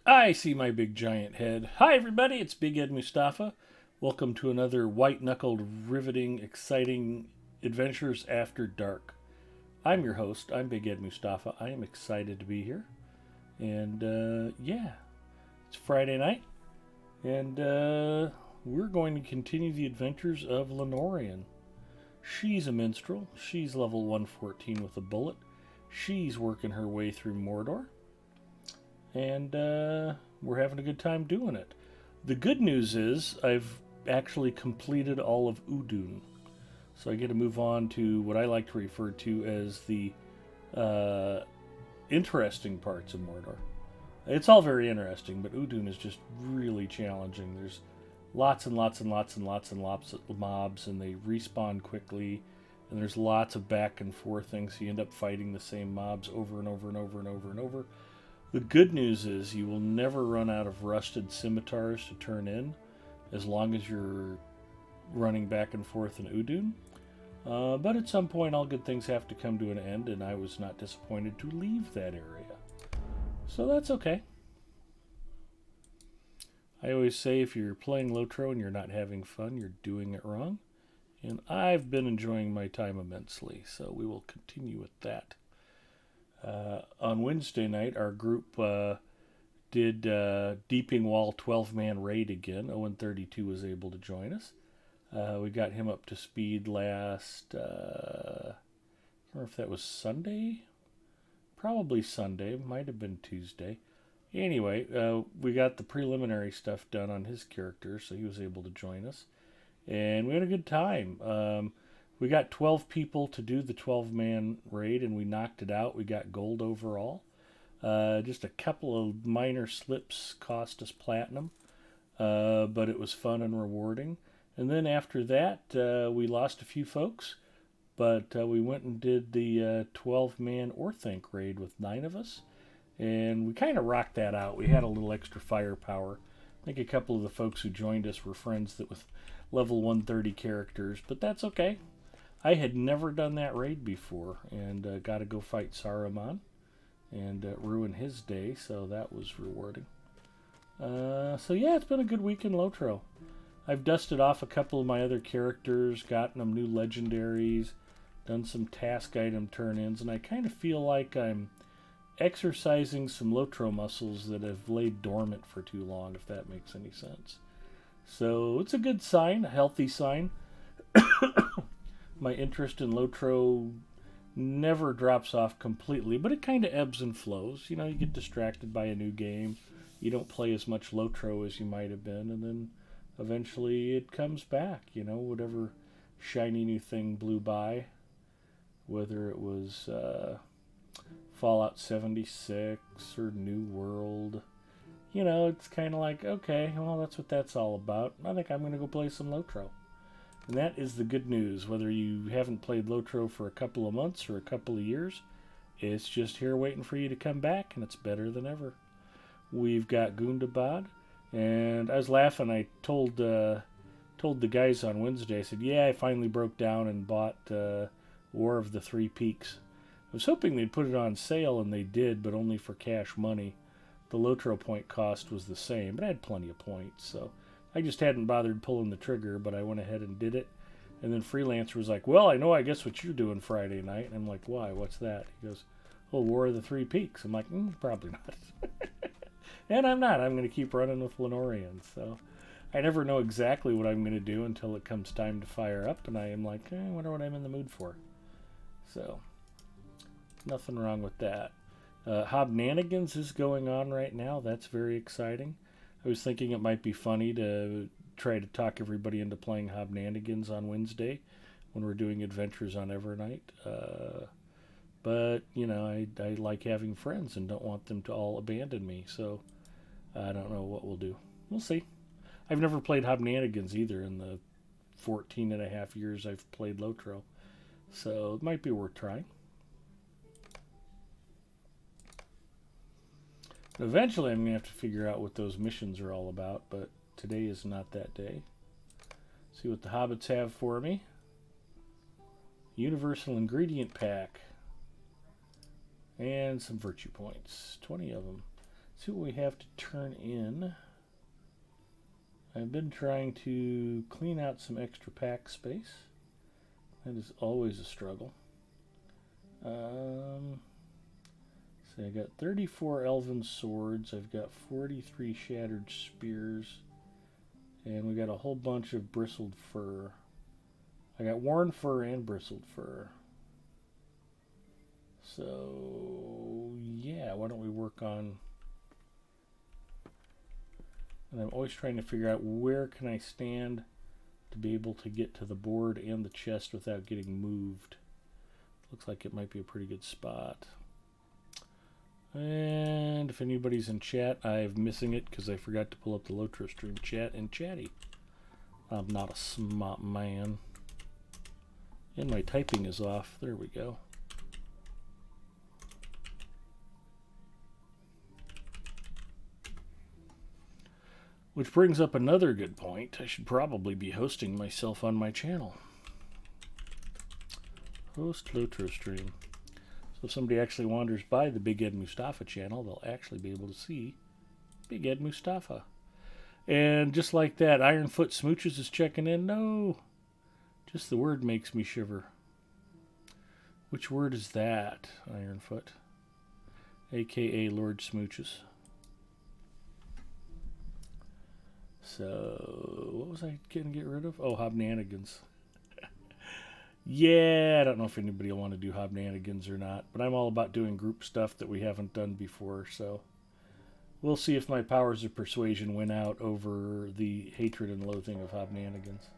I see my big giant head. Hi, everybody, it's Big Ed Mustafa. Welcome to another white knuckled, riveting, exciting Adventures After Dark. I'm your host. I'm Big Ed Mustafa. I am excited to be here. And yeah, it's Friday night, and we're going to continue the adventures of Lenorian. She's a minstrel. She's level 114 with a bullet. She's working her way through Mordor, and we're having a good time doing it. The good news is I've actually completed all of Udun, so I get to move on to what I like to refer to as the uh, interesting parts of Mordor. It's all very interesting, but Udun is just really challenging. There's lots and lots and lots and lots and lots of mobs, and they respawn quickly. And there's lots of back and forth things. So you end up fighting the same mobs over and over and over and over and over. The good news is you will never run out of rusted scimitars to turn in as long as you're running back and forth in Udun. But at some point, all good things have to come to an end, and I was not disappointed to leave that area. So that's okay. I always say if you're playing Lotro and you're not having fun, you're doing it wrong. And I've been enjoying my time immensely, so we will continue with that. On Wednesday night, our group did Deeping Wall 12-man raid again. Owen 32 was able to join us. We got him up to speed last, I don't know if that was Sunday? Probably Sunday. Might have been Tuesday. Anyway, we got the preliminary stuff done on his character, so he was able to join us. And we had a good time. We got 12 people to do the 12-man raid, and we knocked it out. We got gold overall. Just a couple of minor slips cost us platinum, but it was fun and rewarding. And then after that, we lost a few folks, but we went and did the 12-man Orthanc raid with 9 of us, and we kind of rocked that out. We had a little extra firepower. I think a couple of the folks who joined us were friends that with level 130 characters, but that's okay. I had never done that raid before, and got to go fight Saruman and ruin his day, so that was rewarding. So yeah, it's been a good week in Lotro. I've dusted off a couple of my other characters, gotten them new legendaries, done some task item turn-ins, and I kind of feel like I'm exercising some Lotro muscles that have laid dormant for too long, if that makes any sense. So it's a good sign, a healthy sign. My interest in Lotro never drops off completely, but it kind of ebbs and flows. You know, you get distracted by a new game, you don't play as much Lotro as you might have been, and then eventually it comes back. You know, whatever shiny new thing blew by, whether it was Fallout 76 or New World. You know, it's kind of like, okay, well, that's what that's all about. I think I'm going to go play some Lotro. And that is the good news. Whether you haven't played Lotro for a couple of months or a couple of years, it's just here waiting for you to come back, and it's better than ever. We've got Gundabad, and I was laughing. I told the guys on Wednesday. I said, "Yeah, I finally broke down and bought War of the Three Peaks." I was hoping they'd put it on sale, and they did, but only for cash money. The Lotro point cost was the same, but I had plenty of points, so I just hadn't bothered pulling the trigger, but I went ahead and did it. And then Freelancer was like, "Well, I know, I guess what you're doing Friday night." And I'm like, "Why? What's that?" He goes, "Oh, War of the Three Peaks." I'm like, "Probably not." And I'm not. I'm going to keep running with Lenorian. So I never know exactly what I'm going to do until it comes time to fire up. And I am like, I wonder what I'm in the mood for. So nothing wrong with that. Hobnanigans is going on right now. That's very exciting. I was thinking it might be funny to try to talk everybody into playing Hobnanigans on Wednesday when we're doing adventures on Evernight. But, you know, I like having friends and don't want them to all abandon me. So I don't know what we'll do. We'll see. I've never played Hobnanigans either in the 14 and a half years I've played Lotro. So it might be worth trying. Eventually, I'm going to have to figure out what those missions are all about, but today is not that day. See what the hobbits have for me. Universal Ingredient Pack. And some virtue points. 20 of them. see what we have to turn in. I've been trying to clean out some extra pack space. That is always a struggle. So I got 34 elven swords. I've got 43 shattered spears. And we got a whole bunch of bristled fur. I got worn fur and bristled fur. So, yeah, why don't we work on... And I'm always trying to figure out where can I stand to be able to get to the board and the chest without getting moved. Looks like it might be a pretty good spot. And if anybody's in chat, I'm missing it because I forgot to pull up the Lotro stream chat and chatty. I'm not a smart man. And my typing is off. There we go. Which brings up another good point. I should probably be hosting myself on my channel. Host Lotro stream. So if somebody actually wanders by the Big Ed Mustafa channel, they'll actually be able to see Big Ed Mustafa. And just like that, Ironfoot Smooches is checking in. No, just the word makes me shiver. Which word is that, Ironfoot? A.K.A. Lord Smooches. So, what was I going to get rid of? Oh, Hobnanigans. Yeah, I don't know if anybody will want to do Hobnanigans or not, but I'm all about doing group stuff that we haven't done before, so we'll see if my powers of persuasion win out over the hatred and loathing of Hobnanigans.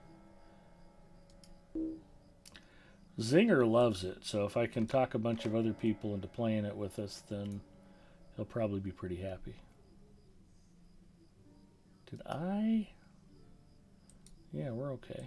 Zinger loves it, so if I can talk a bunch of other people into playing it with us, then he'll probably be pretty happy. Did I? Yeah, we're okay.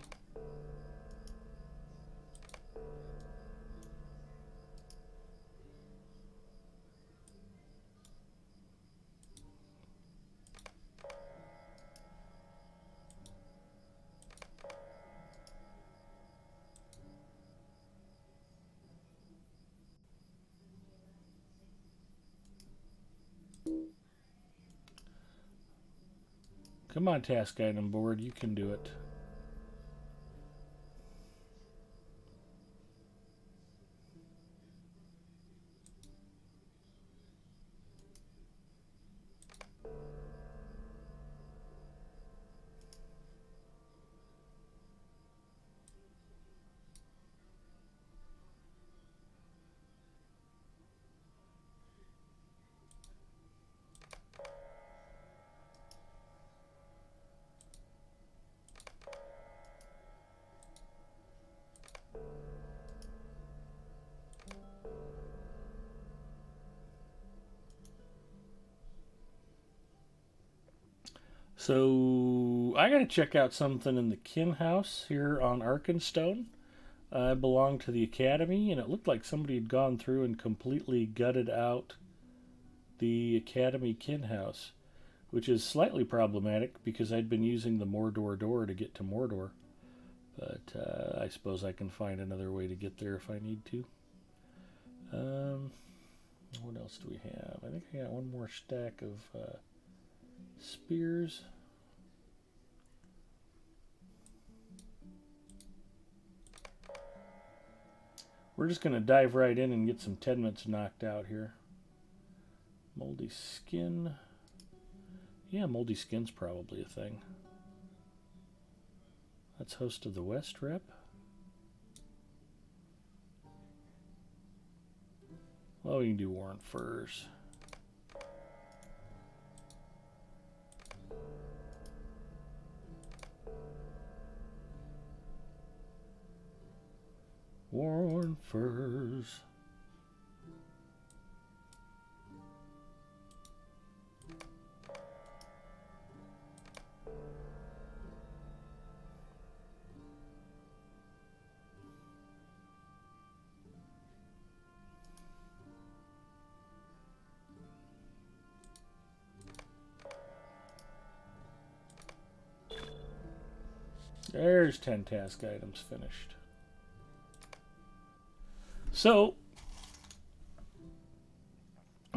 Come on, task item board, you can do it. So I got to check out something in the Kin House here on Arkenstone. I belong to the Academy, and it looked like somebody had gone through and completely gutted out the Academy Kin House, which is slightly problematic because I'd been using the Mordor door to get to Mordor. But I suppose I can find another way to get there if I need to. What else do we have? I think I got one more stack of spears. We're just going to dive right in and get some tenements knocked out here. Moldy skin. Yeah, moldy skin's probably a thing. That's Host of the West rep. Well, we can do Warrant Furs. Warrant Furs. There's 10 task items finished. So,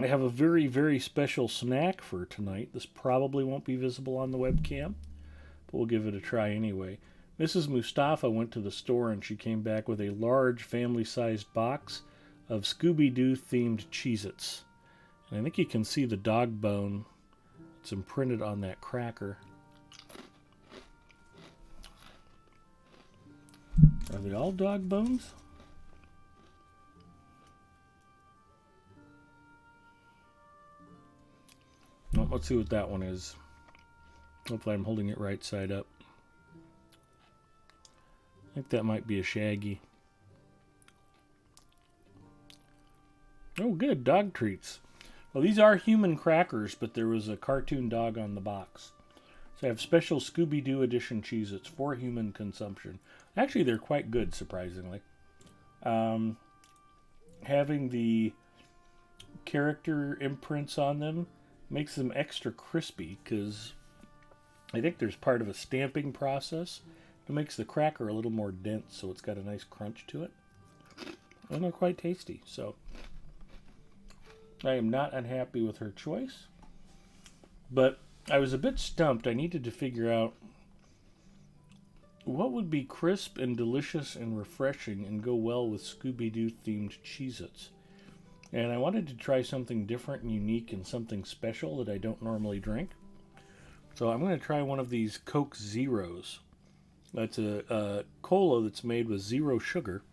I have a very, very special snack for tonight. This probably won't be visible on the webcam, but we'll give it a try anyway. Mrs. Mustafa went to the store and she came back with a large family-sized box of Scooby-Doo themed Cheez-Its. And I think you can see the dog bone. It's imprinted on that cracker. Are they all dog bones? Well, let's see what that one is. Hopefully I'm holding it right side up. I think that might be a Shaggy. Oh, good. Dog treats. Well, these are human crackers, but there was a cartoon dog on the box. So I have special Scooby-Doo edition Cheez-Its for human consumption. Actually, they're quite good, surprisingly. Having the character imprints on them makes them extra crispy because I think there's part of a stamping process. It makes the cracker a little more dense, so it's got a nice crunch to it. And they're quite tasty, so I am not unhappy with her choice. But I was a bit stumped. I needed to figure out what would be crisp and delicious and refreshing and go well with Scooby-Doo themed Cheez-Its. And I wanted to try something different and unique and something special that I don't normally drink. So I'm going to try one of these Coke Zeros. That's a cola that's made with zero sugar.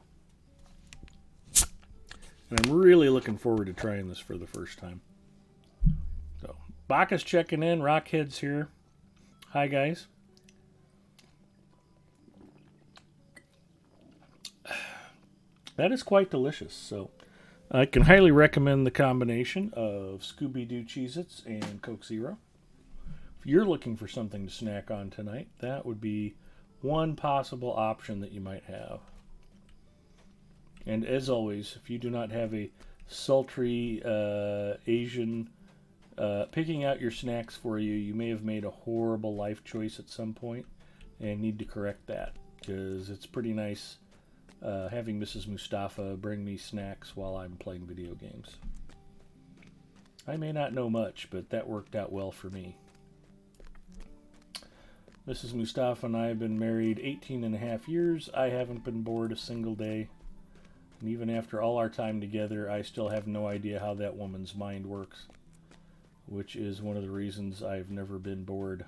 And I'm really looking forward to trying this for the first time. So, Bacchus checking in. Rockhead's here. Hi, guys. That is quite delicious. So, I can highly recommend the combination of Scooby-Doo Cheez-Its and Coke Zero. If you're looking for something to snack on tonight, that would be one possible option that you might have. And as always, if you do not have a sultry Asian picking out your snacks for you, you may have made a horrible life choice at some point and need to correct that, because it's pretty nice having Mrs. Mustafa bring me snacks while I'm playing video games. I may not know much, but that worked out well for me. Mrs. Mustafa and I have been married 18 and a half years. I haven't been bored a single day. And even after all our time together, I still have no idea how that woman's mind works, which is one of the reasons I've never been bored.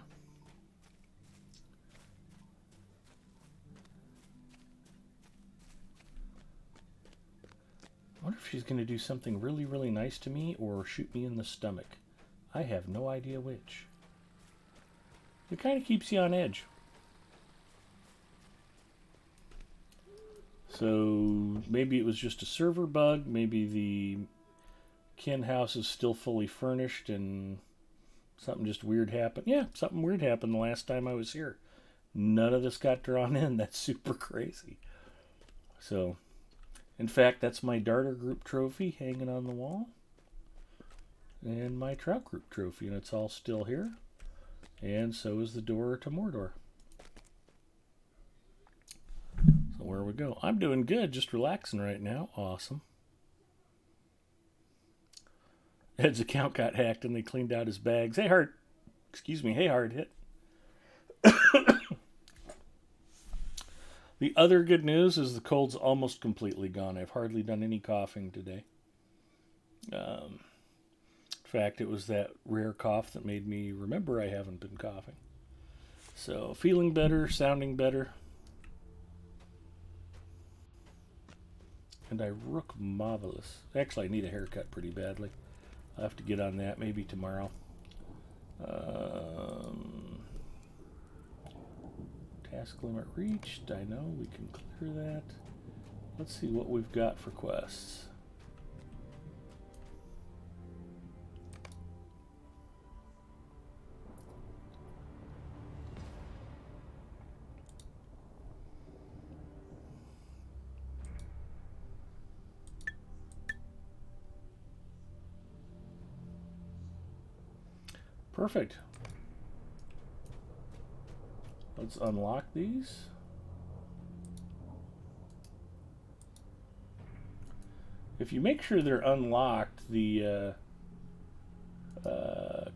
I wonder if she's going to do something really, really nice to me or shoot me in the stomach. I have no idea which. It kind of keeps you on edge. So maybe it was just a server bug. Maybe the Ken house is still fully furnished and something just weird happened. Yeah, something weird happened the last time I was here. None of this got drawn in. That's super crazy. So, in fact, that's my Darter Group trophy hanging on the wall. And my Trout Group trophy, and it's all still here. And so is the door to Mordor. So where we go? I'm doing good, just relaxing right now. Awesome. Ed's account got hacked and they cleaned out his bags. Hey, Hard. Excuse me. Hey, Hard Hit. The other good news is the cold's almost completely gone. I've hardly done any coughing today. In fact, it was that rare cough that made me remember I haven't been coughing. So, feeling better, sounding better. And I look marvelous. Actually, I need a haircut pretty badly. I'll have to get on that maybe tomorrow. Task limit reached. I know we can clear that. Let's see what we've got for quests. Perfect. Let's unlock these. If you make sure they're unlocked, the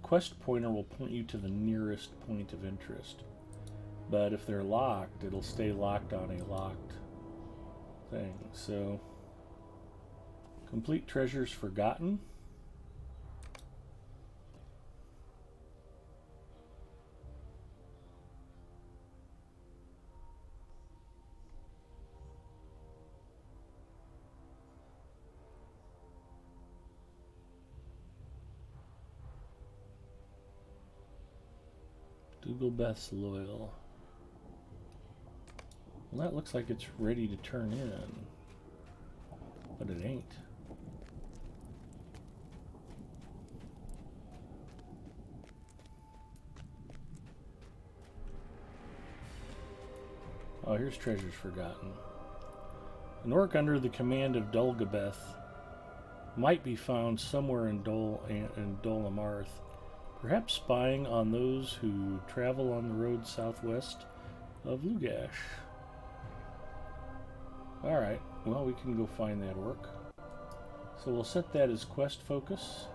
Quest pointer will point you to the nearest point of interest. But if they're locked, it'll stay locked on a locked thing. So, complete treasures forgotten. Dougal Beth's loyal. Well, that looks like it's ready to turn in, but it ain't. Oh, here's treasures forgotten. An orc under the command of Dulgabeth might be found somewhere in Dolamarth, perhaps spying on those who travel on the road southwest of Lugash. Alright, well, we can go find that orc. So we'll set that as quest focus.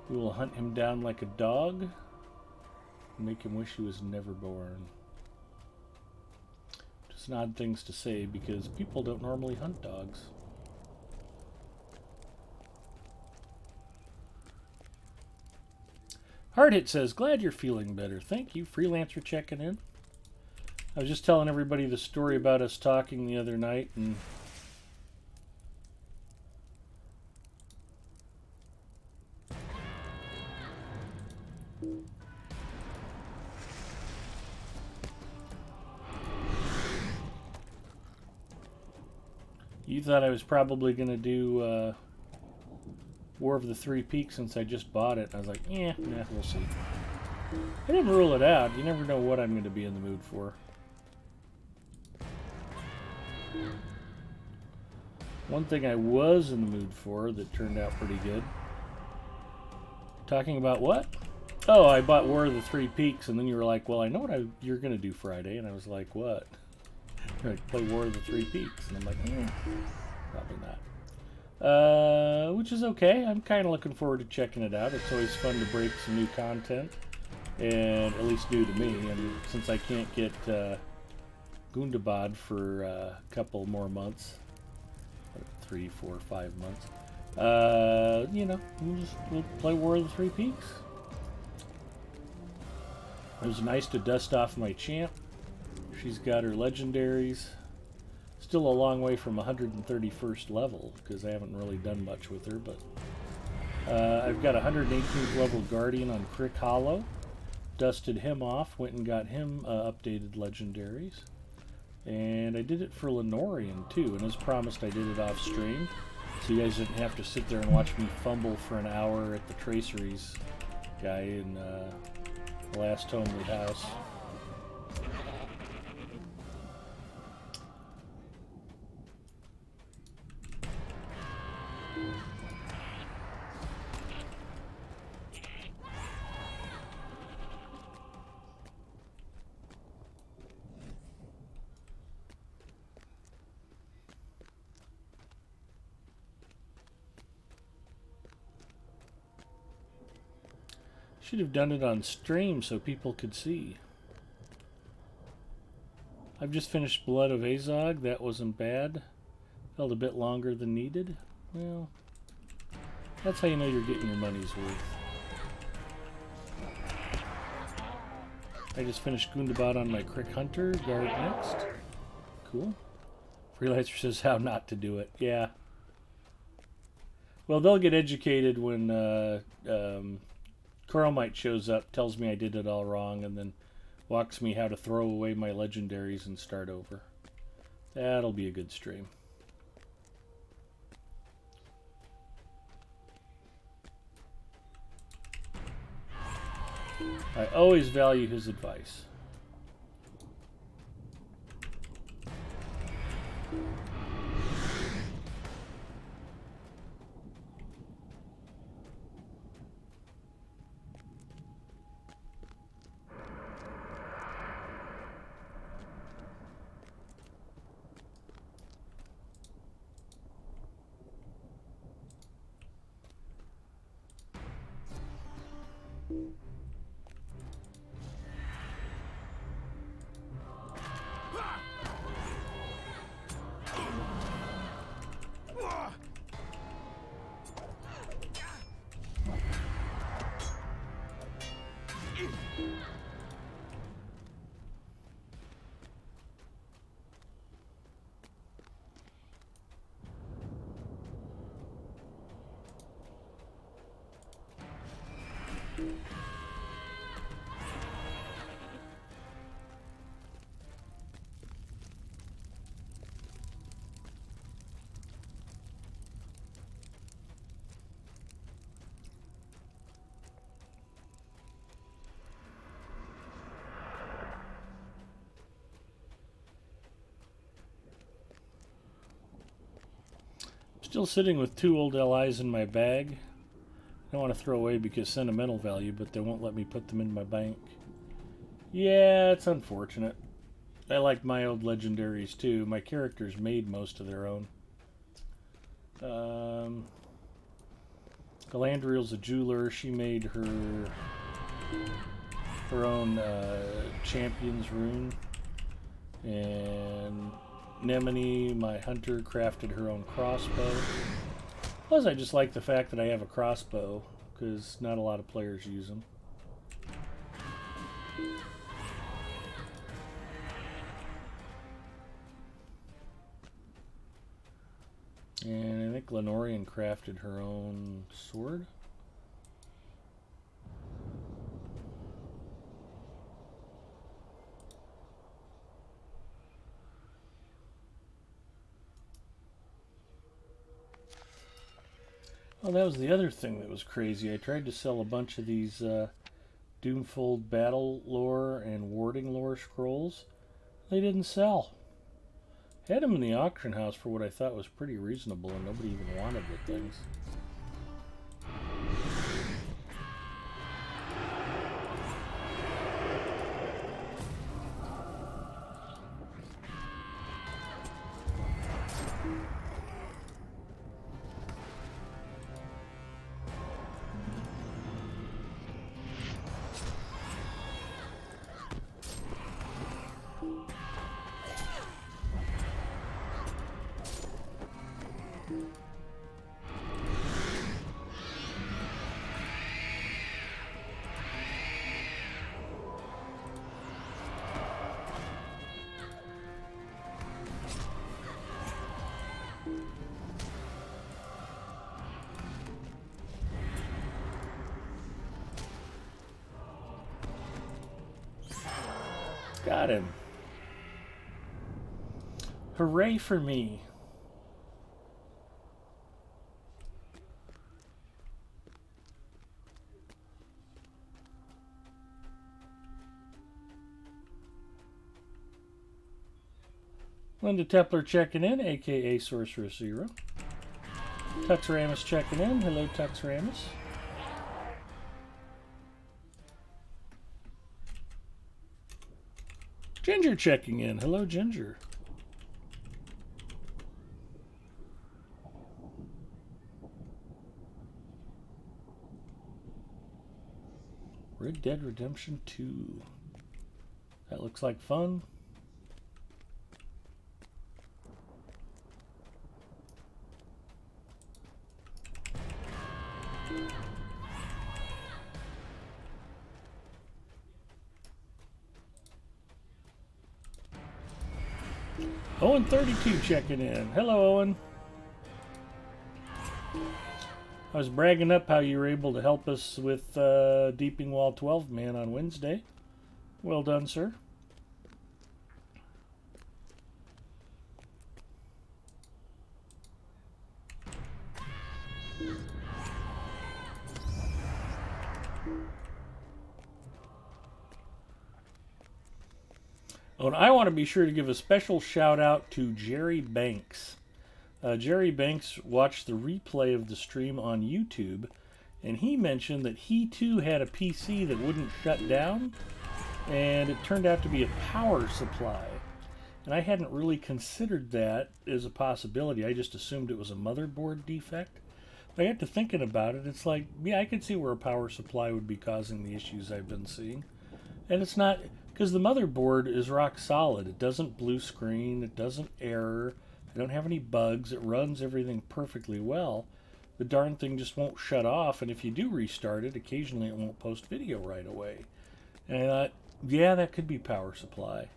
We will hunt him down like a dog, make him wish he was never born. Just an odd things to say because people don't normally hunt dogs. Hardhit says, glad you're feeling better. Thank you, Freelancer, checking in. I was just telling everybody the story about us talking the other night, and you thought I was probably going to do War of the Three Peaks since I just bought it. I was like, nah, we'll see. I didn't rule it out. You never know what I'm going to be in the mood for. One thing I was in the mood for that turned out pretty good. Talking about what? Oh, I bought War of the Three Peaks, and then you were like, well, I know what you're going to do Friday. And I was like, what? You're like, play War of the Three Peaks. And I'm like, probably not. Which is okay. I'm kind of looking forward to checking it out. It's always fun to break some new content, and at least new to me. And since I can't get Gundabad for a couple more months, 3, 4, 5 months, you know, we'll play War of the Three Peaks. It was nice to dust off my champ. She's got her legendaries. Still a long way from 131st level because I haven't really done much with her, but I've got 118th level Guardian on Crick Hollow. Dusted him off, went and got him updated legendaries. And I did it for Lenorian too, and as promised I did it off stream, so you guys didn't have to sit there and watch me fumble for an hour at the Traceries guy in the last Homely House. Should have done it on stream so people could see. I've just finished Blood of Azog. That wasn't bad. Felt a bit longer than needed. Well, that's how you know you're getting your money's worth. I just finished Gundabad on my Crick Hunter. Guard next. Cool. Freelancer says how not to do it. Yeah. Well, they'll get educated when Coromite shows up, tells me I did it all wrong, and then walks me how to throw away my legendaries and start over. That'll be a good stream. I always value his advice. Still sitting with 2 old LIs in my bag. I don't want to throw away because sentimental value, but they won't let me put them in my bank. Yeah, it's unfortunate. I like my old legendaries too. My characters made most of their own. Galandriel's a jeweler. She made her own champion's rune. And Nemone, my hunter, crafted her own crossbow. Plus, I just like the fact that I have a crossbow, because not a lot of players use them. And I think Lenorian crafted her own sword. Oh, that was the other thing that was crazy. I tried to sell a bunch of these Doomfold battle lore and warding lore scrolls. They didn't sell. Had them in the auction house for what I thought was pretty reasonable, and nobody even wanted the things. Got him. Hooray for me. Linda Tepler checking in, aka Sorceress Zero. Tuxramus checking in. Hello, Tuxramus. Ginger checking in. Hello, Ginger. Red Dead Redemption 2. That looks like fun. Owen32 checking in. Hello, Owen. I was bragging up how you were able to help us with Deeping Wall 12 man on Wednesday. Well done, sir. Oh, and I want to be sure to give a special shout out to Jerry Banks. Jerry Banks watched the replay of the stream on YouTube, and he mentioned that he too had a PC that wouldn't shut down, and it turned out to be a power supply. And I hadn't really considered that as a possibility. I just assumed it was a motherboard defect. But I got to thinking about it. It's like, yeah, I could see where a power supply would be causing the issues I've been seeing. And it's not, because the motherboard is rock solid. It doesn't blue screen. It doesn't error. I don't have any bugs. It runs everything perfectly well. The darn thing just won't shut off, and if you do restart it, occasionally it won't post video right away. And I thought, yeah, that could be power supply.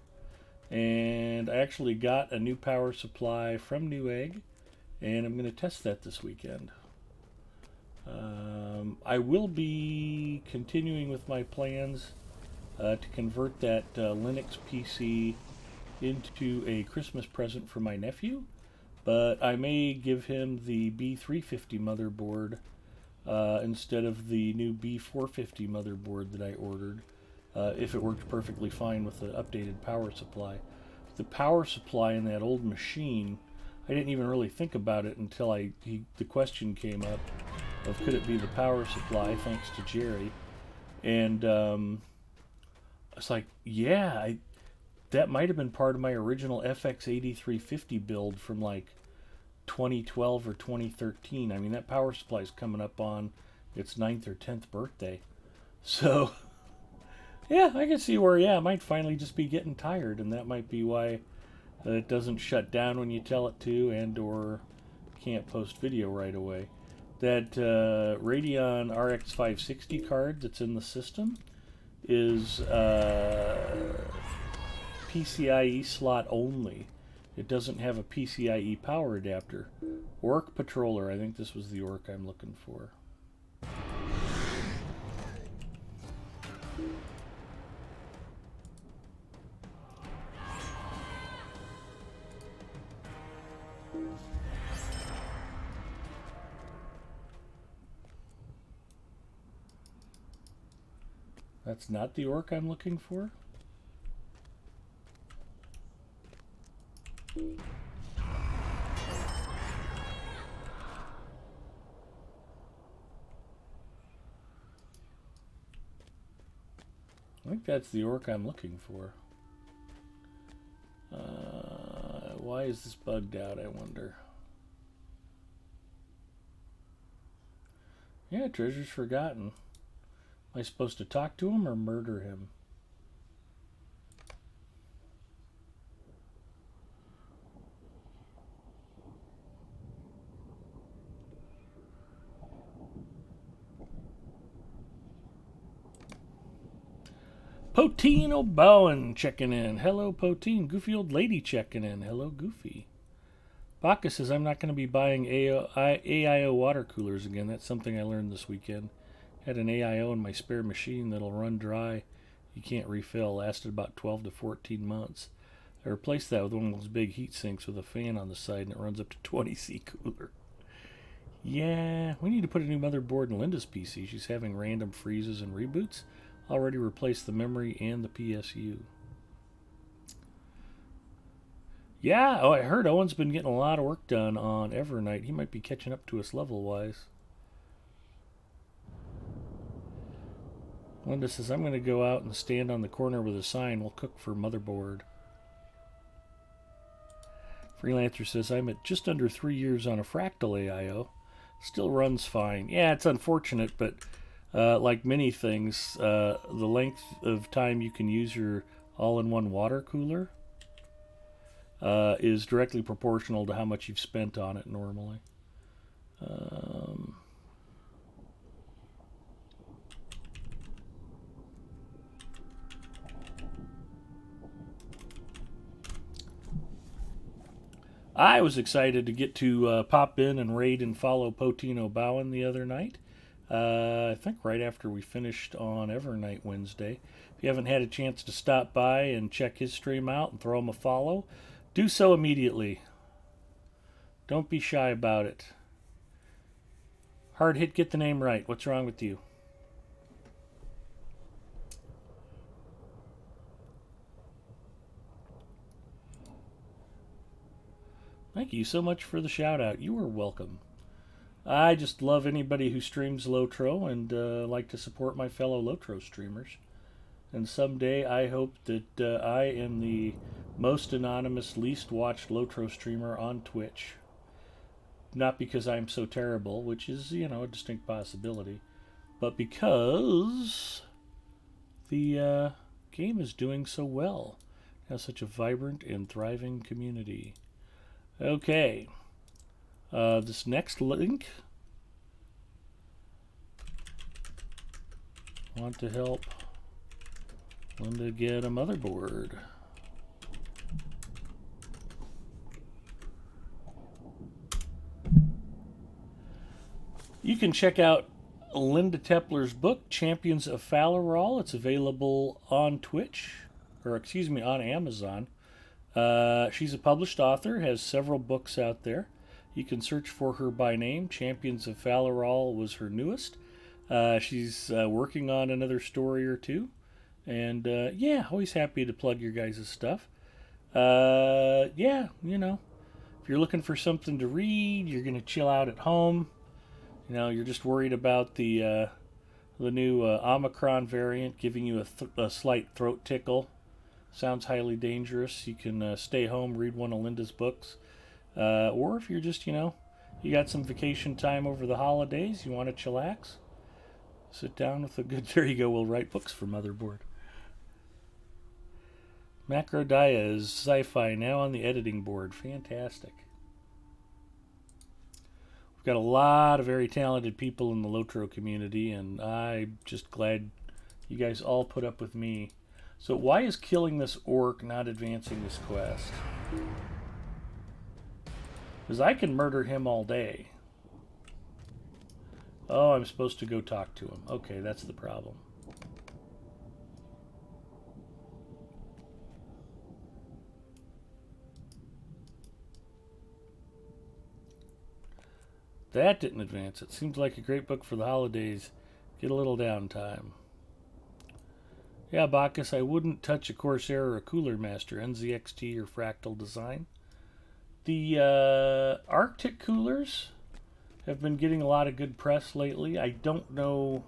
And I actually got a new power supply from Newegg, and I'm going to test that this weekend. I will be continuing with my plans to convert that Linux PC into a Christmas present for my nephew, but I may give him the B350 motherboard instead of the new B450 motherboard that I ordered, if it works perfectly fine with the updated power supply. The power supply in that old machine, I didn't even really think about it until the question came up of could it be the power supply, thanks to Jerry. And it's like, yeah, that might have been part of my original FX8350 build from like 2012 or 2013. I mean, that power supply is coming up on its 9th or 10th birthday. So, yeah, I can see where, yeah, it might finally just be getting tired, and that might be why it doesn't shut down when you tell it to, and or can't post video right away. That Radeon RX 560 card that's in the system is PCIe slot only. It doesn't have a PCIe power adapter. Orc Patroller, I think this was the orc I'm looking for. That's not the orc I'm looking for? I think that's the orc I'm looking for. Why is this bugged out, I wonder? Yeah, Treasure's Forgotten. Am I supposed to talk to him or murder him? Poteen O'Bowen checking in. Hello, Poteen. Goofy Old Lady checking in. Hello, Goofy. Baka says, I'm not going to be buying AIO water coolers again. That's something I learned this weekend. Had an AIO in my spare machine that'll run dry. You can't refill. Lasted about 12 to 14 months. I replaced that with one of those big heat sinks with a fan on the side, and it runs up to 20C cooler. Yeah, we need to put a new motherboard in Linda's PC. She's having random freezes and reboots. Already replaced the memory and the PSU. Yeah, I heard Owen's been getting a lot of work done on Evernight. He might be catching up to us level-wise. Linda says, I'm going to go out and stand on the corner with a sign. We'll cook for motherboard. Freelancer says, I'm at just under 3 years on a Fractal AIO. Still runs fine. Yeah, it's unfortunate, but like many things, the length of time you can use your all-in-one water cooler is directly proportional to how much you've spent on it normally. I was excited to get to pop in and raid and follow Potino Bowen the other night. I think right after we finished on Evernight Wednesday. If you haven't had a chance to stop by and check his stream out and throw him a follow, do so immediately. Don't be shy about it. Hard hit, get the name right. What's wrong with you? Thank you so much for the shout out. You are welcome. I just love anybody who streams Lotro and like to support my fellow Lotro streamers. And someday I hope that I am the most anonymous, least watched Lotro streamer on Twitch. Not because I'm so terrible, which is, a distinct possibility, but because the game is doing so well. It has such a vibrant and thriving community. Okay. This next link, want to help Linda get a motherboard. You can check out Linda Tepler's book, Champions of Fallarall. It's available on Twitch, on Amazon. She's a published author, has several books out there. You can search for her by name. Champions of Fallarall was her newest. She's working on another story or two. And always happy to plug your guys' stuff. If If you're looking for something to read, you're going to chill out at home. You know, you're just worried about the new Omicron variant giving you a slight throat tickle. Sounds highly dangerous. You can stay home, read one of Linda's books. Or if you're just, you got some vacation time over the holidays, you want to chillax, sit down with a good, there you go, we'll write books for Motherboard. Macrodaya is sci-fi now on the editing board. Fantastic. We've got a lot of very talented people in the Lotro community, and I'm just glad you guys all put up with me. So why is killing this orc not advancing this quest? Because I can murder him all day. Oh, I'm supposed to go talk to him. Okay, that's the problem. That didn't advance it. Seems like a great book for the holidays. Get a little downtime. Yeah, Bacchus, I wouldn't touch a Corsair or a Cooler Master, NZXT or Fractal Design. The Arctic coolers have been getting a lot of good press lately. I don't know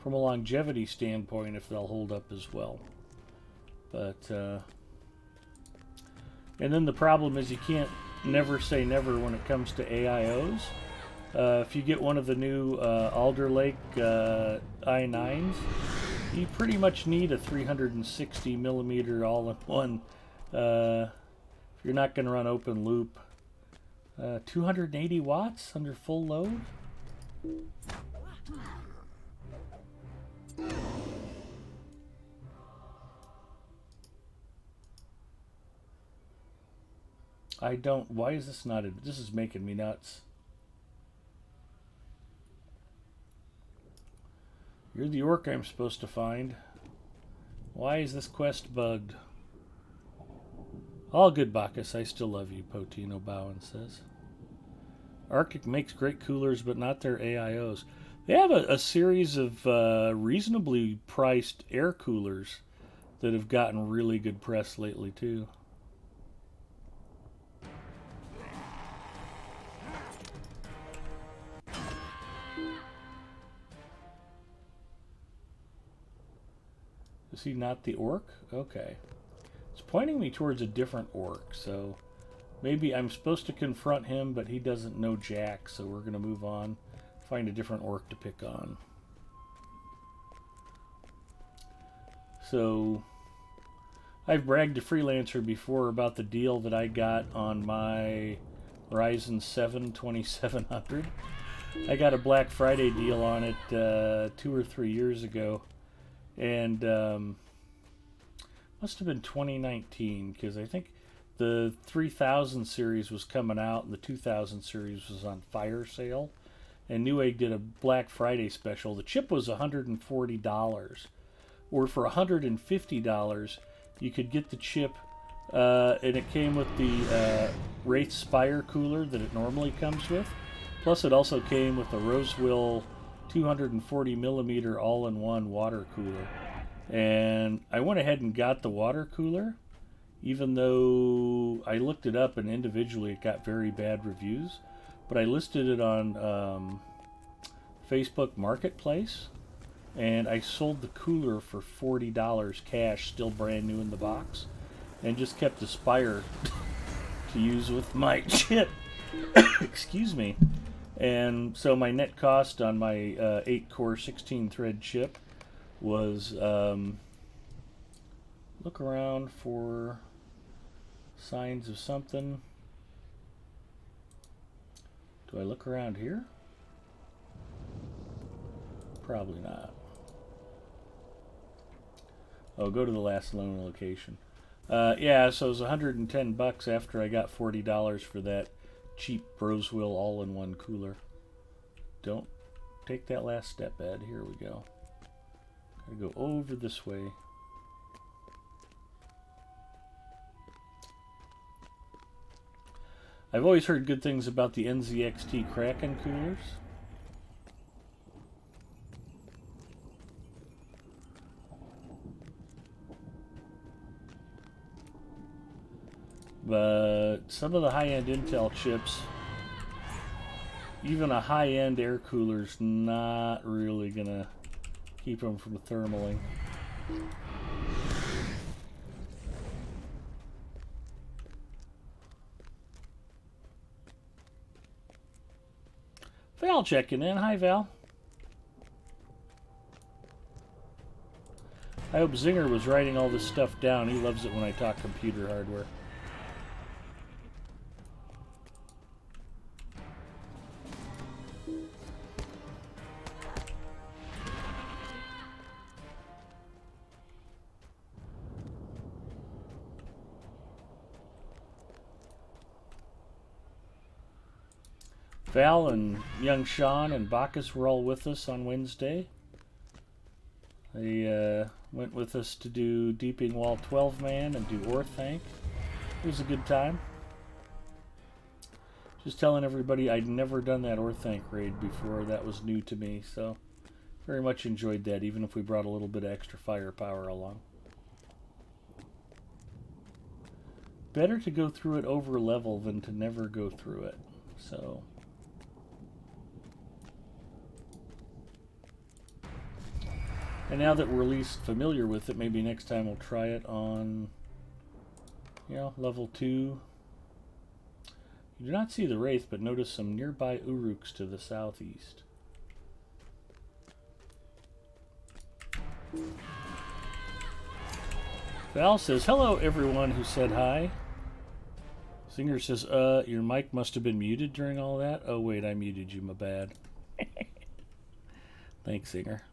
from a longevity standpoint if they'll hold up as well. But, and then the problem is you can't never say never when it comes to AIOs. If you get one of the new Alder Lake i9s, you pretty much need a 360 millimeter all-in-one. If you're not going to run open loop, 280 watts under full load. I don't. Why is this not? This is making me nuts. You're the orc I'm supposed to find. Why is this quest bugged? All good, Bacchus. I still love you, Potino Bowen says. Arctic makes great coolers, but not their AIOs. They have a series of reasonably priced air coolers that have gotten really good press lately, too. Is he not the orc? Okay. It's pointing me towards a different orc, so maybe I'm supposed to confront him, but he doesn't know Jack, so we're going to move on, find a different orc to pick on. So, I've bragged to Freelancer before about the deal that I got on my Ryzen 7 2700. I got a Black Friday deal on it 2 or 3 years ago. And must have been 2019, because I think the 3000 series was coming out and the 2000 series was on fire sale. And Newegg did a Black Friday special. The chip was $140. Or for $150, you could get the chip, and it came with the Wraith Spire cooler that it normally comes with. Plus, it also came with the Rosewill 240 millimeter all-in-one water cooler. And I went ahead and got the water cooler, even though I looked it up and individually it got very bad reviews. But I listed it on Facebook Marketplace, and I sold the cooler for $40 cash, still brand new in the box, and just kept the Spire to use with my chip. Excuse me. And so my net cost on my 8-core 16-thread chip was, look around for signs of something. Do I look around here? Probably not. Oh, go to the last loan location. Yeah, so it was $110 after I got $40 for that cheap Rosewill all-in-one cooler. Don't take that last step, Ed. Here we go. Gotta go over this way. I've always heard good things about the NZXT Kraken coolers. But some of the high-end Intel chips, even a high-end air cooler's not really gonna keep them from thermaling. Val checking in. Hi, Val. I hope Zinger was writing all this stuff down. He loves it when I talk computer hardware. Val and young Sean and Bacchus were all with us on Wednesday. They went with us to do Deeping Wall 12 Man and do Orthanc. It was a good time. Just telling everybody I'd never done that Orthanc raid before. That was new to me, so very much enjoyed that, even if we brought a little bit of extra firepower along. Better to go through it over level than to never go through it. So and now that we're at least familiar with it, maybe next time we'll try it on, you know, level 2. You do not see the Wraith, but notice some nearby Uruks to the southeast. Val says, hello everyone who said hi. Singer says, your mic must have been muted during all that. Oh wait, I muted you, my bad. Thanks, Singer.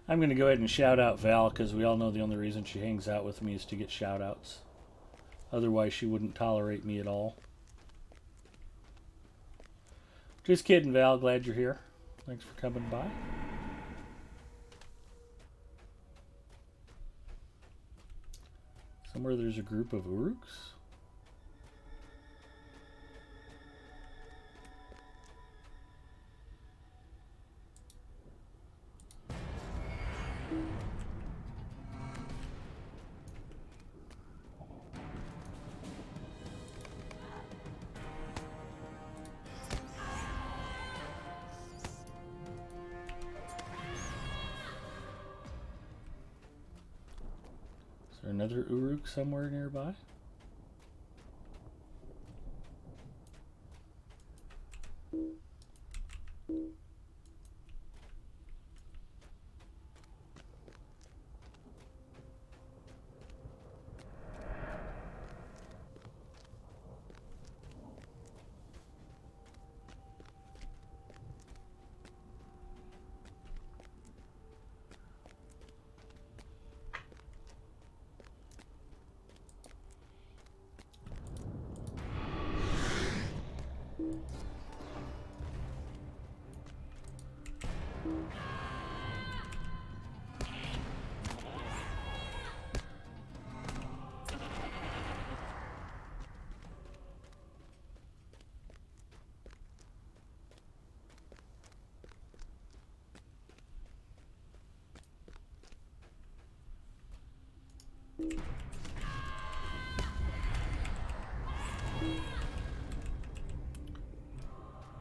I'm going to go ahead and shout out Val, because we all know the only reason she hangs out with me is to get shout outs. Otherwise, she wouldn't tolerate me at all. Just kidding, Val. Glad you're here. Thanks for coming by. Somewhere there's a group of Uruks. Is there another Uruk somewhere nearby?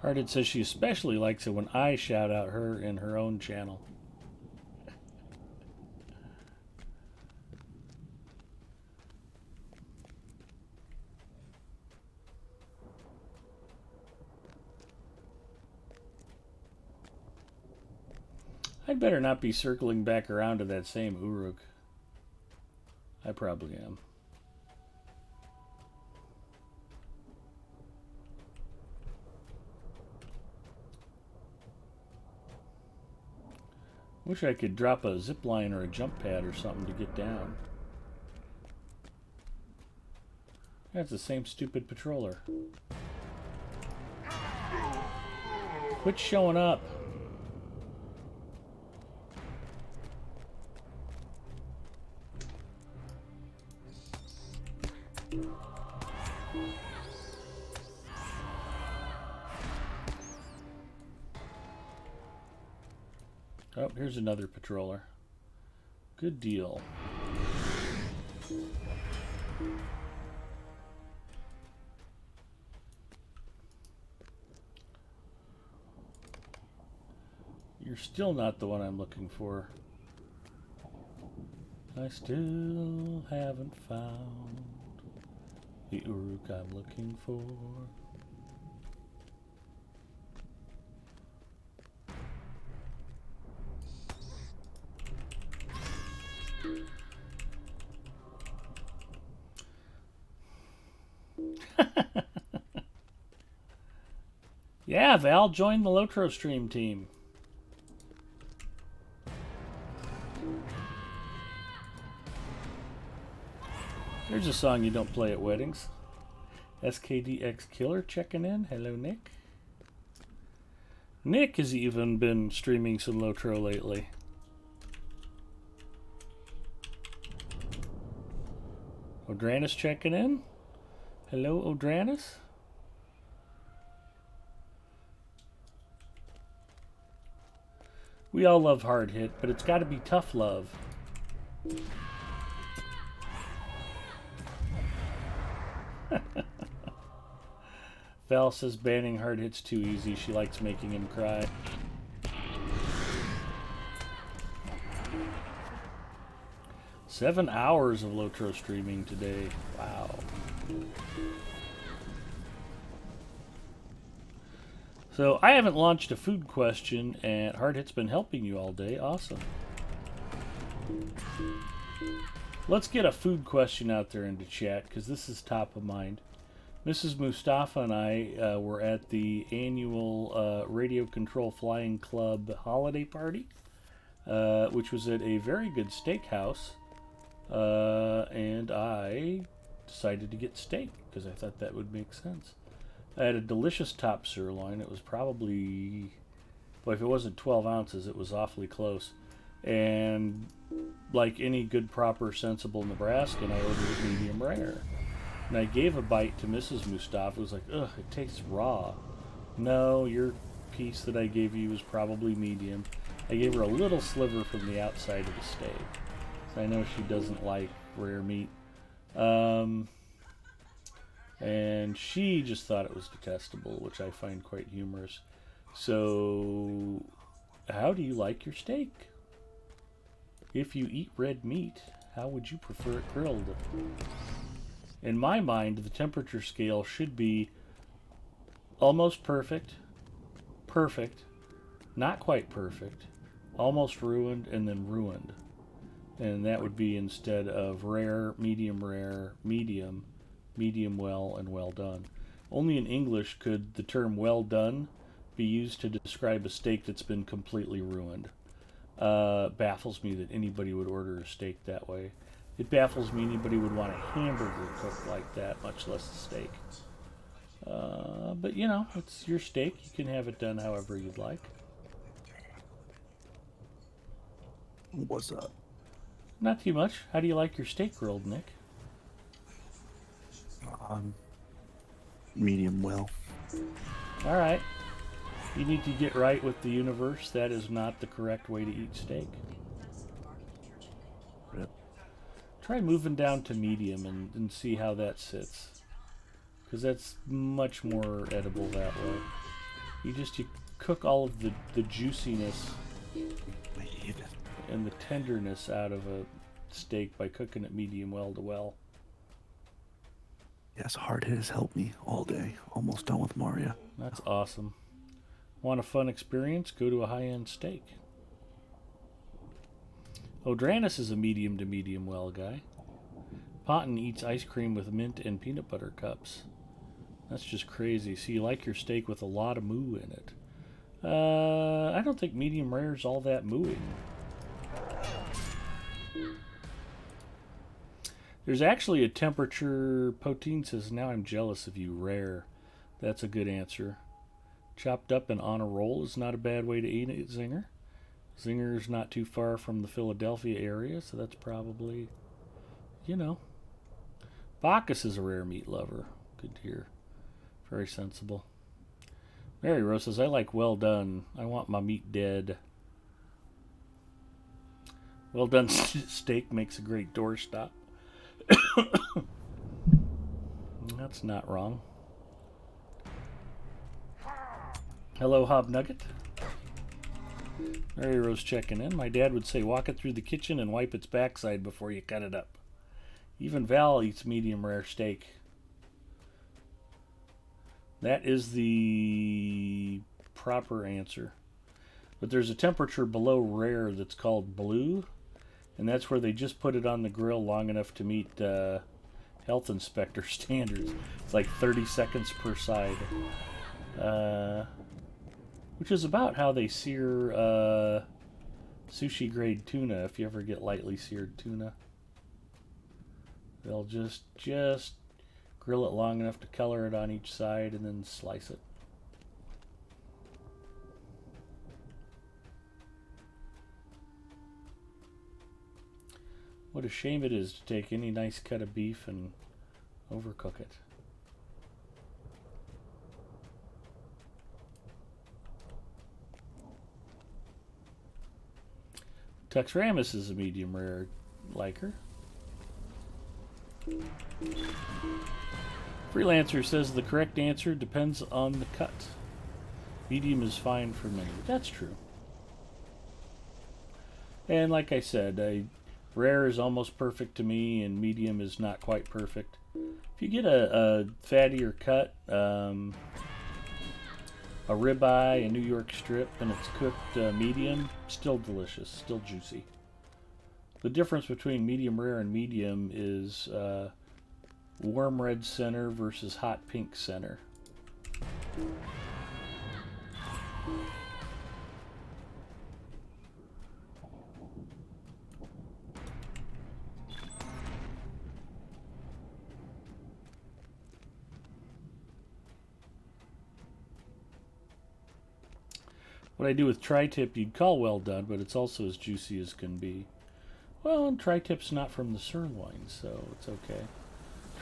Ardit says she especially likes it when I shout out her in her own channel. I'd better not be circling back around to that same Uruk. I probably am. Wish I could drop a zip line or a jump pad or something to get down. That's the same stupid patroller. Quit showing up. Oh, here's another patroller. Good deal. You're still not the one I'm looking for. I still haven't found the Uruk I'm looking for. Yeah, Val joined the Lotro stream team. There's a song you don't play at weddings. SKDX Killer checking in. Hello, Nick. Nick has even been streaming some Lotro lately. Odranus checking in. Hello, Odranus. We all love hard hit, but it's got to be tough love. Val says banning hard hits too easy. She likes making him cry. Seven hours of Lotro streaming today. Wow. So I haven't launched a food question, and Hard Hit's been helping you all day. Awesome. Let's get a food question out there into chat, because this is top of mind. Mrs. Mustafa and I were at the annual Radio Control Flying Club holiday party, which was at a very good steakhouse, and I decided to get steak, because I thought that would make sense. I had a delicious top sirloin. It was probably, well, if it wasn't 12 ounces, it was awfully close. And like any good, proper, sensible Nebraskan, I ordered it medium rare. And I gave a bite to Mrs. Mustafa. It was like, ugh, it tastes raw. No, your piece that I gave you was probably medium. I gave her a little sliver from the outside of the steak. So I know she doesn't like rare meat. And she just thought it was detestable, which I find quite humorous. So, how do you like your steak? If you eat red meat, how would you prefer it grilled? In my mind, the temperature scale should be almost perfect, perfect, not quite perfect, almost ruined, and then ruined. And that would be instead of rare, medium, medium well, and well done. Only in English could the term well done be used to describe a steak that's been completely ruined. Baffles me that anybody would order a steak that way. It baffles me anybody would want a hamburger cooked like that, much less a steak. But you know, it's your steak. You can have it done however you'd like. What's up? Not too much. How do you like your steak grilled, Nick? Medium well. All right. You need to get right with the universe. That is not the correct way to eat steak. Yep. Try moving down to medium and see how that sits. Because that's much more edible that way. You cook all of the juiciness and the tenderness out of a steak by cooking it medium well to well. Yes, hard hit has helped me all day. Almost done with Mario. That's awesome. Want a fun experience? Go to a high-end steak. Odranus is a medium to medium well guy. Ponton eats ice cream with mint and peanut butter cups. That's just crazy. So you like your steak with a lot of moo in it. I don't think medium rare is all that mooing. There's actually a temperature. Poteen says, now I'm jealous of you, rare. That's a good answer. Chopped up and on a roll is not a bad way to eat it, Zinger. Zinger's not too far from the Philadelphia area, so that's probably, you know. Bacchus is a rare meat lover. Good to hear. Very sensible. Mary Rose says, I like well done. I want my meat dead. Well done steak makes a great doorstop. That's not wrong. Hello, Hob Nugget. Mary Rose checking in. My dad would say, walk it through the kitchen and wipe its backside before you cut it up. Even Val eats medium rare steak. That is the proper answer. But there's a temperature below rare that's called blue, and that's where they just put it on the grill long enough to meet health inspector standards. It's like 30 seconds per side, which is about how they sear sushi grade tuna. If you ever get lightly seared tuna, they'll just grill it long enough to color it on each side and then slice it. What a shame it is to take any nice cut of beef and overcook it. Tux Ramus is a medium rare liker. Freelancer says the correct answer depends on the cut. Medium is fine for me. That's true. And like I said, rare is almost perfect to me, and medium is not quite perfect. If you get a fattier cut, a ribeye, a New York strip, and it's cooked medium, still delicious, still juicy. The difference between medium rare and medium is warm red center versus hot pink center. What I do with tri-tip you'd call well done, but it's also as juicy as can be. Well, and tri-tip's not from the sirloin, so it's okay.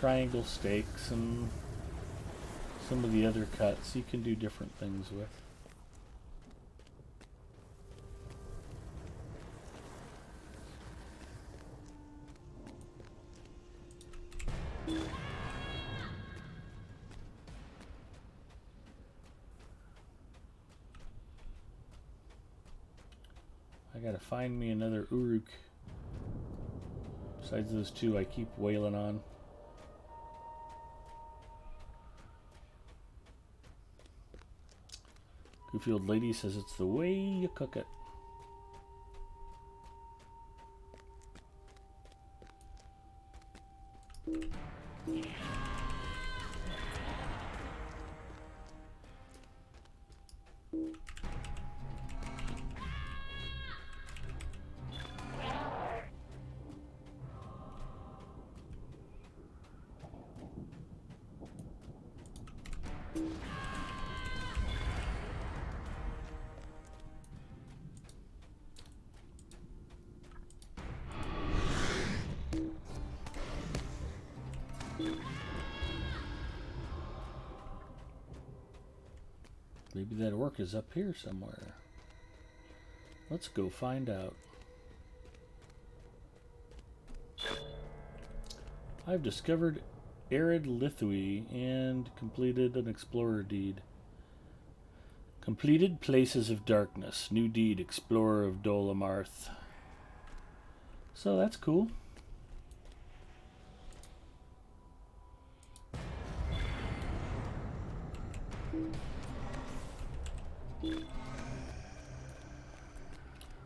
Triangle steaks and some of the other cuts you can do different things with. I gotta find me another Uruk. Besides those two I keep wailing on. Goofy old lady says it's the way you cook it. Maybe that orc is up here somewhere. Let's go find out. I've discovered arid Lithui and completed an explorer deed. Completed Places of Darkness. New deed, Explorer of Dolamarth. So that's cool.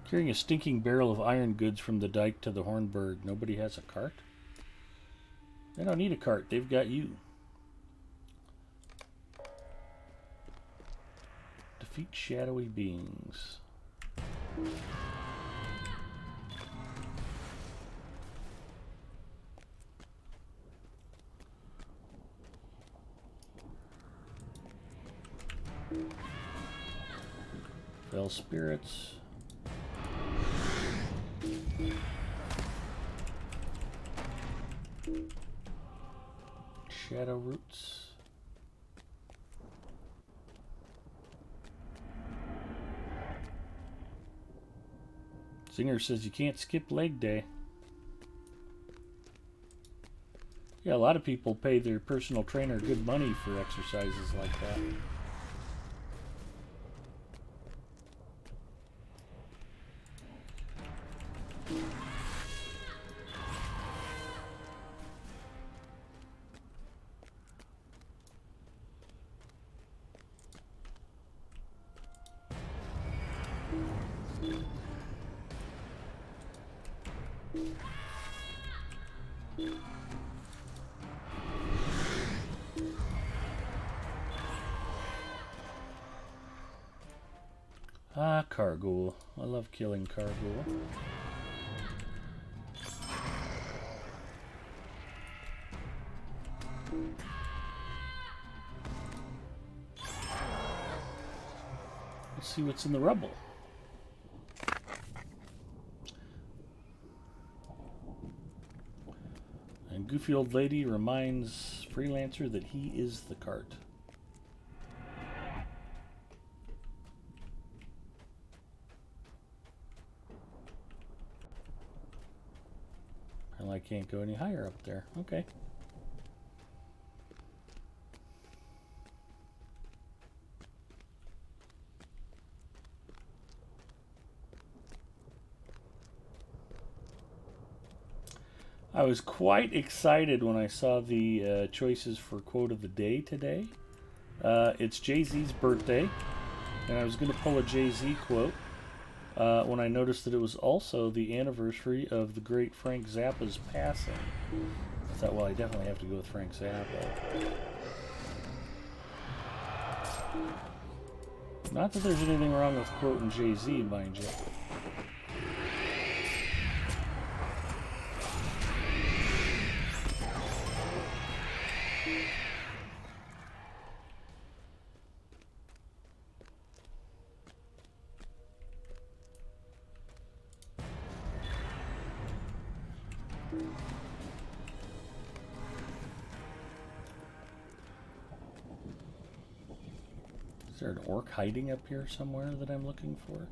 Carrying a stinking barrel of iron goods from the dike to the Hornburg. Nobody has a cart? They don't need a cart. They've got you. Defeat shadowy beings. Fell spirits. Shadow roots. Stinger says you can't skip leg day. Yeah, a lot of people pay their personal trainer good money for exercises like that. Ah, Carghoul. I love killing Carghoul. Let's see what's in the rubble. And Goofy Old Lady reminds Freelancer that he is the cart. I can't go any higher up there. Okay. I was quite excited when I saw the choices for quote of the day today. It's Jay-Z's birthday, and I was going to pull a Jay-Z quote when I noticed that it was also the anniversary of the great Frank Zappa's passing. I thought, well, I definitely have to go with Frank Zappa. Not that there's anything wrong with quoting Jay-Z, mind you. Is there an orc hiding up here somewhere that I'm looking for?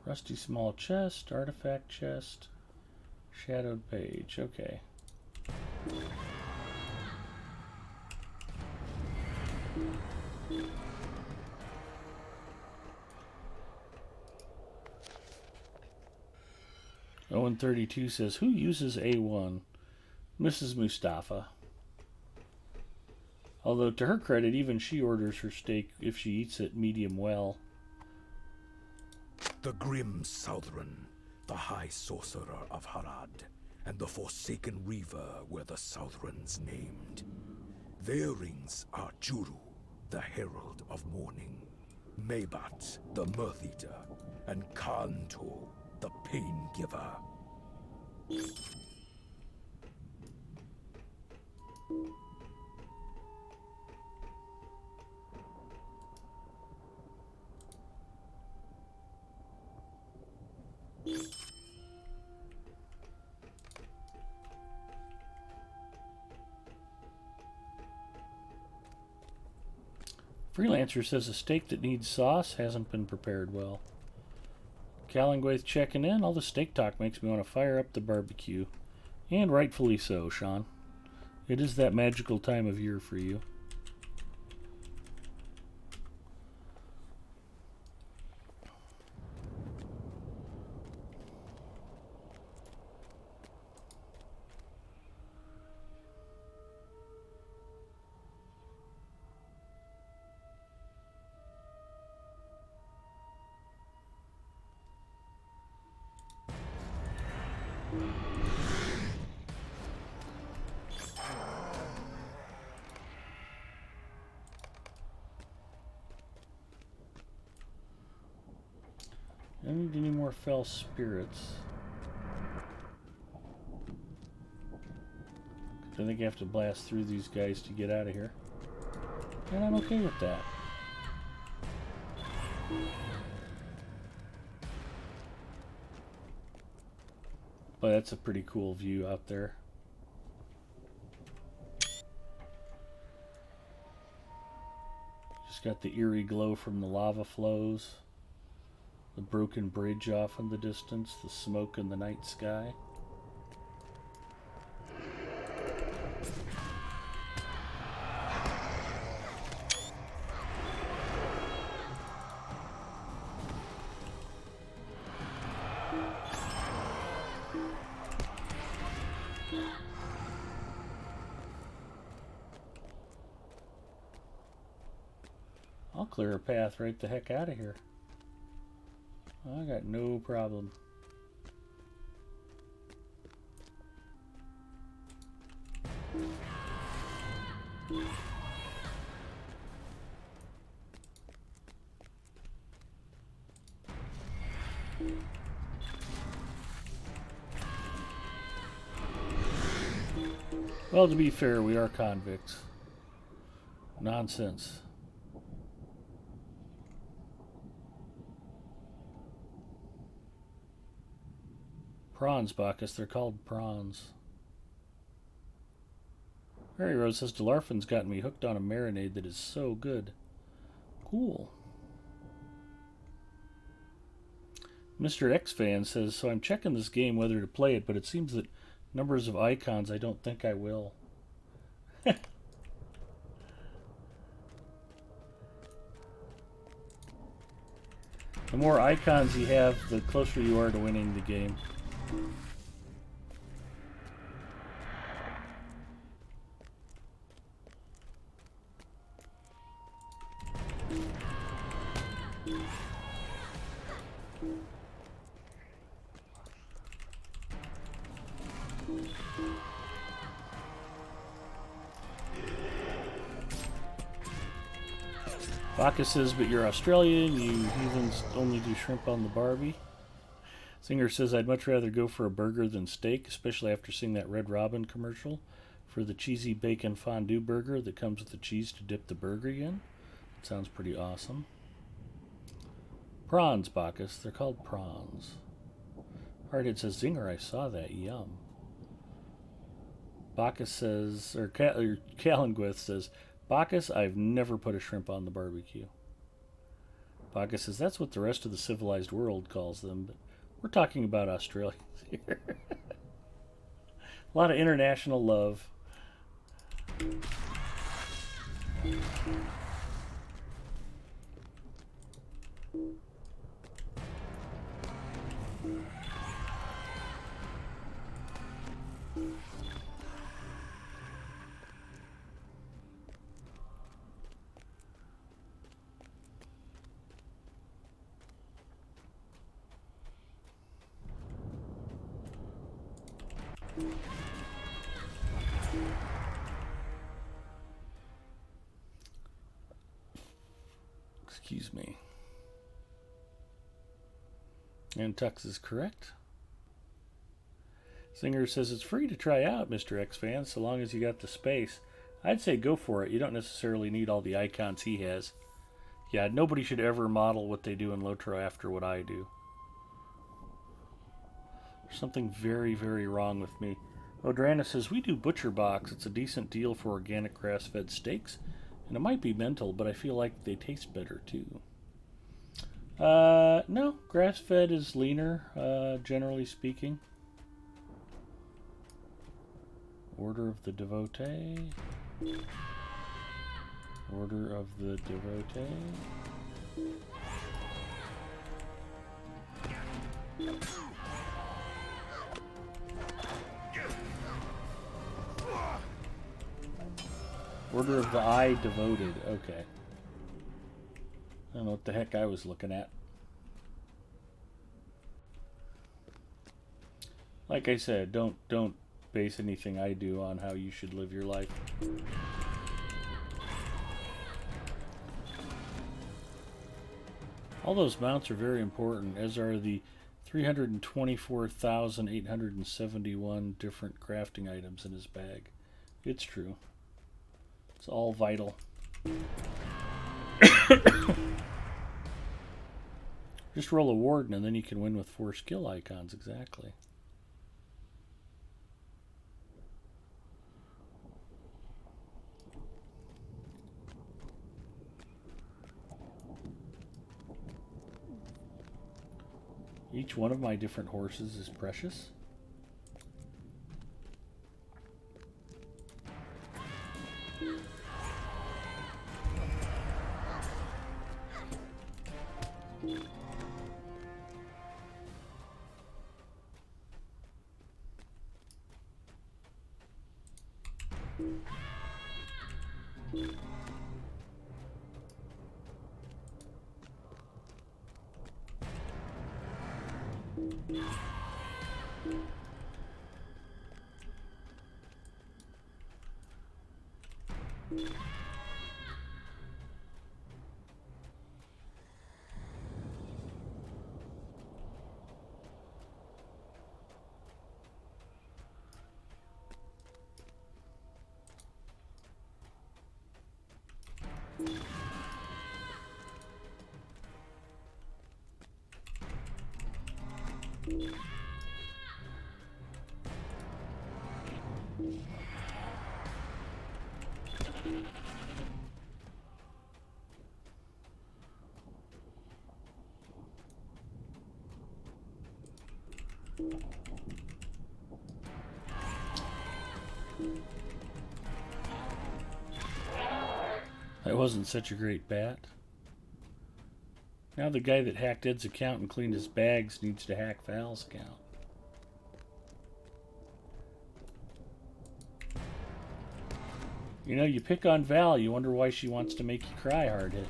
Rusty small chest, artifact chest, shadowed page. Okay. Owen 32 says, who uses A1? Mrs. Mustafa. Although, to her credit, even she orders her steak if she eats it medium well. The grim Southron, the high sorcerer of Harad, and the forsaken reaver were the Southrons named. Their rings are Juru, the herald of morning, Mebat, the mirth eater, and Kanto, the pain giver. Freelancer says a steak that needs sauce hasn't been prepared well. Calingwaith checking in. All the steak talk makes me want to fire up the barbecue. And rightfully so, Sean. It is that magical time of year for you. I don't need any more fell spirits. I think I have to blast through these guys to get out of here. And I'm okay with that. But that's a pretty cool view out there. Just got the eerie glow from the lava flows. The broken bridge off in the distance. The smoke in the night sky. I'll clear a path right the heck out of here. I got no problem. Well, to be fair, we are convicts. Nonsense. Prawns, Bacchus. They're called prawns. Mary Rose says, Delarfin's gotten me hooked on a marinade that is so good. Cool. Mr. X Fan says, so I'm checking this game whether to play it, but it seems that numbers of icons I don't think I will. The more icons you have, the closer you are to winning the game. Bacchus says, but you're Australian, you heathens only do shrimp on the Barbie. Singer says, I'd much rather go for a burger than steak, especially after seeing that Red Robin commercial for the cheesy bacon fondue burger that comes with the cheese to dip the burger in. That sounds pretty awesome. Prawns, Bacchus. They're called prawns. Hardhead says, Zinger, I saw that. Yum. Bacchus says, or Calangwith says, Bacchus, I've never put a shrimp on the barbecue. Bacchus says, that's what the rest of the civilized world calls them, but we're talking about Australians here. A lot of international love. Excuse me. And Tux is correct. Singer says it's free to try out, Mr. X Fan, so long as you got the space. I'd say go for it. You don't necessarily need all the icons he has. Yeah, nobody should ever model what they do in Lotro after what I do. There's something very, very wrong with me. Odrana says, we do Butcher Box. It's a decent deal for organic grass-fed steaks. And it might be mental, but I feel like they taste better, too. No. Grass-fed is leaner, generally speaking. Order of the Devotee. Order of the Devotee. Order of the Eye Devoted. Okay. I don't know what the heck I was looking at. Like I said, don't base anything I do on how you should live your life. All those mounts are very important, as are the 324,871 different crafting items in his bag. It's true. It's all vital. Just roll a warden and then you can win with 4 skill icons, exactly. Each one of my different horses is precious. That wasn't such a great bat. Now the guy that hacked Ed's account and cleaned his bags needs to hack Val's account. You know, you pick on Val, you wonder why she wants to make you cry hard hit.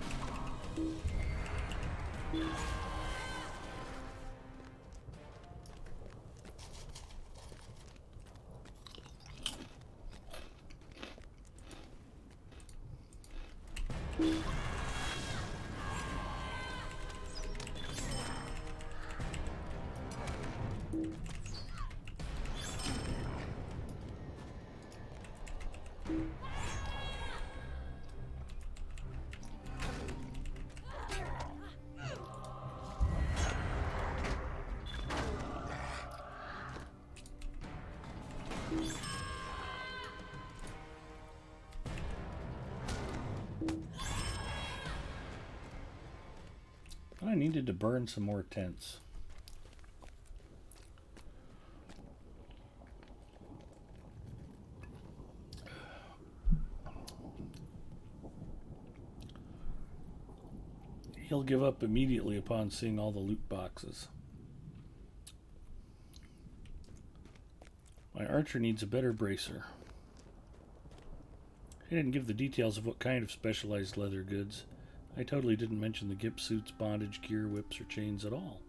I needed to burn some more tents. He'll give up immediately upon seeing all the loot boxes. My archer needs a better bracer. He didn't give the details of what kind of specialized leather goods. I totally didn't mention the gimp suits, bondage, gear, whips, or chains at all.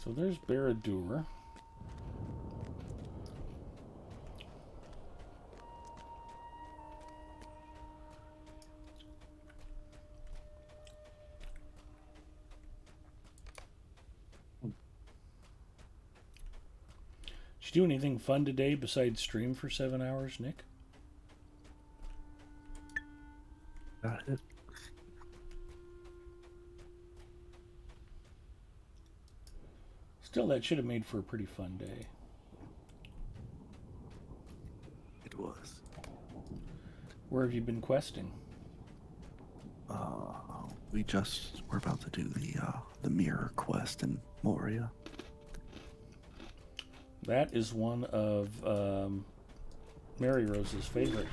So there's Barad-dûr. Did you do anything fun today besides stream for 7 hours, Nick? Got it. Still, that should have made for a pretty fun day. It was. Where have you been questing? We're about to do the mirror quest in Moria. That is one of Mary Rose's favorite.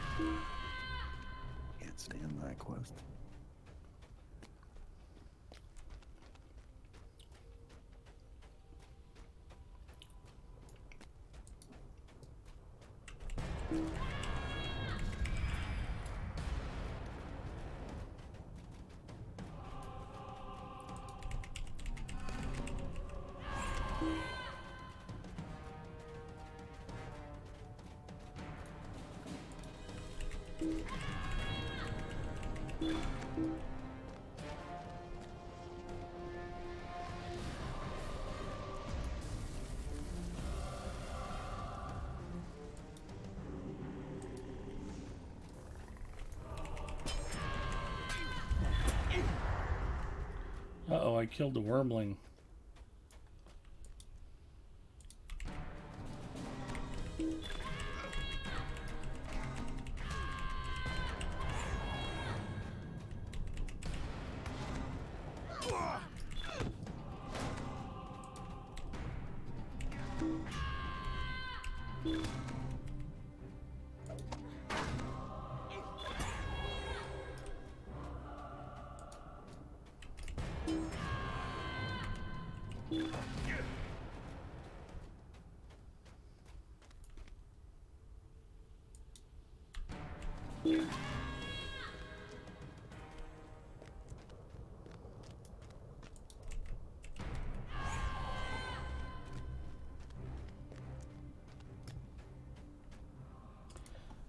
Can't stand that quest. Uh-oh, I killed the wormling.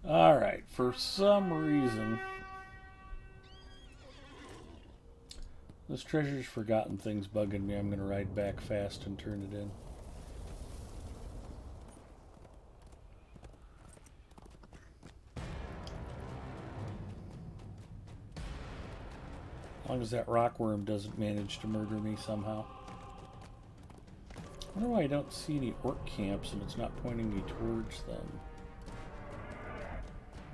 Alright, for some reason, this treasure's forgotten things bugging me. I'm going to ride back fast and turn it in. As long as that rockworm doesn't manage to murder me somehow. I wonder why I don't see any orc camps and it's not pointing me towards them.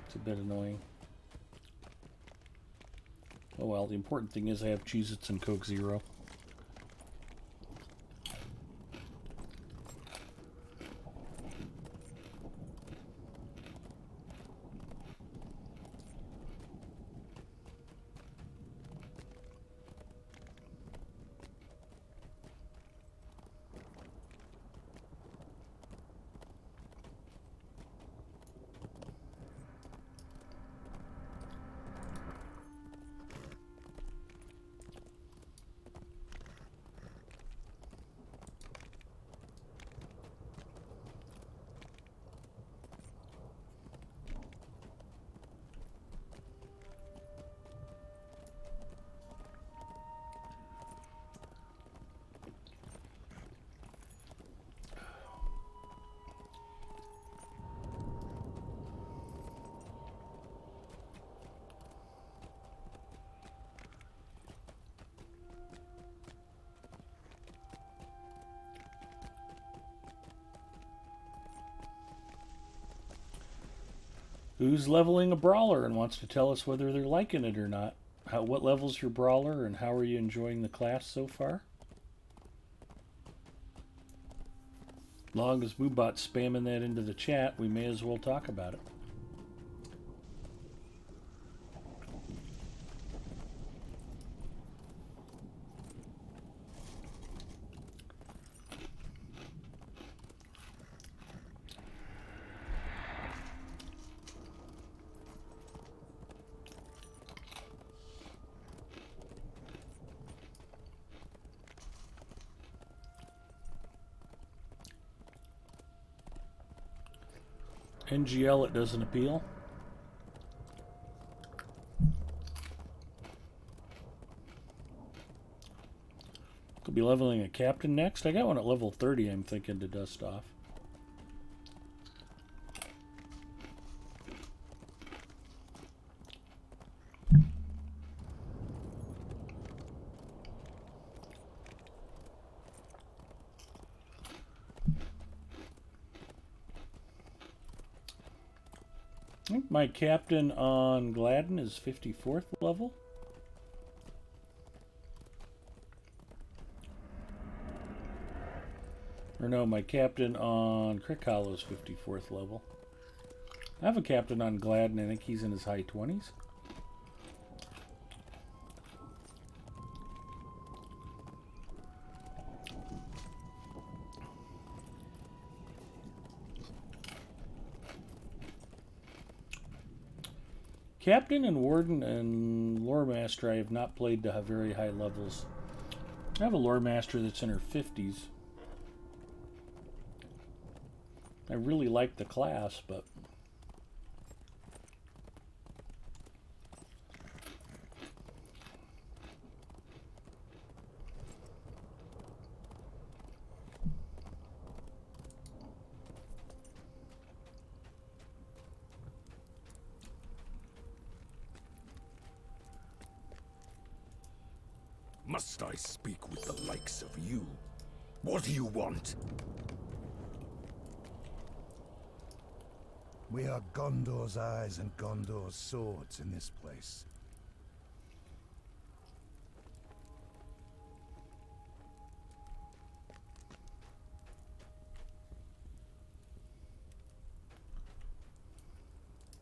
It's a bit annoying. Oh well, the important thing is I have Cheez-Its and Coke Zero. Who's leveling a brawler and wants to tell us whether they're liking it or not? What level's your brawler and how are you enjoying the class so far? Long as Moobot's spamming that into the chat, we may as well talk about it. NGL, it doesn't appeal. Could be leveling a captain next. I got one at level 30 I'm thinking to dust off. I think my captain on Gladden is 54th level. Or no, my captain on Crick Hollow is 54th level. I have a captain on Gladden. I think he's in his high 20s. Captain and Warden and Lore Master I have not played to very high levels. I have a Lore Master that's in her 50s. I really like the class, but must I speak with the likes of you? What do you want? We are Gondor's eyes and Gondor's swords in this place.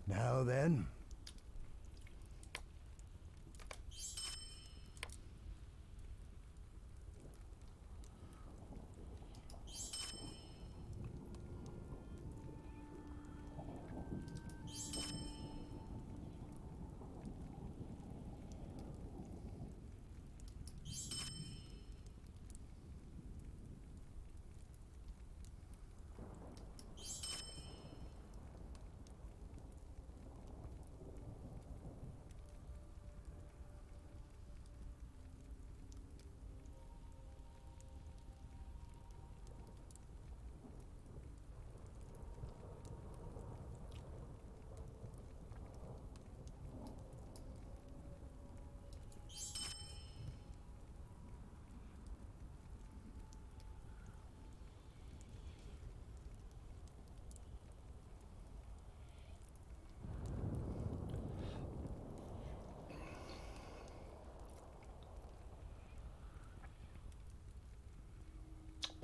Now then.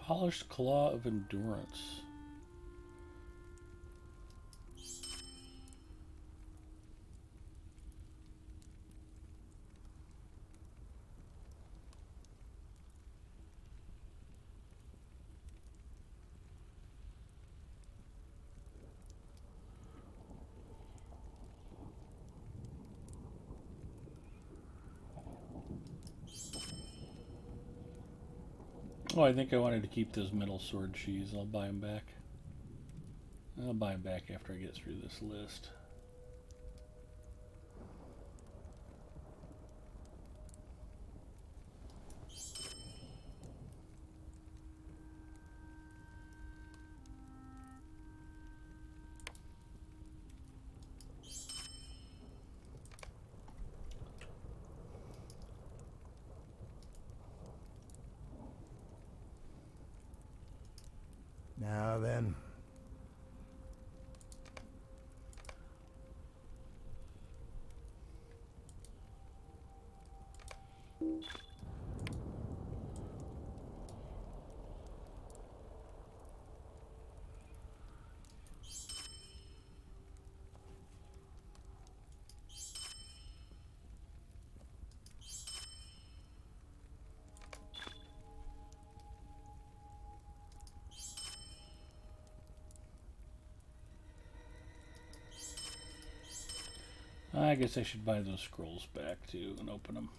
Polished Claw of Endurance. Oh, I think I wanted to keep those metal sword sheaths. I'll buy them back. I'll buy them back after I get through this list. Now then. I guess I should buy those scrolls back too and open them.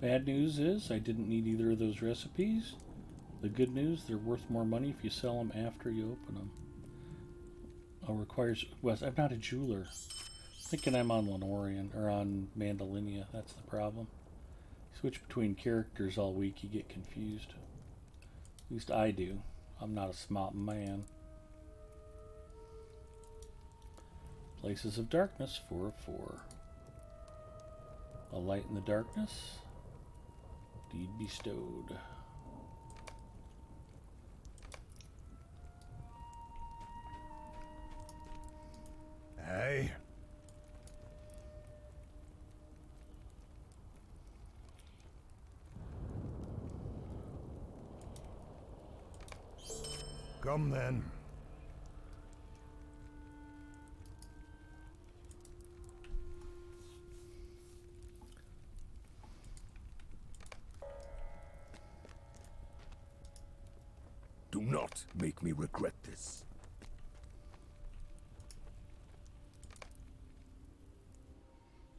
Bad news is I didn't need either of those recipes. The good news, they're worth more money if you sell them after you open them. Requires Wes. I'm not a jeweler. I'm thinking I'm on Lenorian or on Mandalinia. That's the problem. Switch between characters all week, you get confused. At least I do. I'm not a smart man. Places of Darkness, 4 of 4. A light in the darkness. Deed bestowed. Aye. Come then. Do not make me regret this.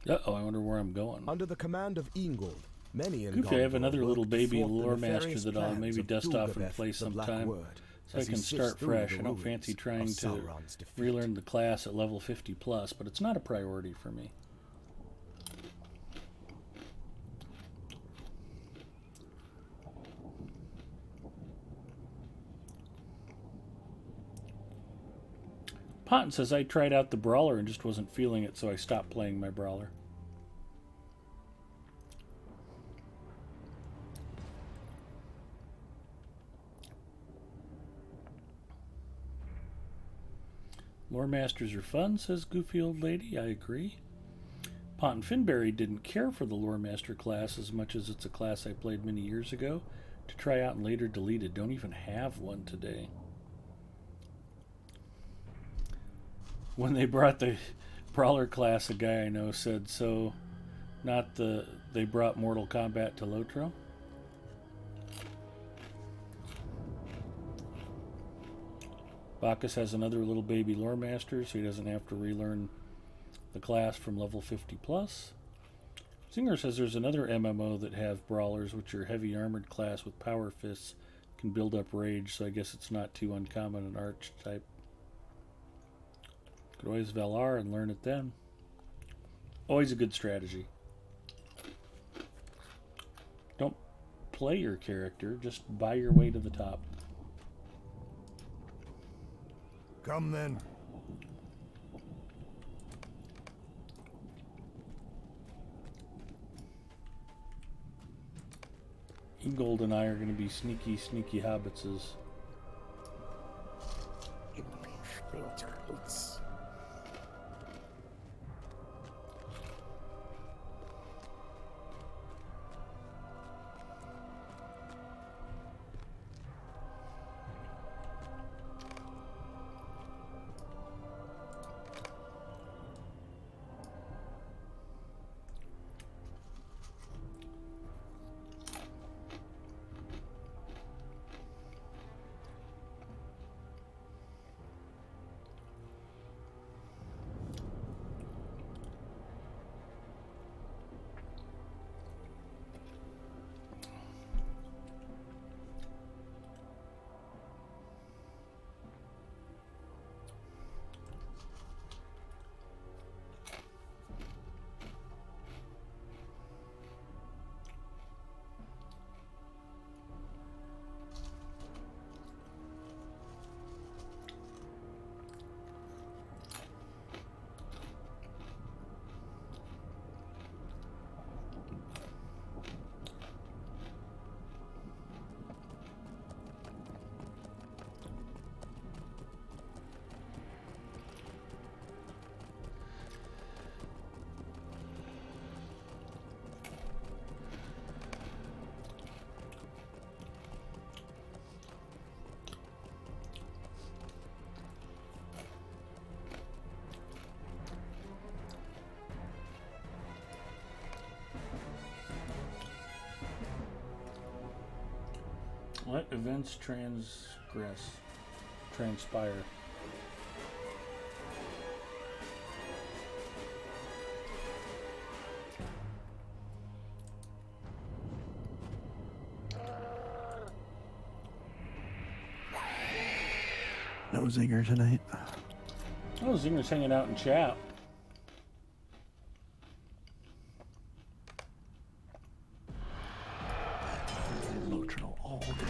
Uh-oh, I wonder where I'm going. Under the command of Ingold, many in Goofy, I have Gondor another little worked baby forth the lore master nefarious that I'll plans maybe of dust off and Dulgabeth play the Black sometime. Word, So I as he can sifts start through fresh. the I don't ruins fancy trying of to Sauron's defeat. relearn the class at level 50 plus, but it's not a priority for me. Ponton says, I tried out the Brawler and just wasn't feeling it, so I stopped playing my Brawler. Lore Masters are fun, says Goofy Old Lady. I agree. Ponton Finberry didn't care for the Lore Master class as much as it's a class I played many years ago to try out and later deleted. Don't even have one today. When they brought the Brawler class, a guy I know said, so they brought Mortal Kombat to Lotro? Bacchus has another little baby Lore Master, so he doesn't have to relearn the class from level 50 plus. Zinger says there's another MMO that have brawlers, which are heavy armored class with power fists, can build up rage, so I guess it's not too uncommon an archetype. Could always Valar and learn it then. Always a good strategy. Don't play your character, just buy your way to the top. Come then. Ingold and I are going to be sneaky hobbitses. Let events transpire. No Zinger tonight. Oh, Zinger's hanging out in chat. Lotro all the time.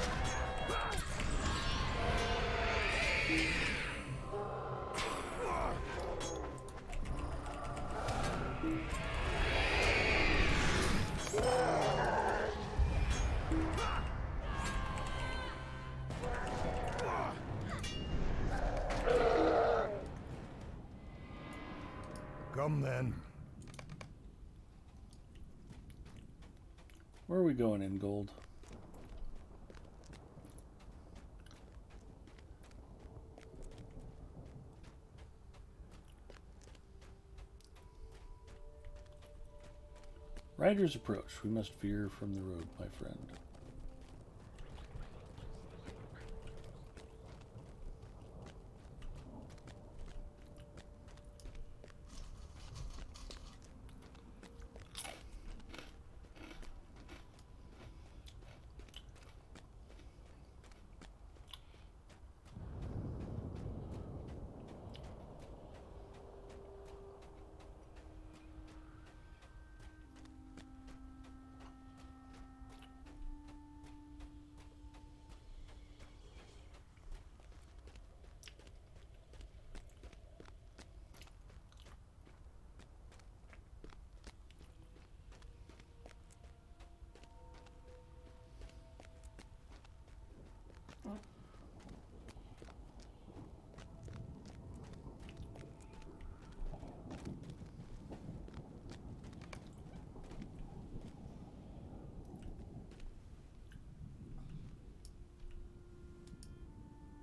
Come then. Where are we going in gold? Riders approach. We must veer from the road, my friend.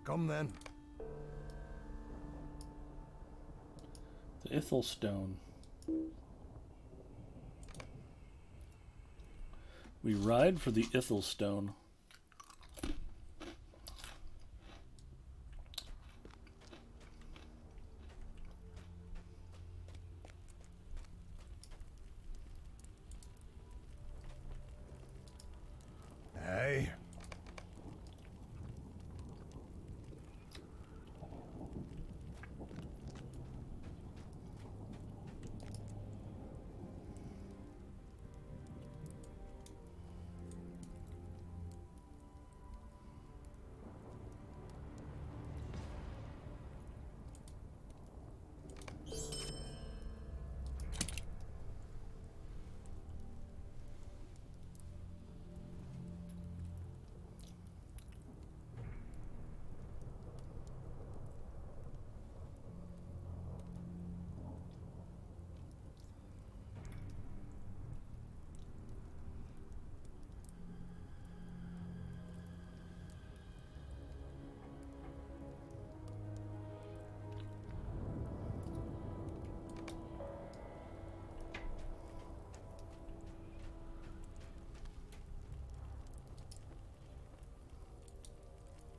Come then. The Ithel Stone. We ride for the Ithel Stone. Aye.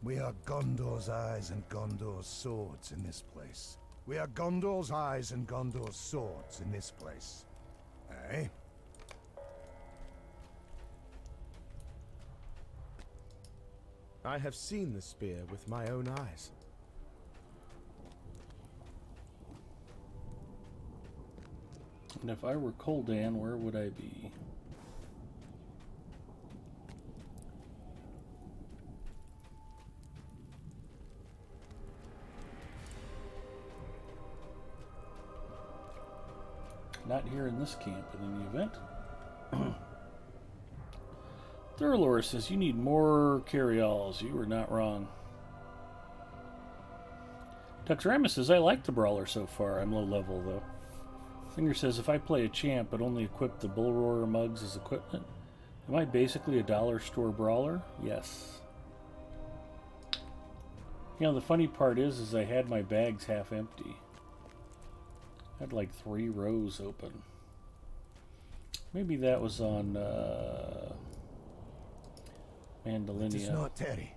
We are Gondor's eyes and Gondor's swords in this place. We are Gondor's eyes and Gondor's swords in this place. Eh? I have seen the spear with my own eyes. And if I were Koldan, where would I be? Not here in this camp in any event. Thurlor says you need more carryalls. You were not wrong. Tuxramus says I like the brawler so far. I'm low level though. Singer says if I play a champ but only equip the bull roarer mugs as equipment, am I basically a dollar store brawler? Yes. You know, the funny part is I had my bags half empty. I had like 3 rows open. Maybe that was on Mandalinia. It is not Terry.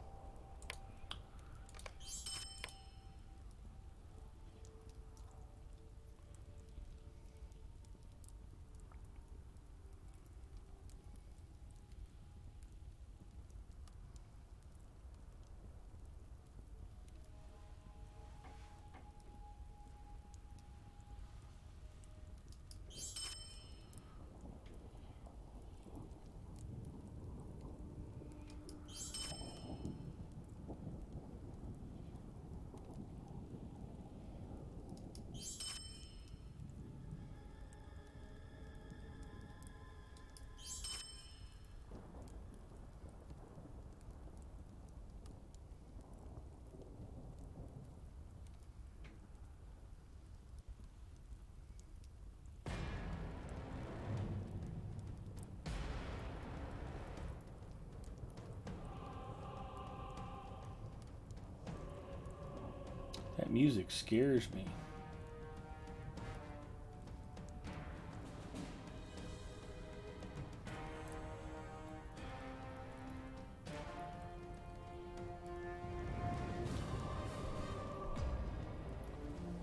That music scares me.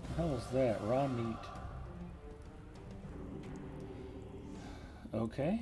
What the hell is that? Raw meat. Okay.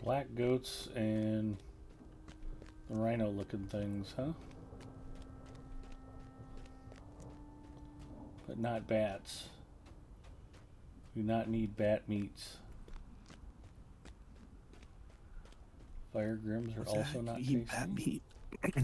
Black goats and The rhino looking things, huh? But not bats. Do not need bat meats. Fire grims are What's also that? not You eat tasty. bat meat.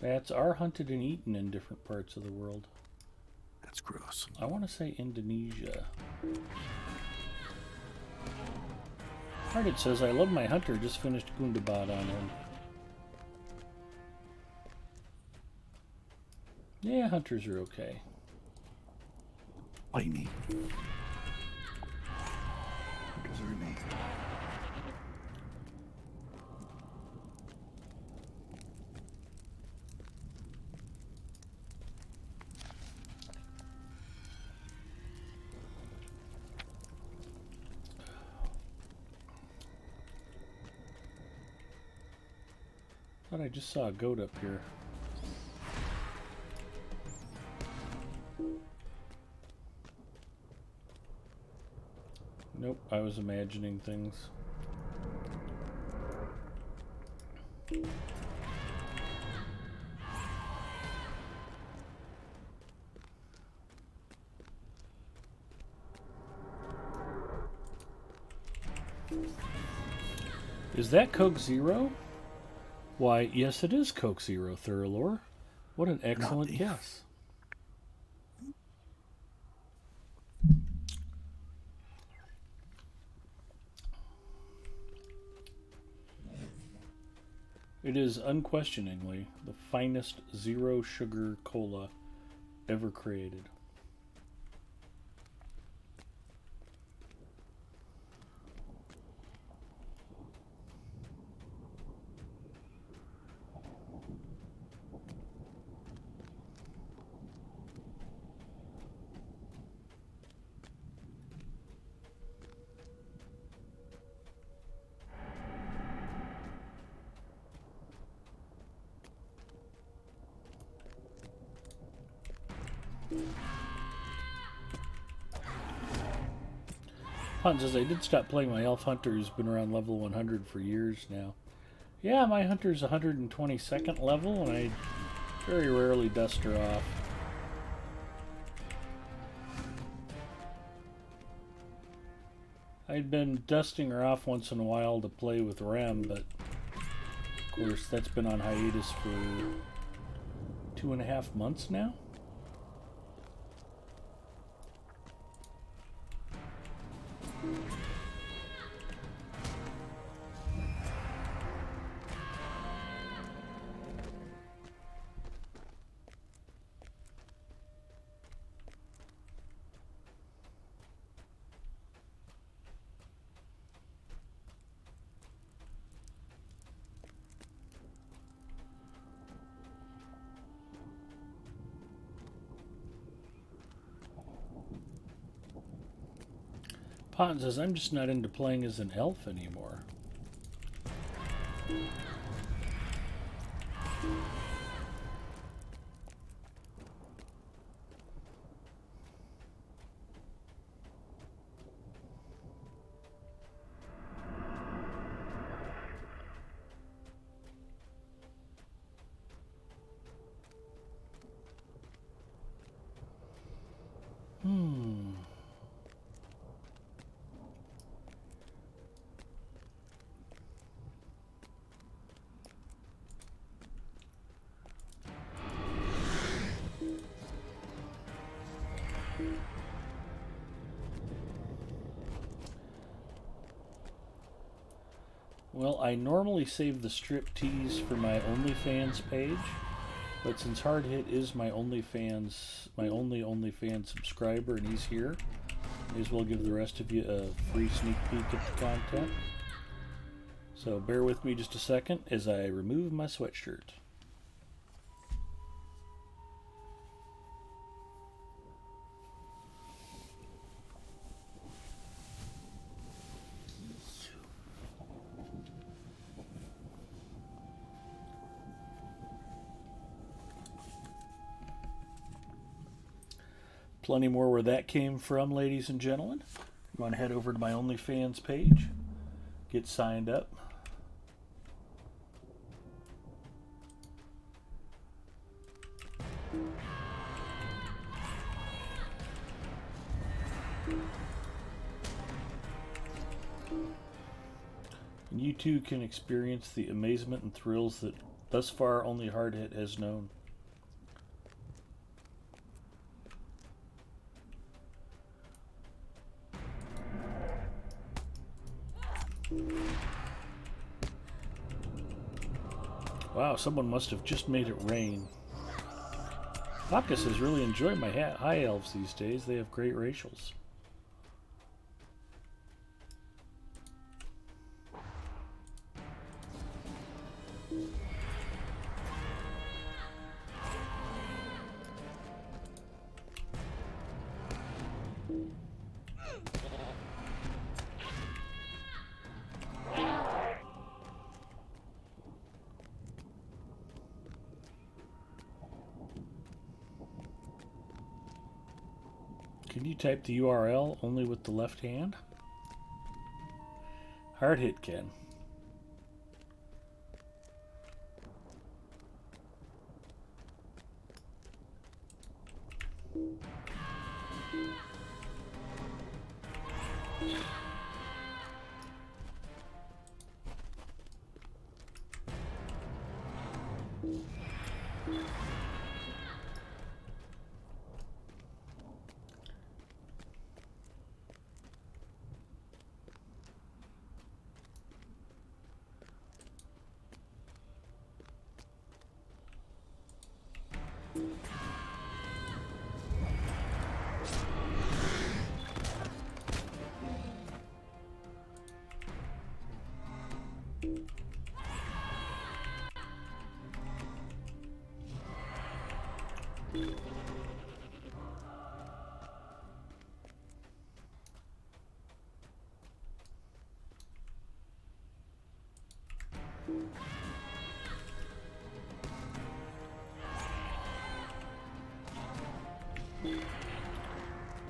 Bats are hunted and eaten in different parts of the world. That's gross. I want to say Indonesia. Hearted says, I love my hunter, just finished Gundabad on him. Yeah, hunters are okay. Bite me. Desert me. Thought I just saw a goat up here. Nope, I was imagining things. Is that Coke Zero? Why, yes it is Coke Zero, Thurlor. What an excellent guess. It is unquestioningly the finest zero sugar cola ever created. Hunt says, I did stop playing my elf hunter who's been around level 100 for years now. Yeah, my hunter's 122nd level and I very rarely dust her off. I'd been dusting her off once in a while to play with Rem, but of course that's been on hiatus for 2.5 months now. Pot says, I'm just not into playing as an elf anymore. Well, I normally save the strip tease for my OnlyFans page, but since Hard Hit is my only OnlyFans subscriber and he's here, may as well give the rest of you a free sneak peek at the content. So bear with me just a second as I remove my sweatshirt. Plenty more where that came from, ladies and gentlemen. You want to head over to my OnlyFans page, get signed up. And you too can experience the amazement and thrills that thus far only Hardhit has known. Wow, someone must have just made it rain. Bacchus is really enjoying my high elves these days. They have great racials. Can you type the URL only with the left hand? Hardhit can.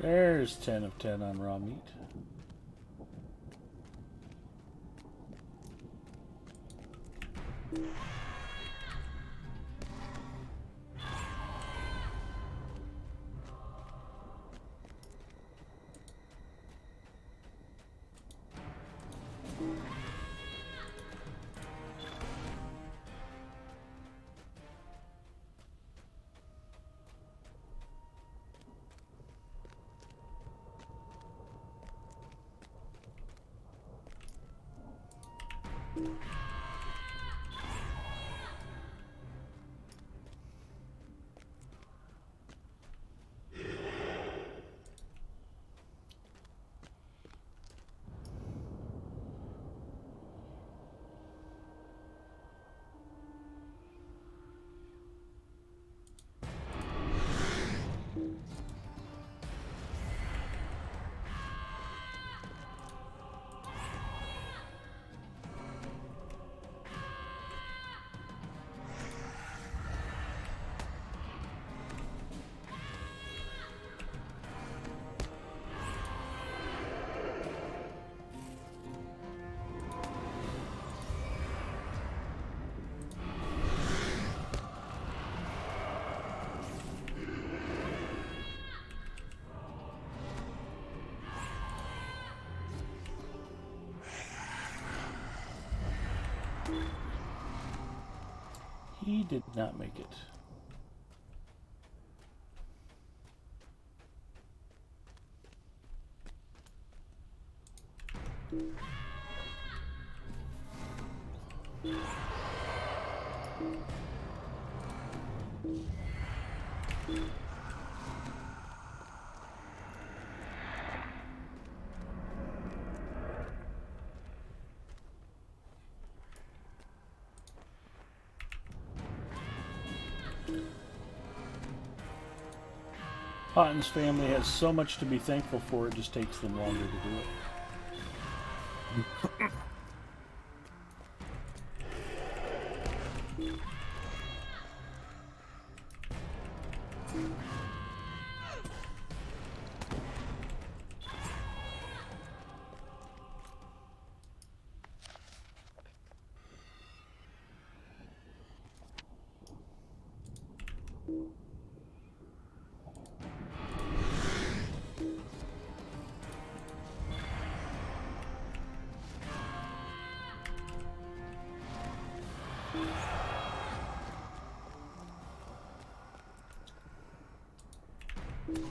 There's 10 of 10 on raw meat. He did not make it. Houghton's family has so much to be thankful for, it just takes them longer to do it. You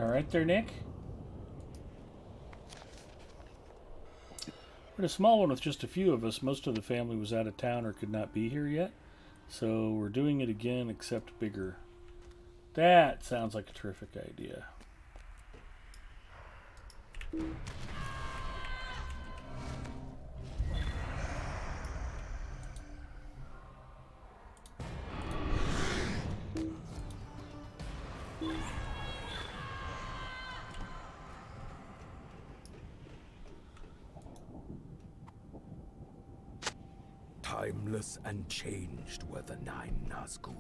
all right there, Nick? We're a small one with just a few of us. Most of the family was out of town or could not be here yet. So we're doing it again, except bigger. That sounds like a terrific idea. Timeless and changed were the Nine Nazgul.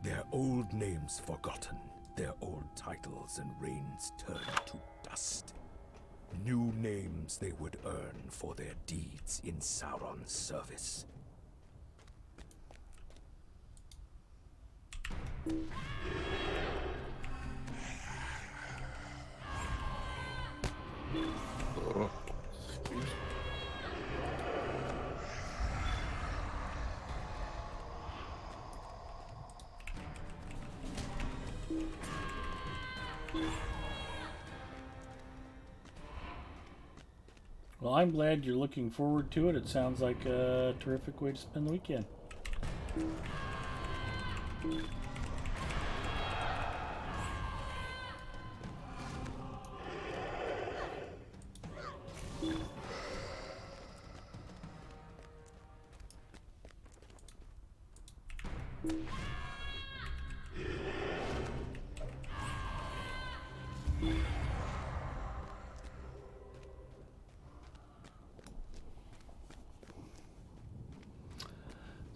Their old names forgotten, their old titles and reigns turned to dust. New names they would earn for their deeds in Sauron's service. Well, I'm glad you're looking forward to it. It sounds like a terrific way to spend the weekend.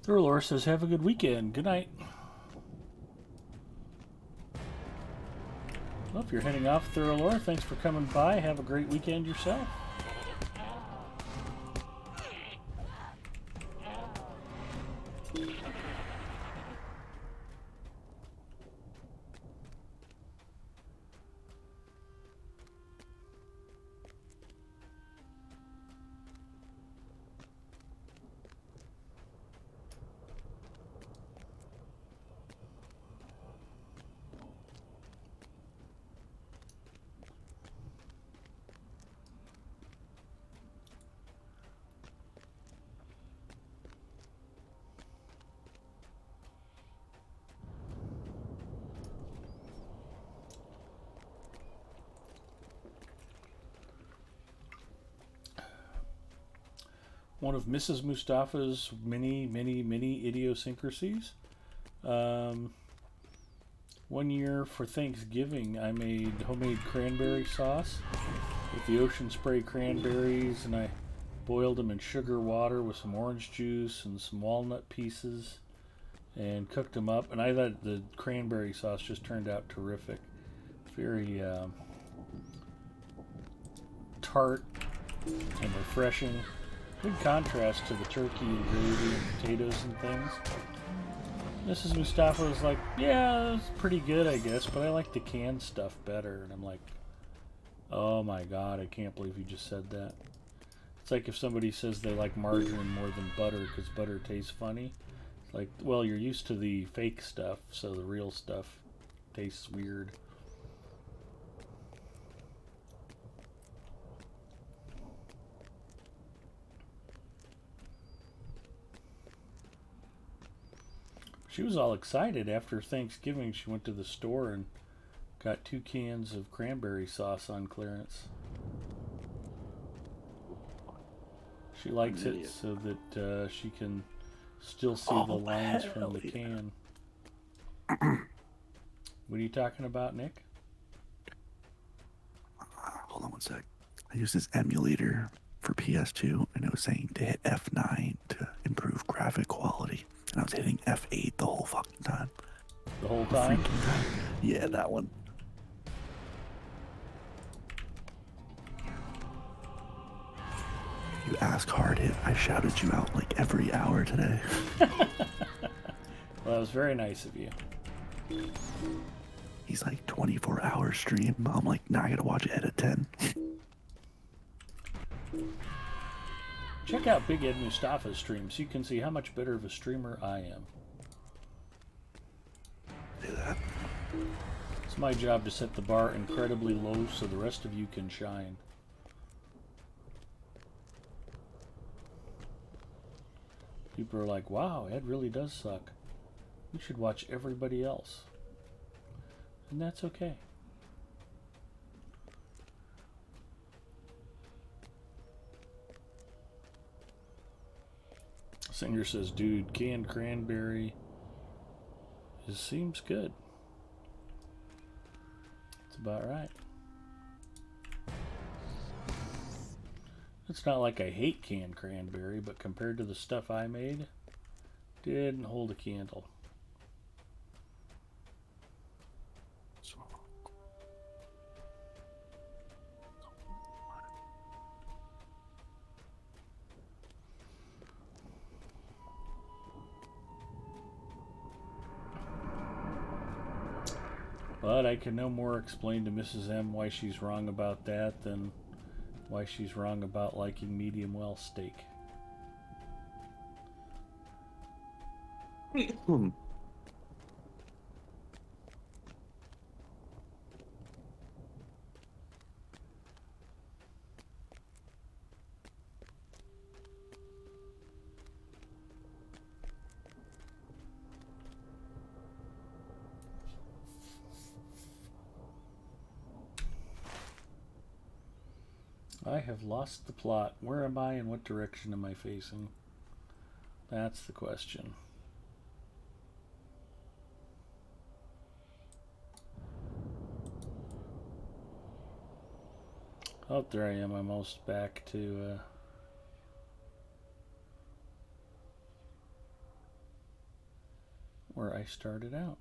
Thurlor says, have a good weekend. Good night. Well, if you're heading off, Thurlor, thanks for coming by. Have a great weekend yourself. One of Mrs. Mustafa's many idiosyncrasies. One year for Thanksgiving, I made homemade cranberry sauce with the ocean spray cranberries, and I boiled them in sugar water with some orange juice and some walnut pieces and cooked them up. And I thought the cranberry sauce just turned out terrific. Very tart and refreshing. Good contrast to the turkey and gravy and potatoes and things. Mrs. Mustafa was like, yeah, it's pretty good, I guess, but I like the canned stuff better. And I'm like, oh my god, I can't believe you just said that. It's like if somebody says they like margarine more than butter because butter tastes funny. It's like, well, you're used to the fake stuff, so the real stuff tastes weird. She was all excited after Thanksgiving. She went to the store and got 2 cans of cranberry sauce on clearance. She likes it so that she can still see the lines from the can. What are you talking about, Nick? Hold on one sec. I used this emulator for PS2, and it was saying to hit F9 to improve graphic quality. And I was hitting F8 the whole fucking time. The whole time? Yeah, that one. You ask hard hit. I shouted you out like every hour today. Well, that was very nice of you. He's like 24-hour stream. I'm like, nah, I gotta watch it at 10. Check out Big Ed Mustafa's streams. You can see how much better of a streamer I am. Do that. It's my job to set the bar incredibly low so the rest of you can shine. People are like, wow, Ed really does suck. You should watch everybody else. And that's okay. Singer says, dude, canned cranberry seems good. It's about right. It's not like I hate canned cranberry, but compared to the stuff I made, didn't hold a candle. But I can no more explain to Mrs. M why she's wrong about that than why she's wrong about liking medium well steak. I have lost the plot. Where am I and what direction am I facing? That's the question. Oh, there I am. I'm almost back to where I started out.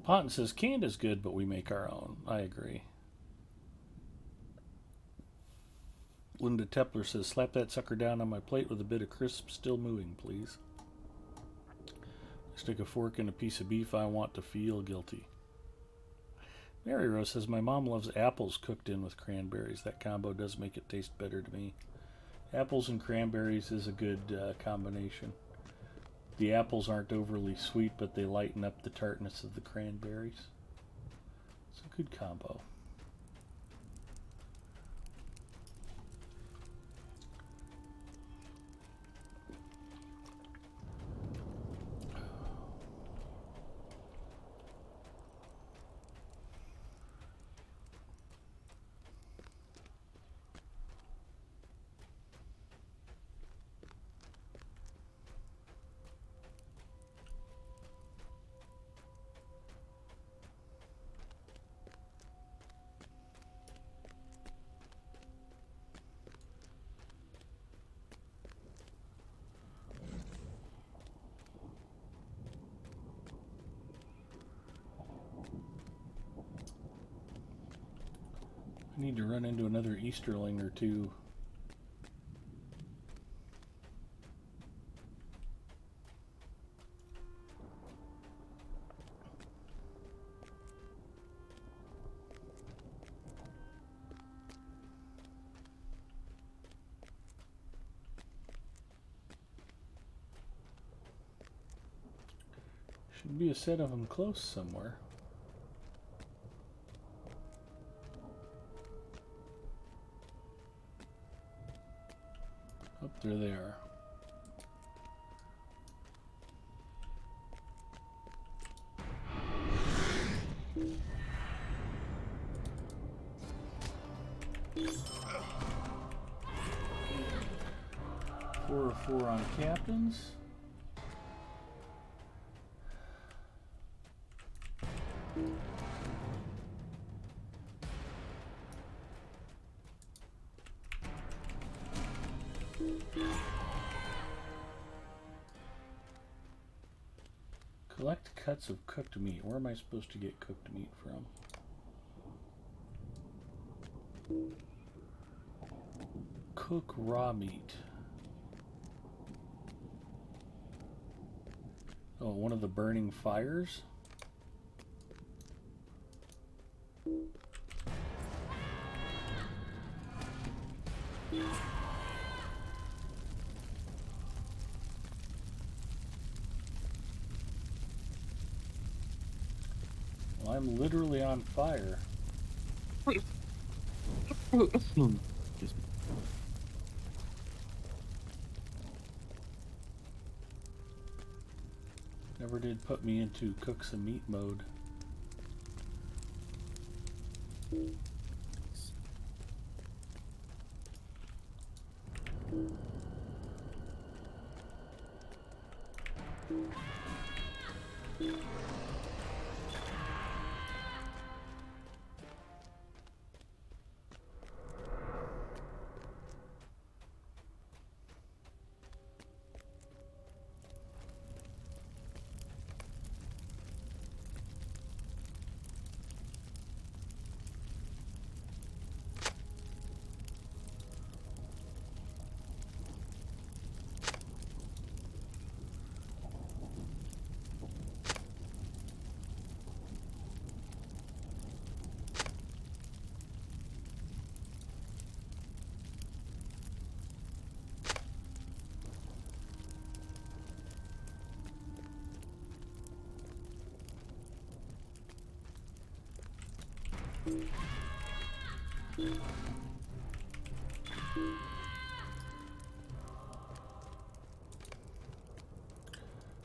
Ponton says canned is good, but we make our own. I agree. Linda Tepler says, slap that sucker down on my plate with a bit of crisp still moving, please. Stick a fork in a piece of beef, I want to feel guilty. Mary Rose says, my mom loves apples cooked in with cranberries. That combo does make it taste better to me. Apples and cranberries is a good combination. The apples aren't overly sweet, but they lighten up the tartness of the cranberries. It's a good combo. I need to run into another Easterling or two. Should be a set of them close somewhere. Oh, there they are. Four on captains. Collect cuts of cooked meat. Where am I supposed to get cooked meat from? Cook raw meat. Oh, one of the burning fires? Well, I'm literally on fire. Excuse me. Never did put me into cook some meat mode.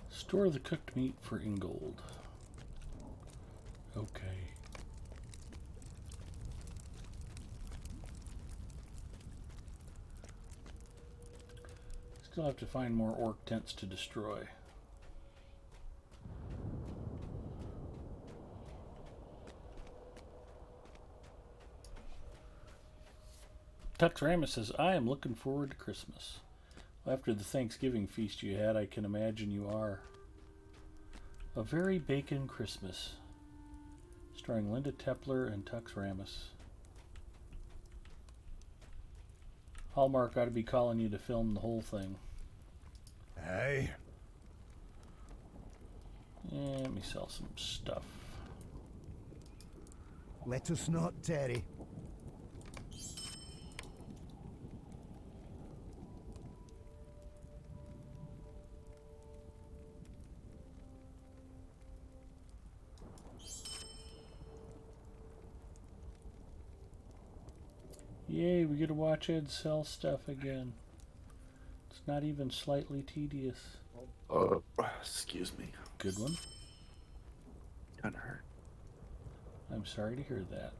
Store the cooked meat for Ingold. Okay. Still have to find more orc tents to destroy. Tux Ramus says, I am looking forward to Christmas. After the Thanksgiving feast you had, I can imagine you are. A Very Bacon Christmas. Starring Linda Tepler and Tux Ramus. Hallmark ought to be calling you to film the whole thing. Hey? Let me sell some stuff. Let us not tarry. Yay, we get to watch Ed sell stuff again. It's not even slightly tedious. Excuse me. Good one. Kinda hurt. I'm sorry to hear that.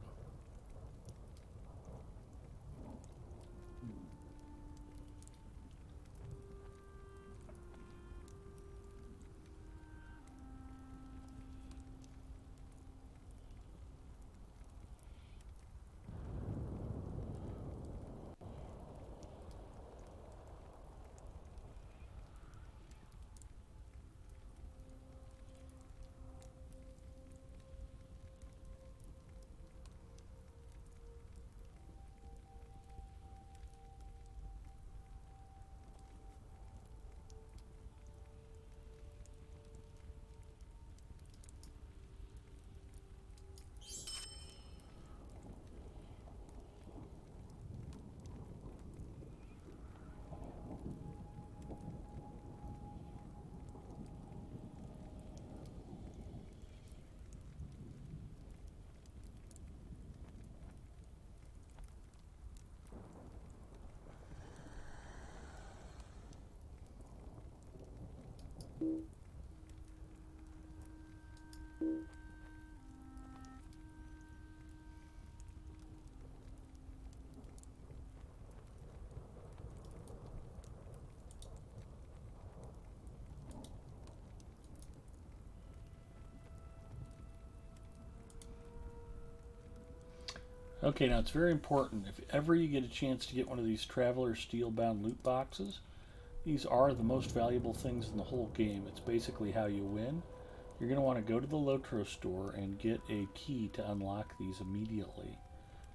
Okay, now it's very important. If ever you get a chance to get one of these Traveler Steel-bound loot boxes, these are the most valuable things in the whole game. It's basically how you win. You're going to want to go to the Lotro store and get a key to unlock these immediately.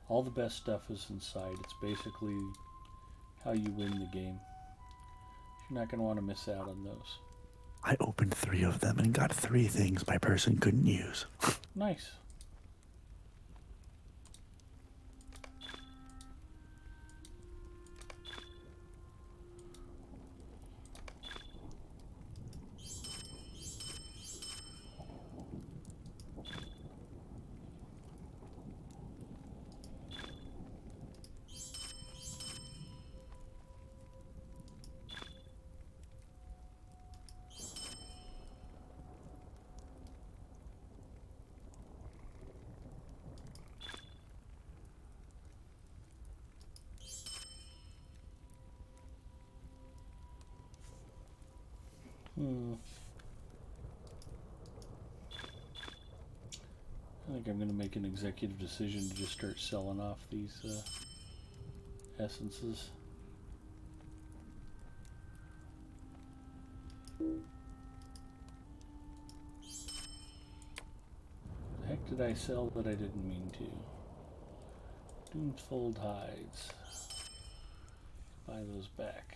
All the best stuff is inside. It's basically how you win the game. You're not going to want to miss out on those. I opened 3 of them and got 3 things my person couldn't use. Nice. I think I'm going to make an executive decision to just start selling off these essences. The heck did I sell that I didn't mean to? Doomsfold hides. Buy those back.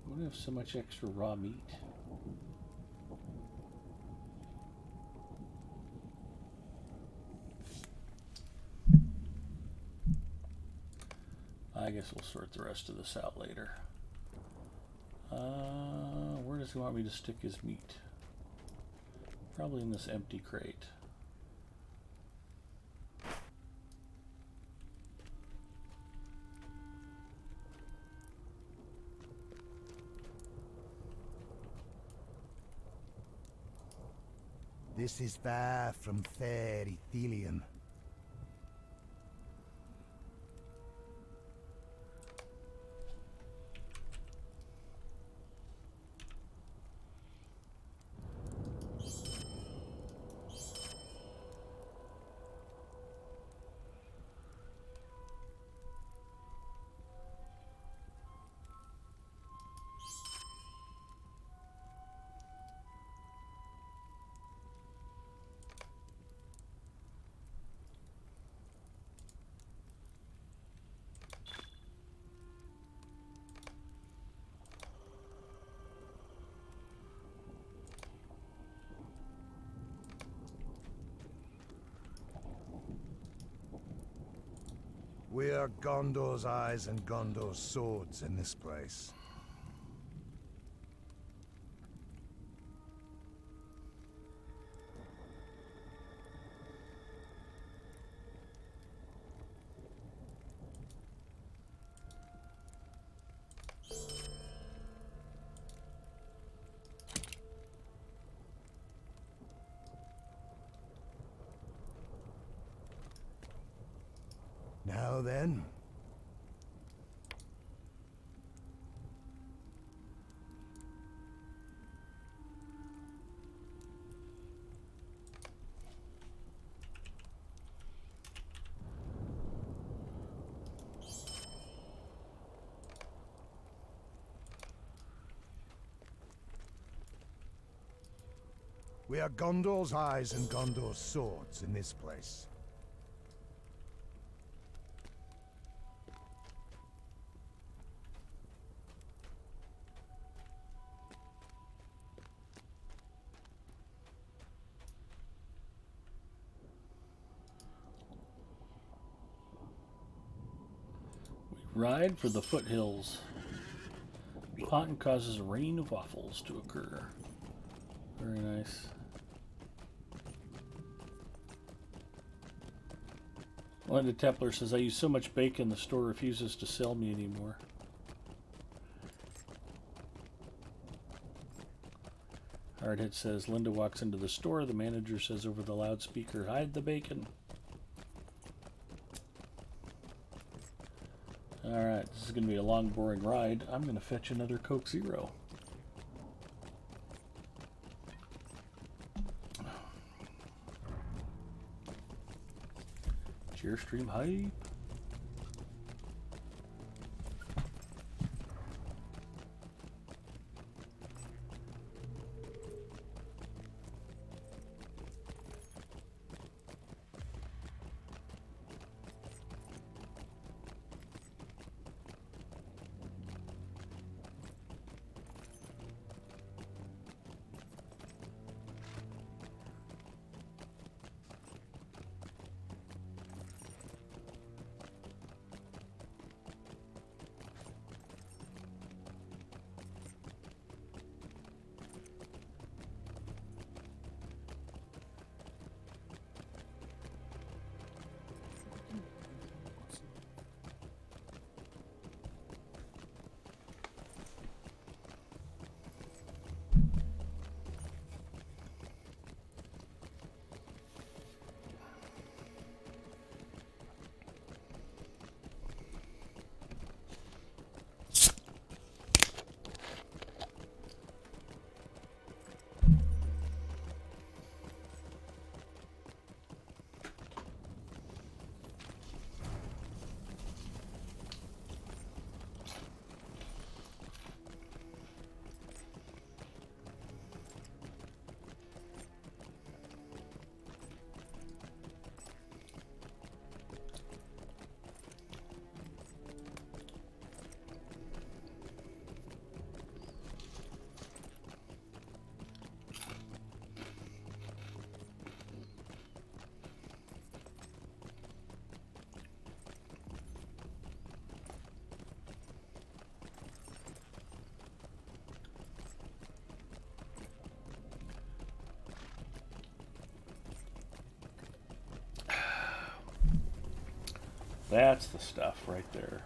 We don't have so much extra raw meat. I guess we'll sort the rest of this out later. Where does he want me to stick his meat? Probably in this empty crate. This is far from fair Ethelium. We are Gondor's eyes and Gondor's swords in this place. Now then. We are Gondor's eyes and Gondor's swords in this place. Ride for the foothills. Ponton causes a rain of waffles to occur. Very nice. Linda Tepler says, I use so much bacon the store refuses to sell me anymore. Hardhead says Linda walks into the store. The manager says over the loudspeaker, hide the bacon. Alright, this is going to be a long, boring ride. I'm going to fetch another Coke Zero. Cheerstream hype. That's the stuff right there.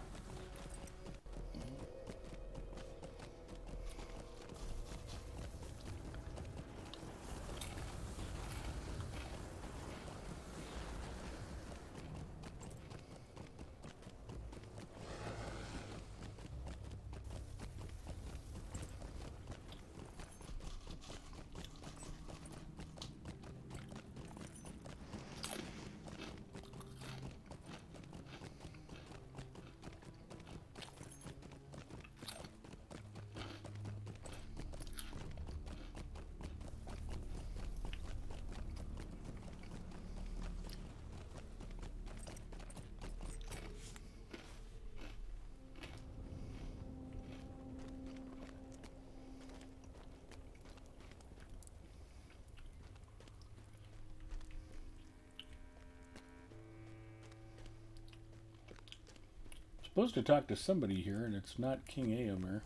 Supposed to talk to somebody here, and it's not King Aomer.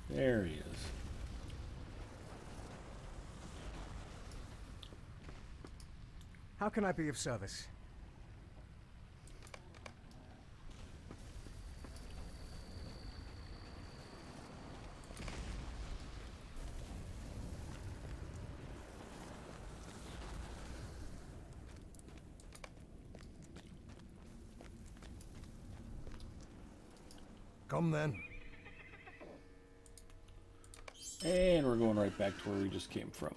There he is. How can I be of service? Come then. And we're going right back to where we just came from.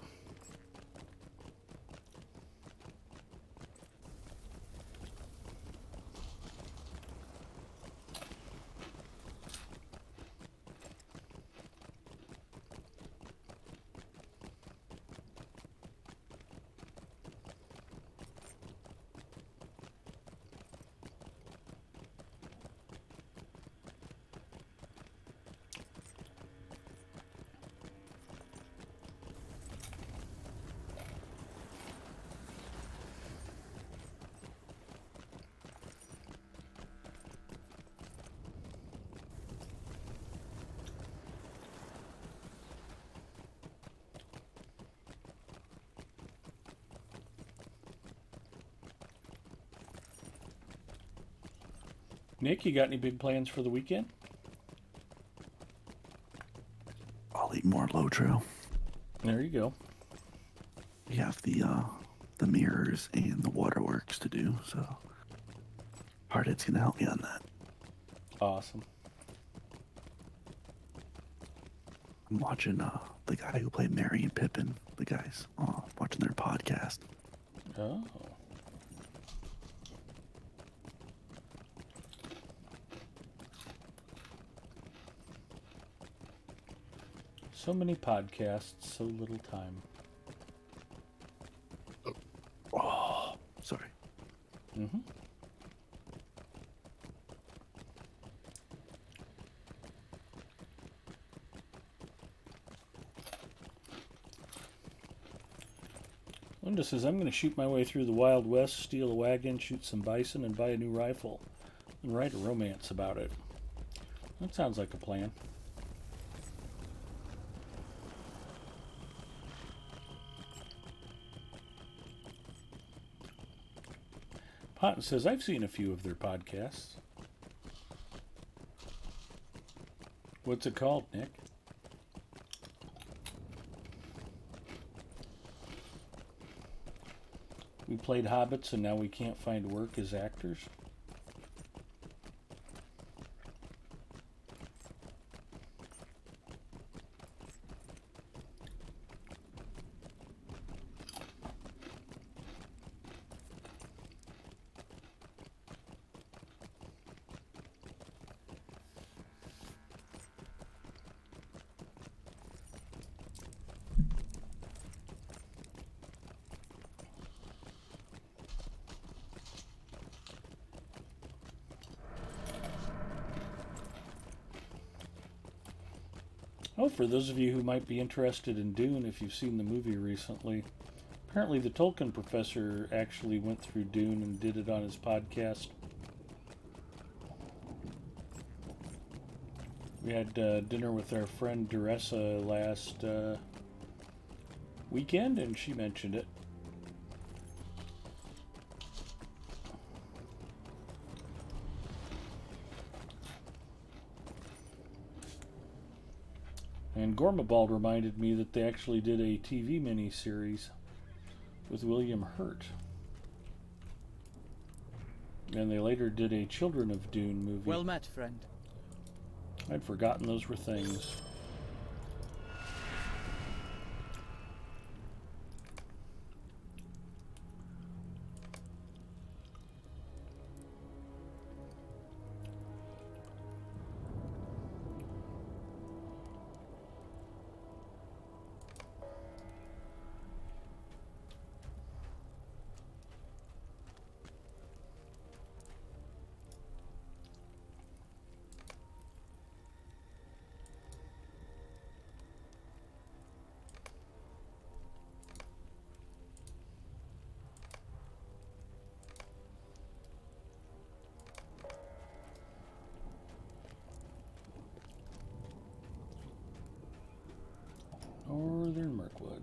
Nick, you got any big plans for the weekend? I'll eat more Lotro. There you go. We have the mirrors and the waterworks to do, so Hardhead's gonna help me on that. Awesome. I'm watching the guy who played Merry and Pippin, the guys, watching their podcast. Oh. So many podcasts, so little time. Oh, sorry. Mm-hmm. Linda says, I'm going to shoot my way through the Wild West, steal a wagon, shoot some bison, and buy a new rifle, and write a romance about it. That sounds like a plan. Potton says, I've seen a few of their podcasts. What's it called, Nick? We played hobbits and now we can't find work as actors. Oh, for those of you who might be interested in Dune, if you've seen the movie recently, apparently the Tolkien professor actually went through Dune and did it on his podcast. We had dinner with our friend Duressa last weekend, and she mentioned it. And Gormabald reminded me that they actually did a TV miniseries with William Hurt. And they later did a Children of Dune movie. Well met, friend. I'd forgotten those were things. Northern Mirkwood.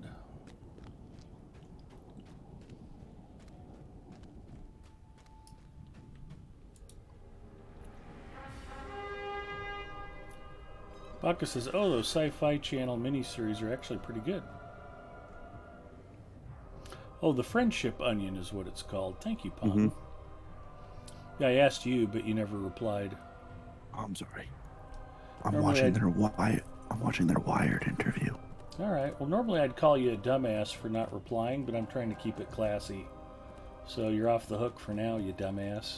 Baka says, oh, those Sci-Fi Channel miniseries are actually pretty good. Oh, the Friendship Onion is what it's called. Thank you, Pom. Mm-hmm. Yeah, I asked you, but you never replied. I'm sorry. I'm Normally watching their Wired interview. All right. Well, normally I'd call you a dumbass for not replying, but I'm trying to keep it classy. So you're off the hook for now, you dumbass.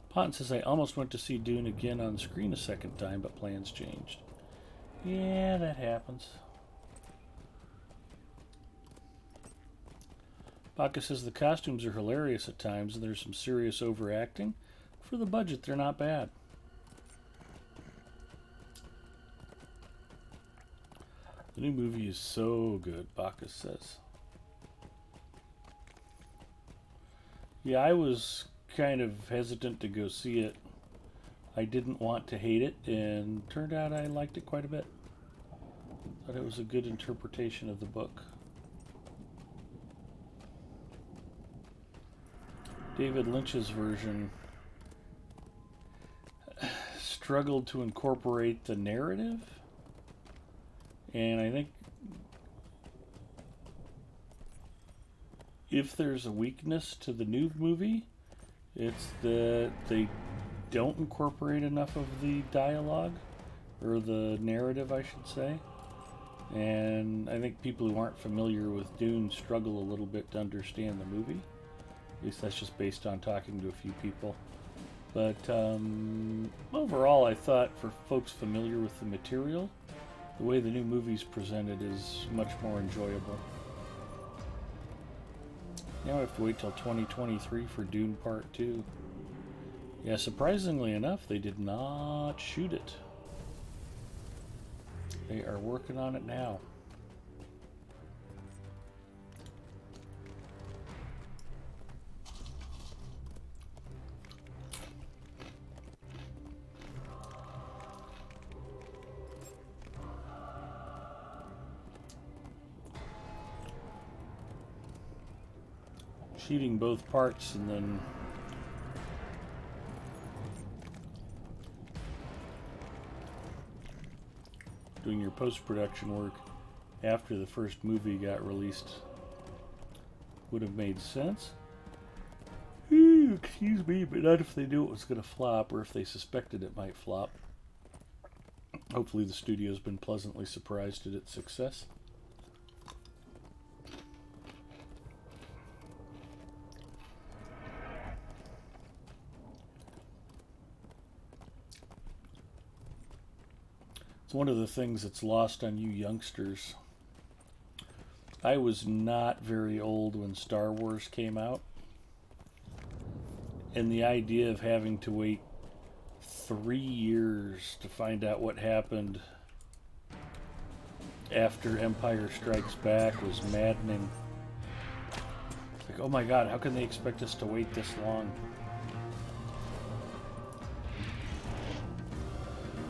Ponton says, I almost went to see Dune again on screen a second time, but plans changed. Yeah, that happens. Baka says, the costumes are hilarious at times, and there's some serious overacting. For the budget, they're not bad. The new movie is so good, Bacchus says. Yeah, I was kind of hesitant to go see it. I didn't want to hate it, and turned out I liked it quite a bit. Thought it was a good interpretation of the book. David Lynch's version struggled to incorporate the narrative, and I think if there's a weakness to the new movie, it's that they don't incorporate enough of the dialogue, or the narrative, I should say. And I think people who aren't familiar with Dune struggle a little bit to understand the movie. At least that's just based on talking to a few people. But overall, I thought for folks familiar with the material, the way the new movie's presented is much more enjoyable. Now I have to wait till 2023 for Dune Part 2. Yeah, surprisingly enough, they did not shoot it. They are working on it now. Shooting both parts and then doing your post-production work after the first movie got released would have made sense. Excuse me, but not if they knew it was going to flop, or if they suspected it might flop. Hopefully the studio's been pleasantly surprised at its success. It's one of the things that's lost on you youngsters. I was not very old when Star Wars came out. And the idea of having to wait 3 years to find out what happened after Empire Strikes Back was maddening. It's like, oh my god, how can they expect us to wait this long?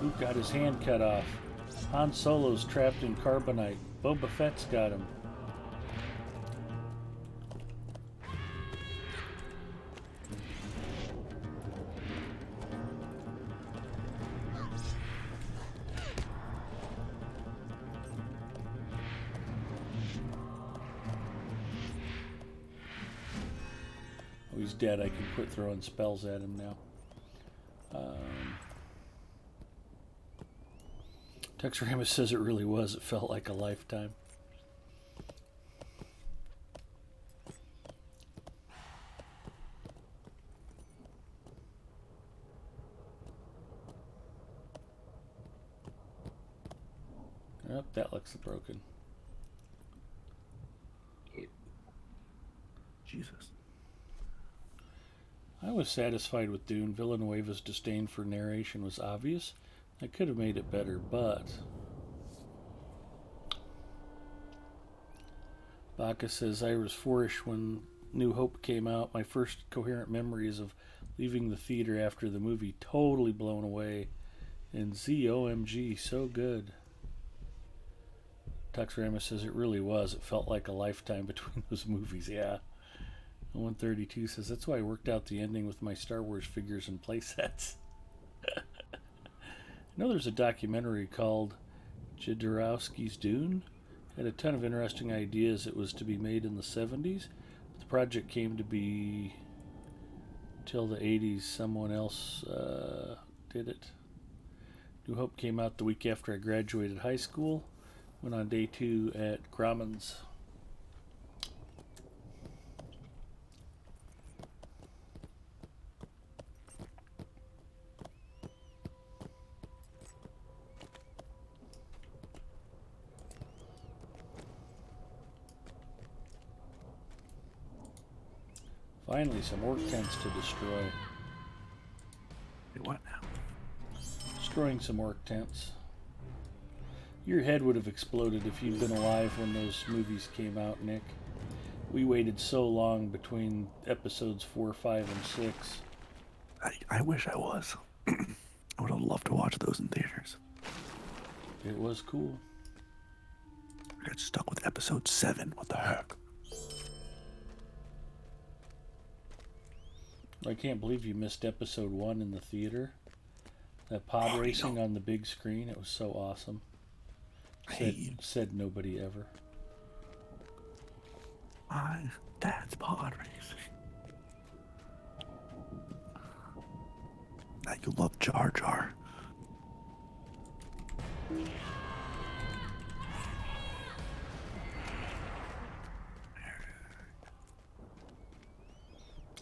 Luke got his hand cut off. Han Solo's trapped in carbonite. Boba Fett's got him. Oh, he's dead. I can quit throwing spells at him now. Tex Ramus says it really was. It felt like a lifetime. Oh, that looks broken. Jesus. I was satisfied with Dune. Villanueva's disdain for narration was obvious. I could have made it better, but Baca says I was fourish when New Hope came out. My first coherent memories of leaving the theater after the movie, totally blown away. And ZOMG, so good. Tux Ramus says it really was. It felt like a lifetime between those movies, yeah. 132 says that's why I worked out the ending with my Star Wars figures and playsets. I know there's a documentary called Jodorowsky's Dune. Had a ton of interesting ideas. It was to be made in the 70s. But the project came to be till the 80s. Someone else did it. New Hope came out the week after I graduated high school. Went on day 2 at Grauman's. Finally, some orc tents to destroy. Wait, what now? Destroying some orc tents. Your head would have exploded if you'd been alive when those movies came out, Nick. We waited so long between episodes 4, 5, and 6. I wish I was. I would have loved to watch those in theaters. It was cool. I got stuck with episode 7. What the heck? I can't believe you missed episode 1 in the theater. That pod racing on the big screen, it was so awesome. Said nobody ever. My dad's pod racing. Now you love Jar Jar.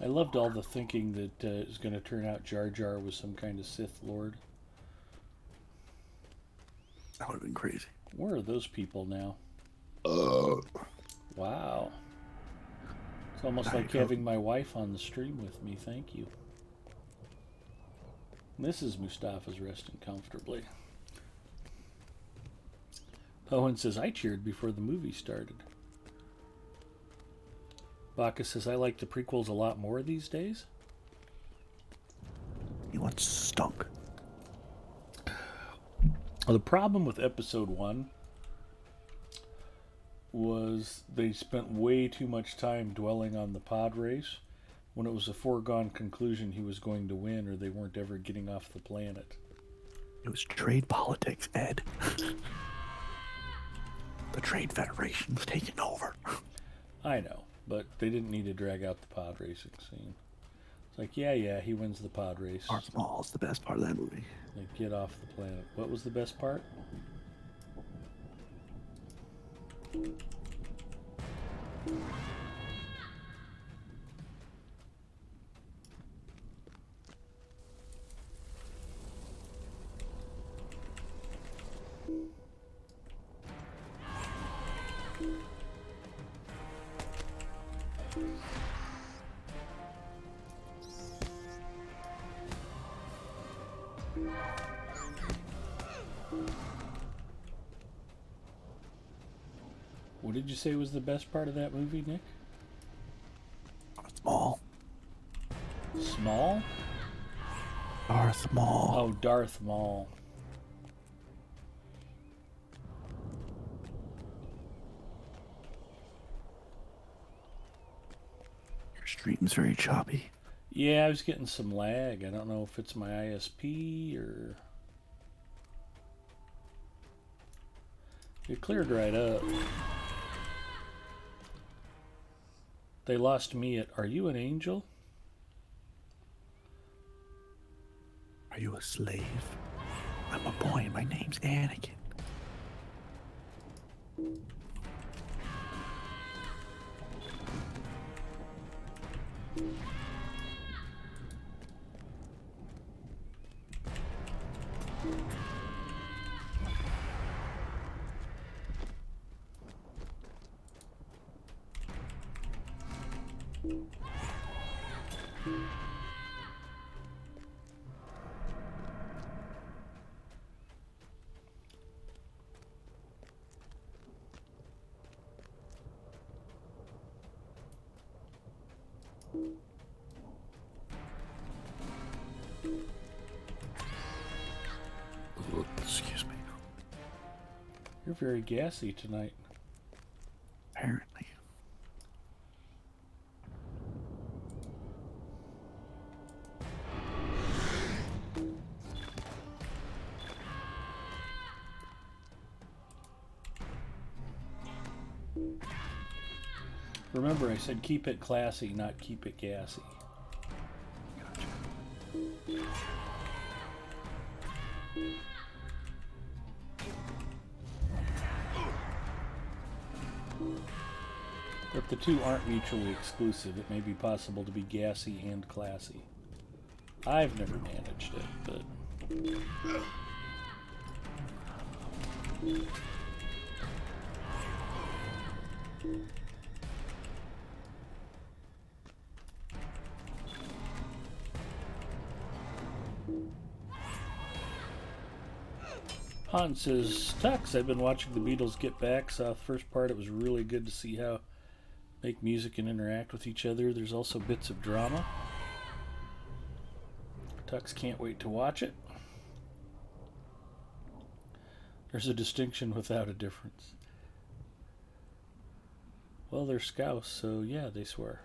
I loved all the thinking that it was going to turn out Jar Jar was some kind of Sith Lord. That would have been crazy. Where are those people now? Wow. It's almost like having my wife on the stream with me. Thank you. Mrs. Mustafa's resting comfortably. Owen says, I cheered before the movie started. Baka says, I like the prequels a lot more these days. He once stunk. Well, the problem with episode 1 was they spent way too much time dwelling on the pod race when it was a foregone conclusion he was going to win, or they weren't ever getting off the planet. It was trade politics, Ed. The Trade Federation was taking over. I know, but they didn't need to drag out the pod racing scene. It's like, yeah, he wins the pod race. Darth Maul is the best part of that movie. Like, get off the planet. What was the best part? What did you say was the best part of that movie, Nick? Darth Maul. Small? Darth Maul. Oh, Darth Maul. Your stream's very choppy. Yeah, I was getting some lag. I don't know if it's my ISP or... It cleared right up. They lost me at, are you an angel? Are you a slave? I'm a boy and my name's Anakin. Excuse me. You're very gassy tonight. Apparently. Remember, I said keep it classy, not keep it gassy. But the two aren't mutually exclusive. It may be possible to be gassy and classy. I've never managed it, but... Hans says, Tux, I've been watching the Beatles get back. Saw the first part. It was really good to see how make music and interact with each other. There's also bits of drama. Tux can't wait to watch it. There's a distinction without a difference. Well, they're Scouse, so yeah, they swear.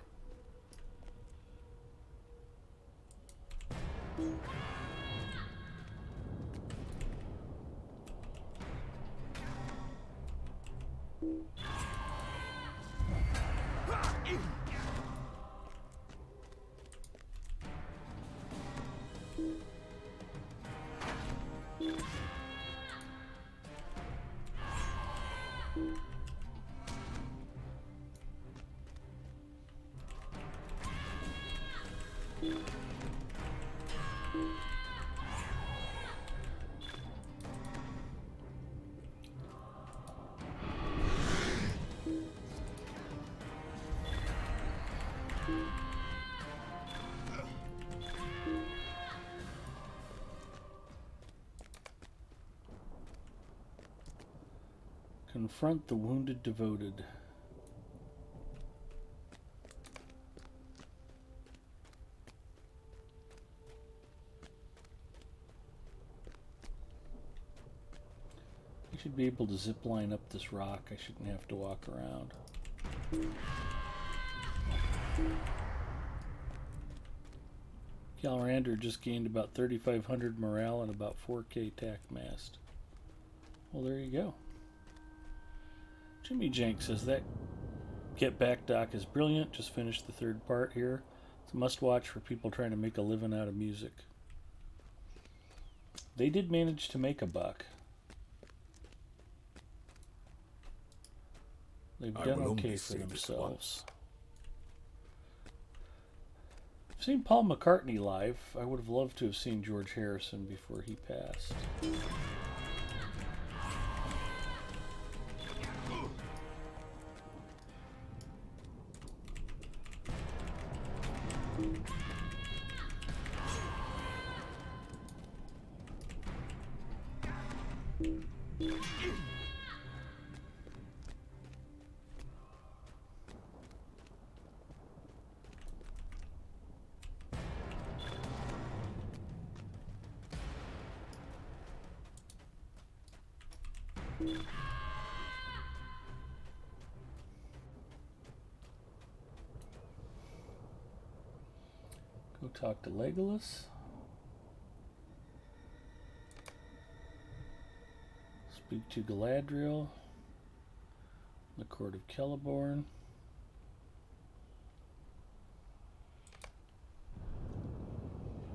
Confront the wounded devoted. I should be able to zip line up this rock. I shouldn't have to walk around. Calrander just gained about 3,500 morale and about 4k attack mast. Well, there you go. Jimmy Jank says that Get Back Doc is brilliant. Just finished the third part here. It's a must-watch for people trying to make a living out of music. They did manage to make a buck. They've done okay for themselves. I've seen Paul McCartney live. I would have loved to have seen George Harrison before he passed. Go talk to Legolas. Speak to Galadriel. The Court of Celeborn.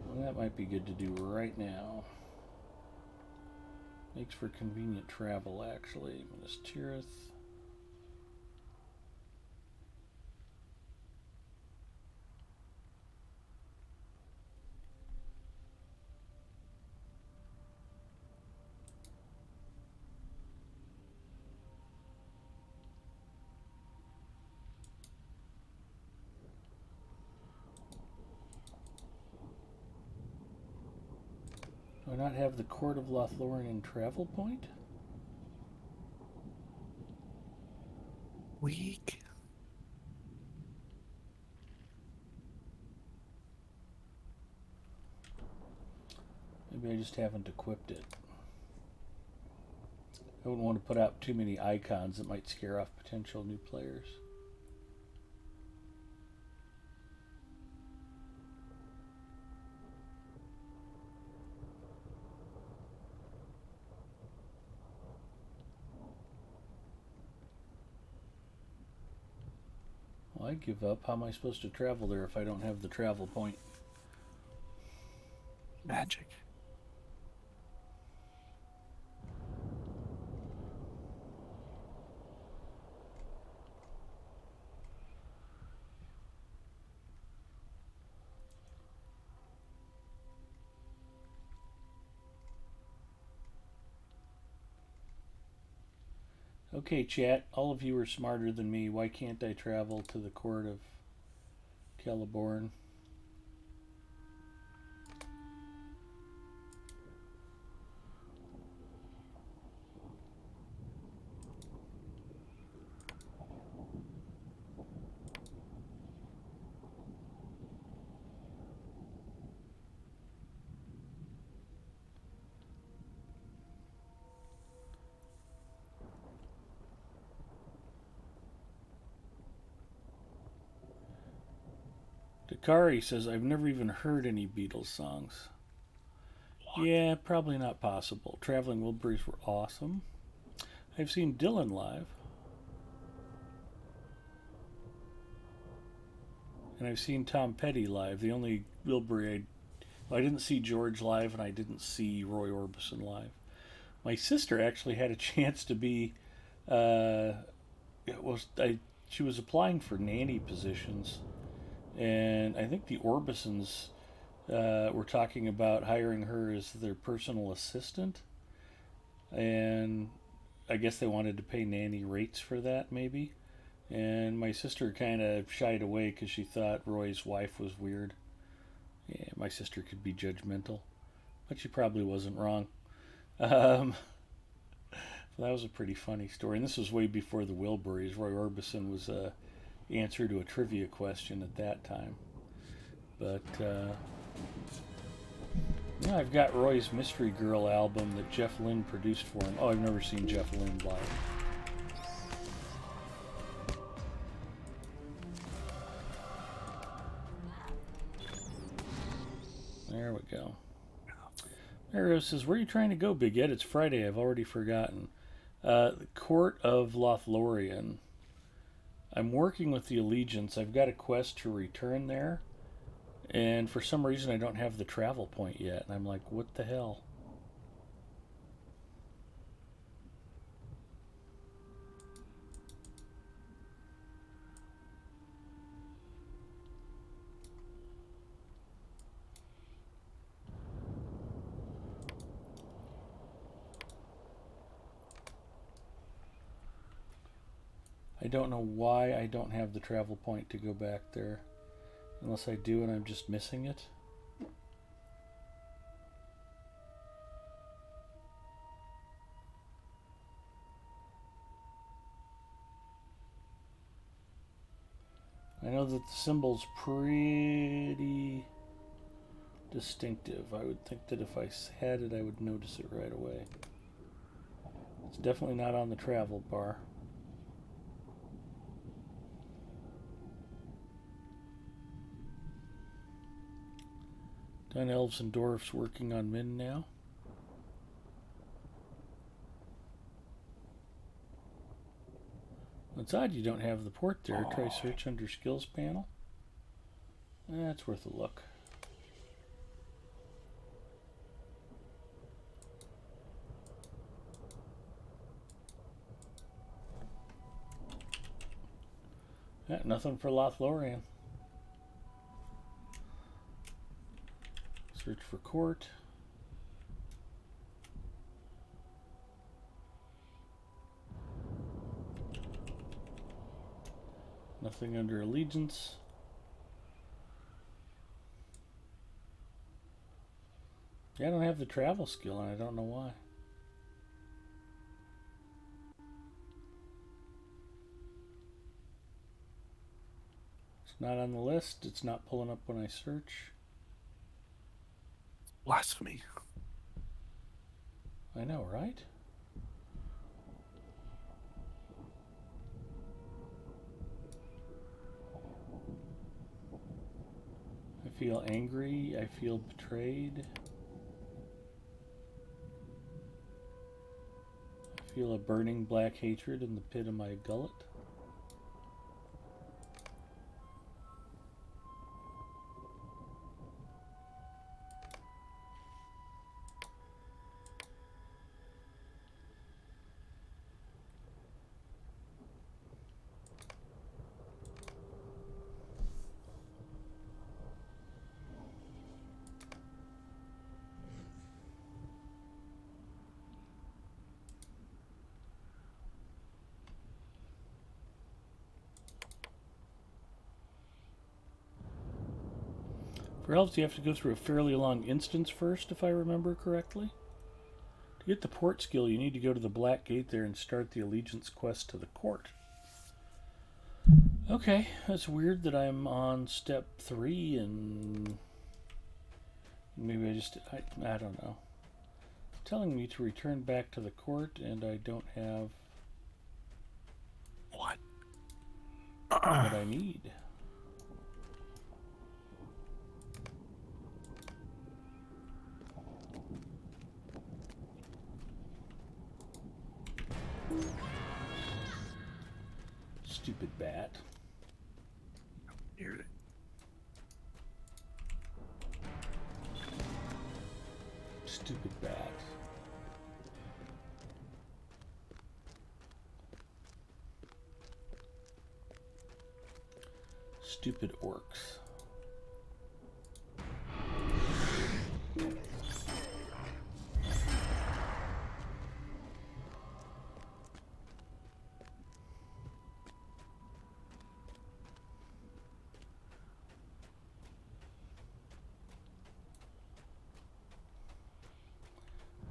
Well, that might be good to do right now. Makes for convenient travel, actually. Minas Tirith. Do I not have the Court of Lothlorien travel point? Weak. Maybe I just haven't equipped it. I wouldn't want to put out too many icons that might scare off potential new players. Well, I give up. How am I supposed to travel there if I don't have the travel point? Magic. Okay, chat, all of you are smarter than me. Why can't I travel to the Court of Celeborn? Dakari says, I've never even heard any Beatles songs. Yeah, probably not possible. Traveling Wilburys were awesome. I've seen Dylan live. And I've seen Tom Petty live. The only Wilbury I didn't see George live, and I didn't see Roy Orbison live. My sister actually had a chance to be. She was applying for nanny positions, and I think the Orbisons were talking about hiring her as their personal assistant, and I guess they wanted to pay nanny rates for that, maybe. And my sister kind of shied away because she thought Roy's wife was weird. Yeah, my sister could be judgmental, but she probably wasn't wrong. Um, so that was a pretty funny story. And this was way before the Wilburys. Roy Orbison was the answer to a trivia question at that time. But yeah, I've got Roy's Mystery Girl album that Jeff Lynne produced for him. Oh, I've never seen Jeff Lynne live. There we go. Arrow says, where are you trying to go, Big Ed? It's Friday. I've already forgotten. The Court of Lothlorien. I'm working with the Allegiance. I've got a quest to return there. And for some reason, I don't have the travel point yet. And I'm like, what the hell? I don't know why I don't have the travel point to go back there. Unless I do and I'm just missing it. I know that the symbol's pretty distinctive. I would think that if I had it, I would notice it right away. It's definitely not on the travel bar. Done elves and dwarfs working on Min now. It's odd you don't have the port there. Try search under skills panel. That's worth a look. Yeah, nothing for Lothlorien. Search for court. Nothing under allegiance. Yeah, I don't have the travel skill and I don't know why. It's not on the list. It's not pulling up when I search. Blasphemy. I know, right? I feel angry. I feel betrayed. I feel a burning black hatred in the pit of my gullet. For elves, you have to go through a fairly long instance first, if I remember correctly. To get the port skill, you need to go to the Black Gate there and start the allegiance quest to the court. Okay, that's weird that I'm on step 3 and maybe I don't know. It's telling me to return back to the court and I don't have What? what I need. bat. Near it. Stupid bat. Stupid orcs.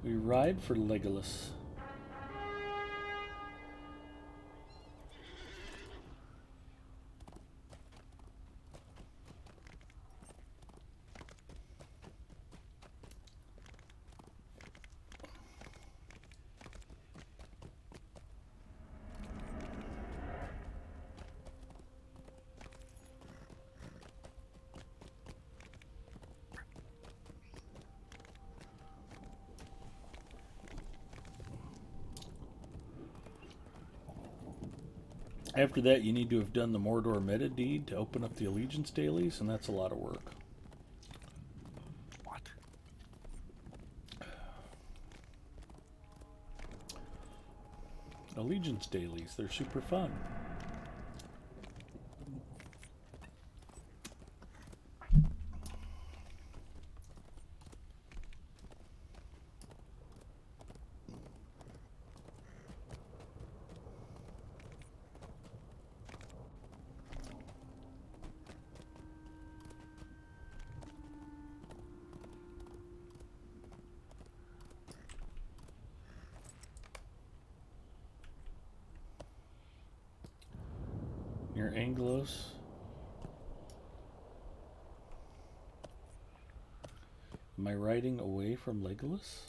We ride for Legolas. After that, you need to have done the Mordor meta deed to open up the allegiance dailies, and that's a lot of work. What? Allegiance dailies, they're super fun. Near Anglos. Am I riding away from Legolas?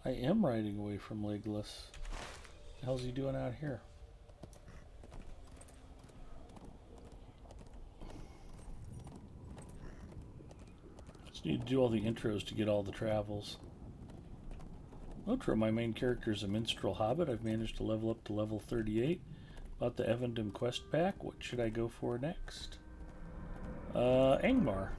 I am riding away from Legolas. What the hell's he doing out here? Just need to do all the intros to get all the travels. Outro, my main character is a minstrel hobbit. I've managed to level up to level 38. Bought the Evandom quest pack. What should I go for next? Angmar.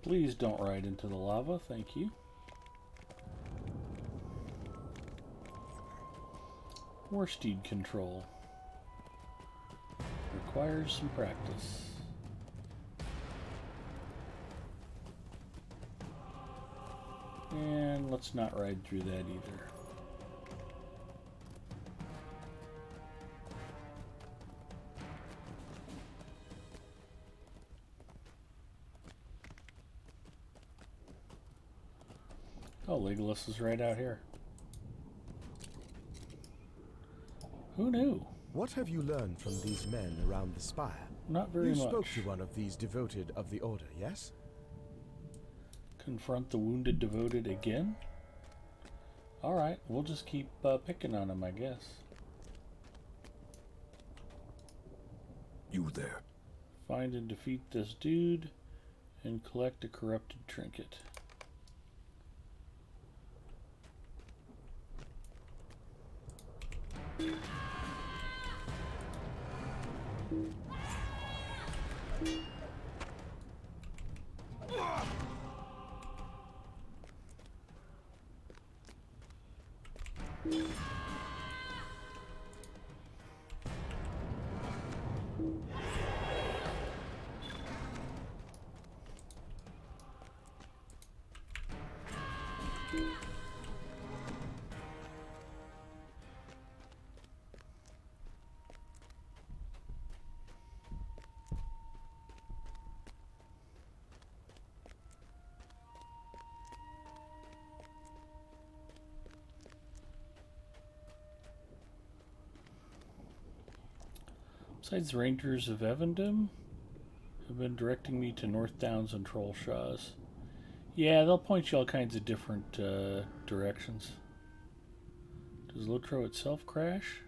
Please don't ride into the lava, thank you. War steed control. Requires some practice. And let's not ride through that either. Oh, Legolas is right out here. Who knew? What have you learned from these men around the spire? Not very You much. spoke to one of these devoted of the Order, yes? Confront the wounded devoted again? Alright, we'll just keep picking on him, I guess. You there? Find and defeat this dude and collect a corrupted trinket. Besides, the Rangers of Evendom have been directing me to North Downs and Trollshaws. Yeah, they'll point you all kinds of different directions. Does Lotro itself crash?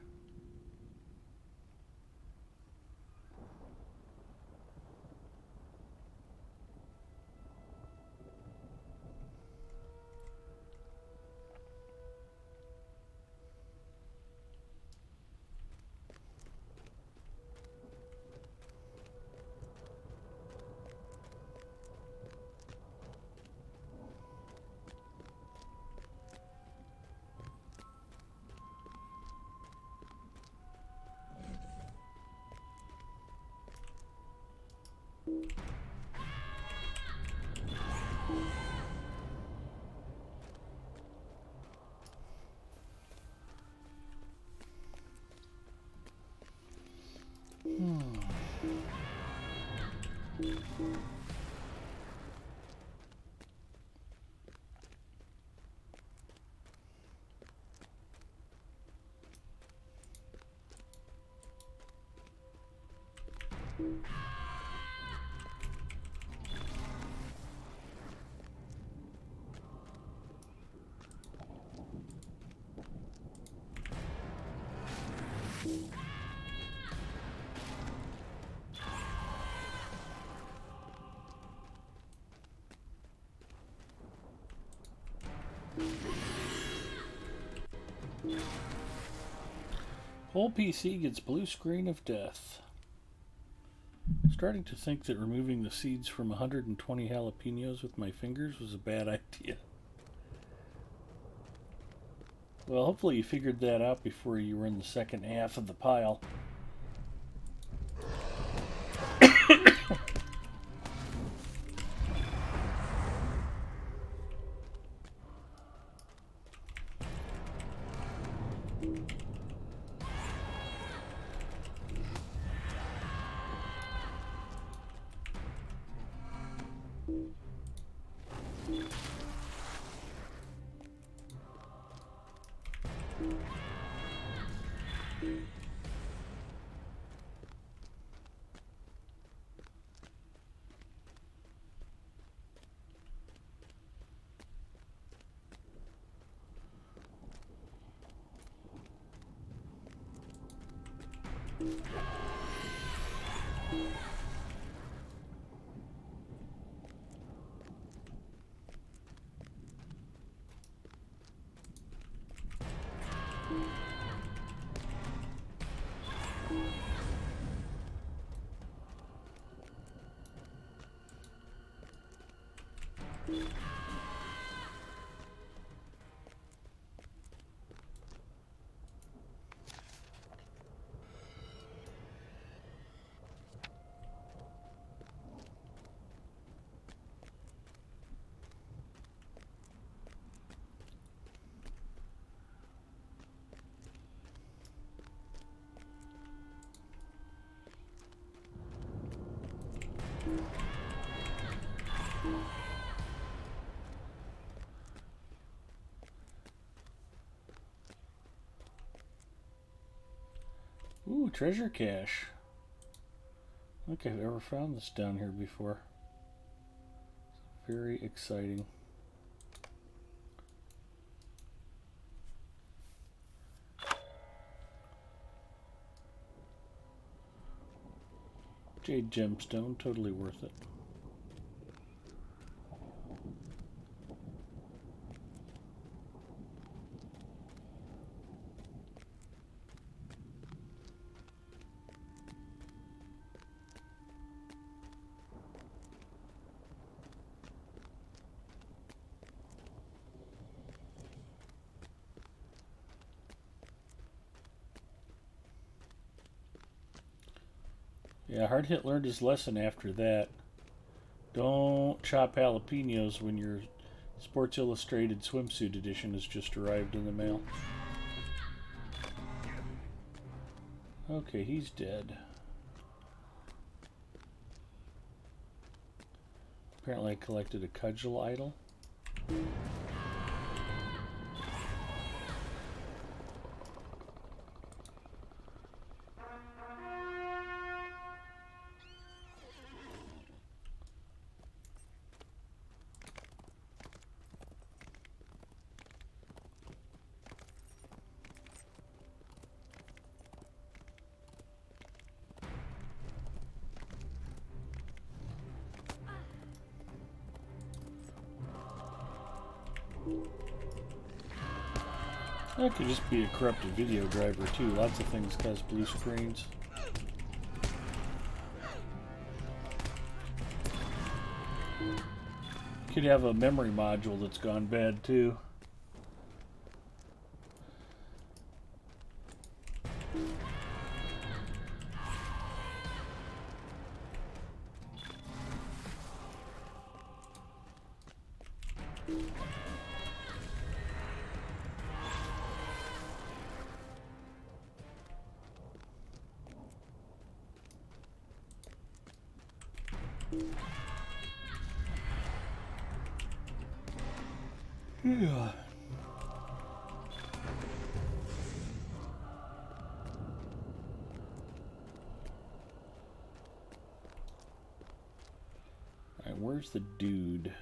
Whole PC gets blue screen of death. Starting to think that removing the seeds from 120 jalapenos with my fingers was a bad idea. Well, hopefully you figured that out before you were in the second half of the pile. Ooh, treasure cache. I don't think I've ever found this down here before. It's very exciting. Jade gemstone, totally worth it. Yeah, Hardhit learned his lesson after that. Don't chop jalapenos when your Sports Illustrated swimsuit edition has just arrived in the mail. Okay, he's dead. Apparently I collected a cudgel idol. That could just be a corrupted video driver too. Lots of things cause blue screens. Could have a memory module that's gone bad too. Yeah. Alright, where's the dude?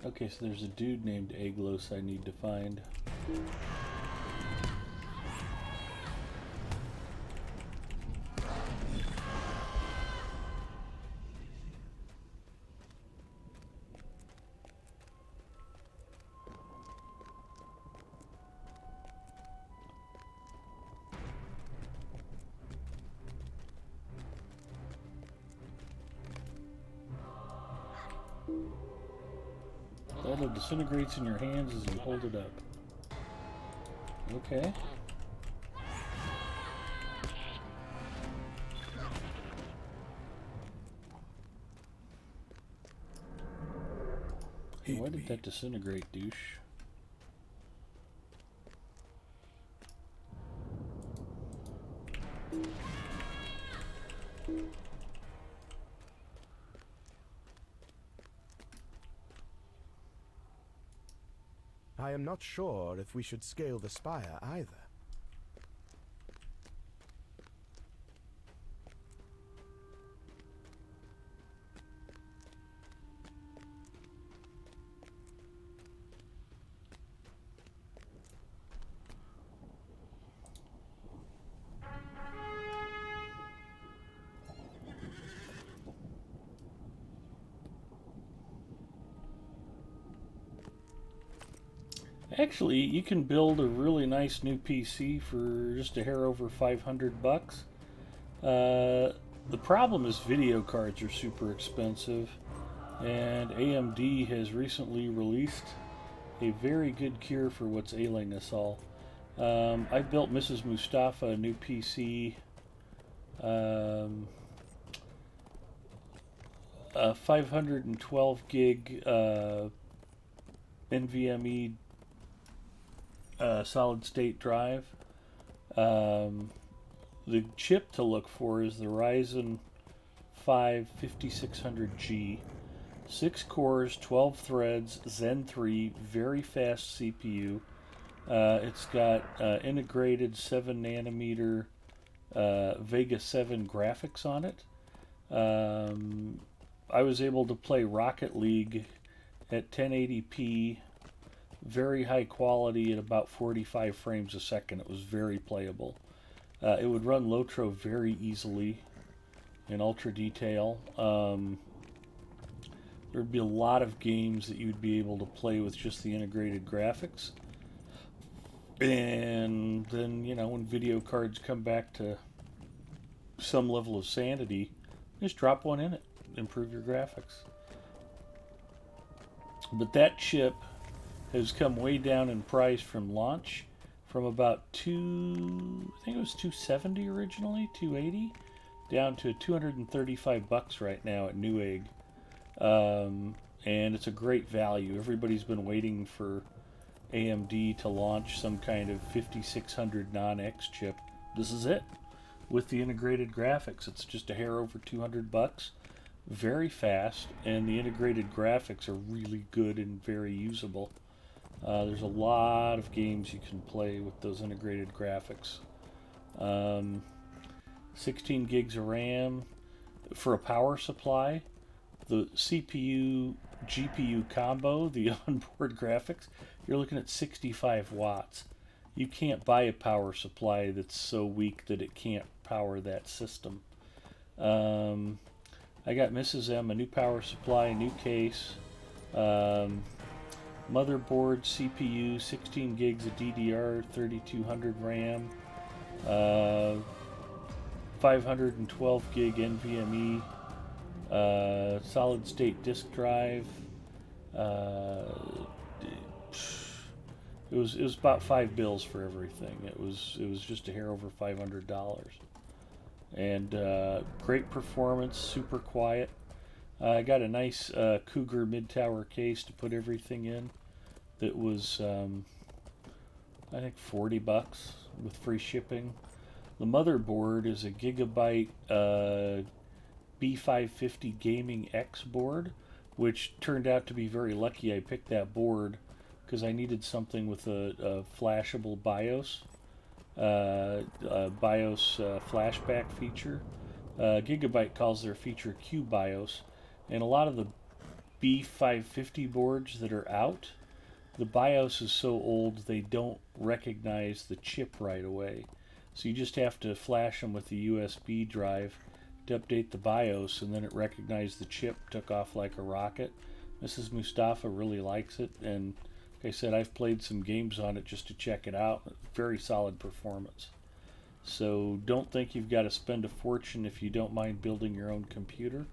Okay, so there's a dude named Aglos I need to find. Although disintegrates in your hands as you hold it up. Okay. Why did that disintegrate, douche? I am not sure if we should scale the spire either. Actually, you can build a really nice new PC for just a hair over 500 bucks. The problem is video cards are super expensive, and AMD has recently released a very good cure for what's ailing us all. I built Mrs. Mustafa a new PC, a 512 gig NVMe solid state drive. The chip to look for is the Ryzen 5 5600G. 6 cores, 12 threads, Zen 3, very fast CPU. It's got integrated 7 nanometer Vega 7 graphics on it. I was able to play Rocket League at 1080p, very high quality at about 45 frames a second. It was very playable. It would run Lotro very easily in ultra detail. There'd be a lot of games that you'd be able to play with just the integrated graphics. And then, you know, when video cards come back to some level of sanity, just drop one in it, improve your graphics. But that chip has come way down in price from launch, from about I think it was 270 originally, 280, down to 235 bucks right now at Newegg. And it's a great value. Everybody's been waiting for AMD to launch some kind of 5600 non-X chip. This is it, with the integrated graphics. It's just a hair over 200 bucks, very fast, and the integrated graphics are really good and very usable. There's a lot of games you can play with those integrated graphics. 16 gigs of RAM, for a power supply, the CPU GPU combo, the onboard graphics, you're looking at 65 watts. You can't buy a power supply that's so weak that it can't power that system. I got Mrs. M a new power supply, a new case, motherboard, CPU, 16 gigs of DDR, 3200 RAM, 512 gig NVMe, solid state disk drive. It was about $5 for everything. It was just a hair over $500, and great performance, super quiet. I got a nice Cougar mid-tower case to put everything in. That was I think $40 with free shipping. The motherboard is a Gigabyte B550 Gaming X board, which turned out to be very lucky. I picked that board because I needed something with a flashable BIOS, flashback feature. Gigabyte calls their feature QBIOS, and a lot of the B550 boards that are out, the BIOS is so old they don't recognize the chip right away. So you just have to flash them with the USB drive to update the BIOS, and then it recognized the chip, took off like a rocket. Mrs. Mustafa really likes it, and like I said, I've played some games on it just to check it out. Very solid performance. So don't think you've got to spend a fortune if you don't mind building your own computer.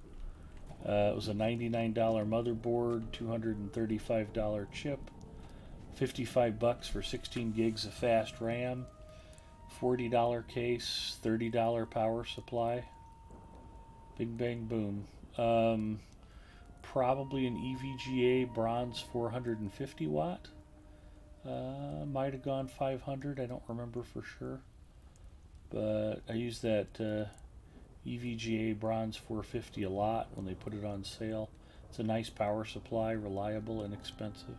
It was a $99 motherboard, $235 chip, $55 for 16 gigs of fast RAM, $40 case, $30 power supply. Big bang boom. Probably an EVGA bronze 450 watt. Might have gone 500. I don't remember for sure. But I use that EVGA bronze 450 a lot when they put it on sale. It's a nice power supply, reliable, inexpensive.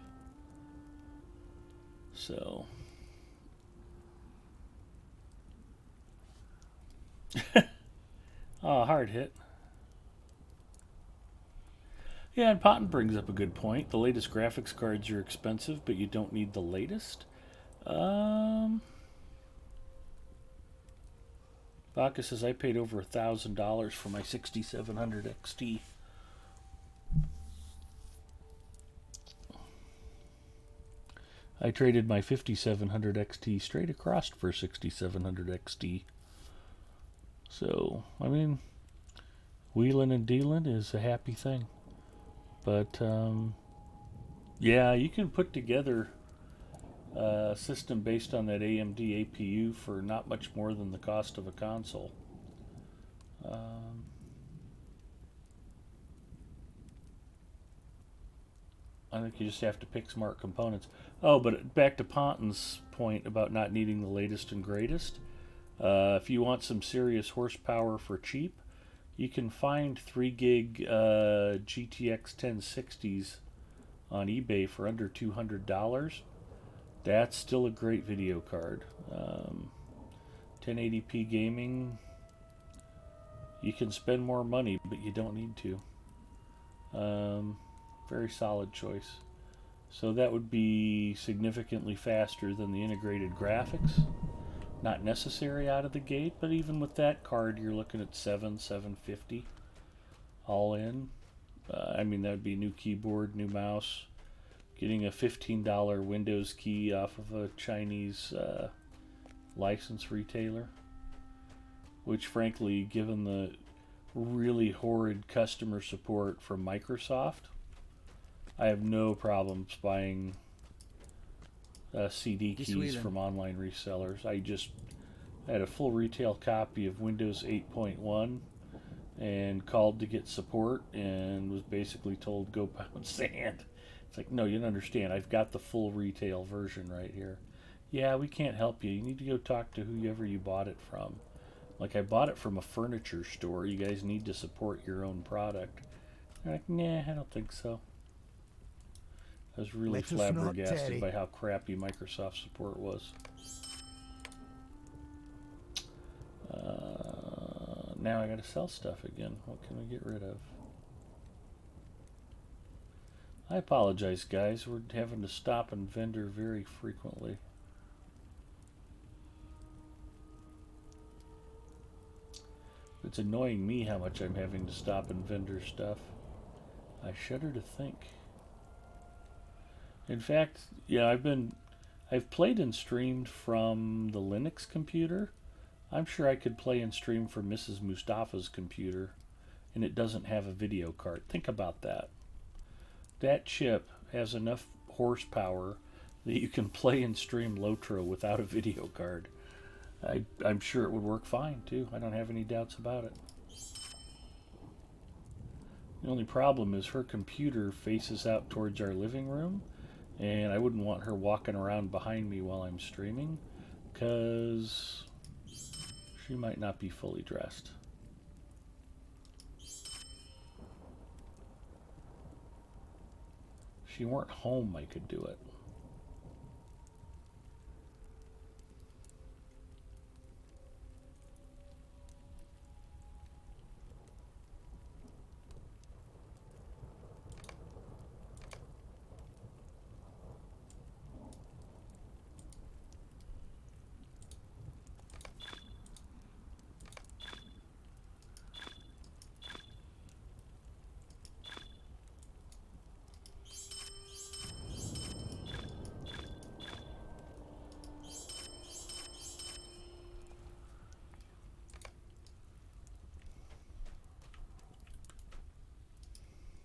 So, hard hit. Yeah, and Potton brings up a good point. The latest graphics cards are expensive, but you don't need the latest. Baca says I paid over $1,000 for my 6700 XT. I traded my 5700 XT straight across for 6700 XT. So, I mean, wheeling and dealing is a happy thing. But, yeah, you can put together a system based on that AMD APU for not much more than the cost of a console. I think you just have to pick smart components. Oh, but back to Ponton's point about not needing the latest and greatest. If you want some serious horsepower for cheap, you can find 3 gig GTX 1060s on eBay for under $200. That's still a great video card. 1080p gaming, you can spend more money, but you don't need to. Very solid choice. So that would be significantly faster than the integrated graphics. Not necessary out of the gate, but even with that card, you're looking at $750 all in. I mean, that would be new keyboard, new mouse. Getting a $15 Windows key off of a Chinese license retailer, which frankly, given the really horrid customer support from Microsoft, I have no problems buying CD keys from online resellers. I had a full retail copy of Windows 8.1 and called to get support and was basically told go pound sand. It's like, no, you don't understand. I've got the full retail version right here. Yeah, we can't help you. You need to go talk to whoever you bought it from. Like, I bought it from a furniture store. You guys need to support your own product. They're like, nah, I don't think so. I was really flabbergasted by how crappy Microsoft support was. now I gotta sell stuff again. What can we get rid of? I apologize, guys. We're having to stop and vendor very frequently. It's annoying me how much I'm having to stop and vendor stuff. I shudder to think. In fact, yeah, I've played and streamed from the Linux computer. I'm sure I could play and stream from Mrs. Mustafa's computer, and it doesn't have a video card. Think about that. That chip has enough horsepower that you can play and stream Lotro without a video card. I'm sure it would work fine, too. I don't have any doubts about it. The only problem is her computer faces out towards our living room, and I wouldn't want her walking around behind me while I'm streaming, because she might not be fully dressed. If she weren't home, I could do it.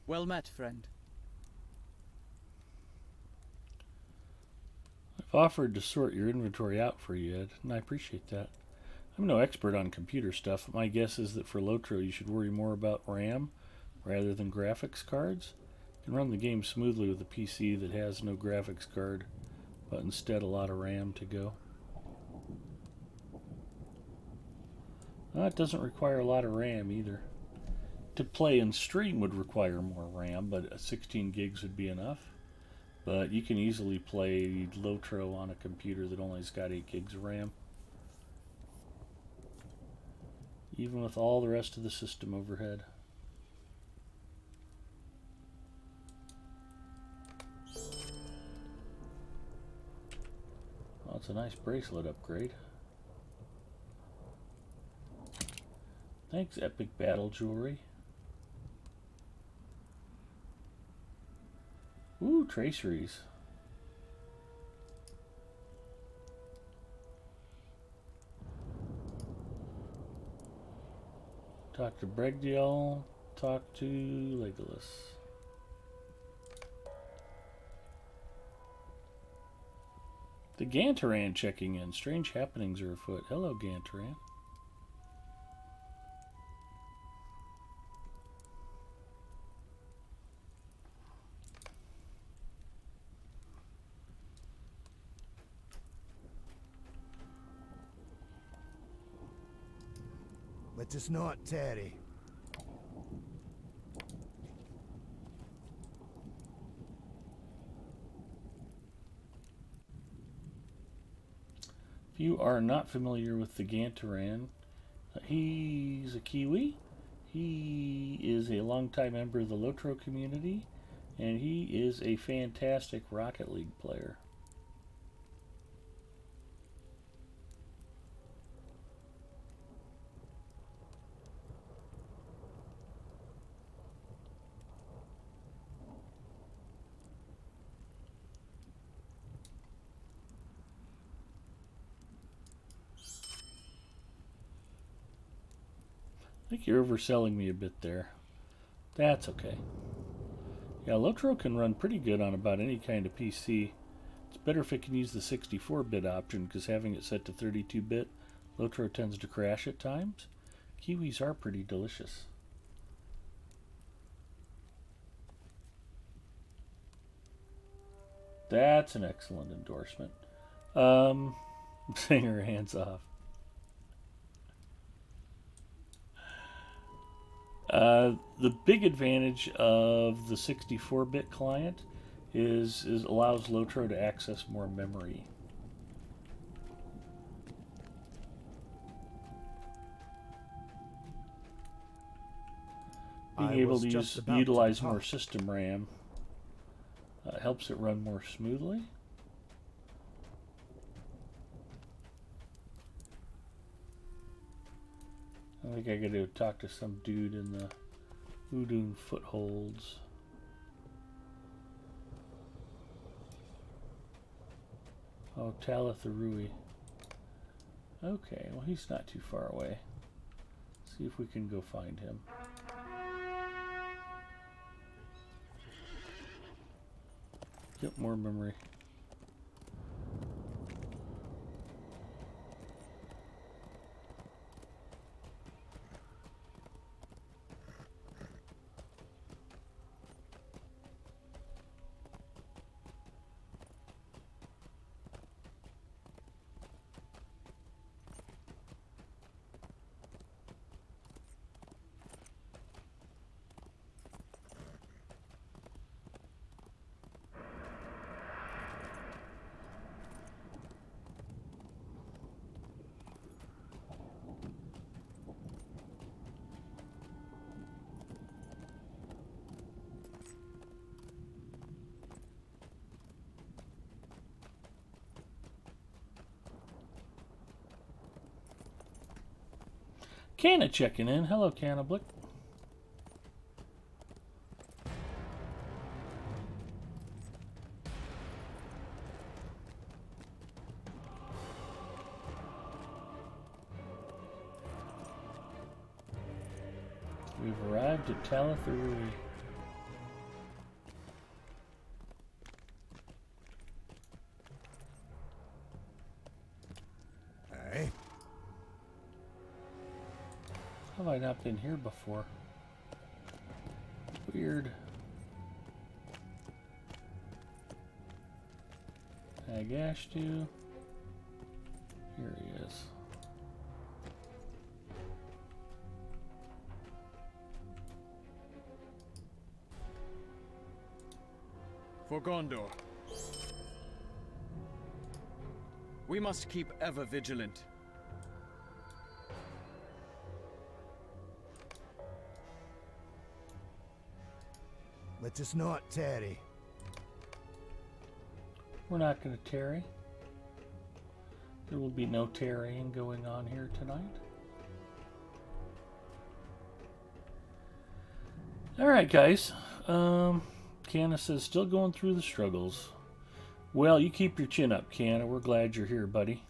Well met, friend. I've offered to sort your inventory out for you, Ed, and I appreciate that. I'm no expert on computer stuff, but my guess is that for Lotro you should worry more about RAM rather than graphics cards. You can run the game smoothly with a PC that has no graphics card, but instead a lot of RAM to go. It doesn't require a lot of RAM either. To play and stream would require more RAM, but 16 gigs would be enough. But you can easily play Lotro on a computer that only's got 8 gigs of RAM. Even with all the rest of the system overhead. Well, it's a nice bracelet upgrade. Thanks, Epic Battle Jewelry. Ooh, traceries. Talk to Bregdiel. Talk to Legolas. The Gantaran checking in. Strange happenings are afoot. Hello, Gantaran. Let us not tarry. If you are not familiar with the Gantaran, he's a Kiwi. He is a longtime member of the Lotro community, and he is a fantastic Rocket League player. I think you're overselling me a bit there. That's okay. Yeah, Lotro can run pretty good on about any kind of PC. It's better if it can use the 64-bit option, because having it set to 32-bit, Lotro tends to crash at times. Kiwis are pretty delicious. That's an excellent endorsement. Saying her hands off. The big advantage of the 64-bit client is allows Lotro to access more memory. Being I able was to just use, about to utilize more depart. system RAM helps it run more smoothly. I think I got to talk to some dude in the Udun footholds. Oh, Talatharui. Okay, well he's not too far away. See if we can go find him. Yep, more memory. Canna checking in. Hello, Cannablick. We've arrived at Talatharui. Hey, How have I not been here before? Weird. Agashtu. Here he is. For Gondor. We must keep ever vigilant. let us not tarry. We're not going to tarry. There will be no tarrying going on here tonight. Alright, guys. Canna says, still going through the struggles. Well, you keep your chin up, Canna. We're glad you're here, buddy.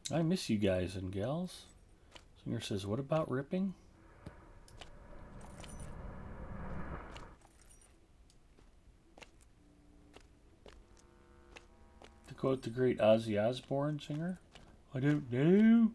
I miss you guys and gals. Singer says, what about ripping? To quote the great Ozzy Osbourne singer, I don't know.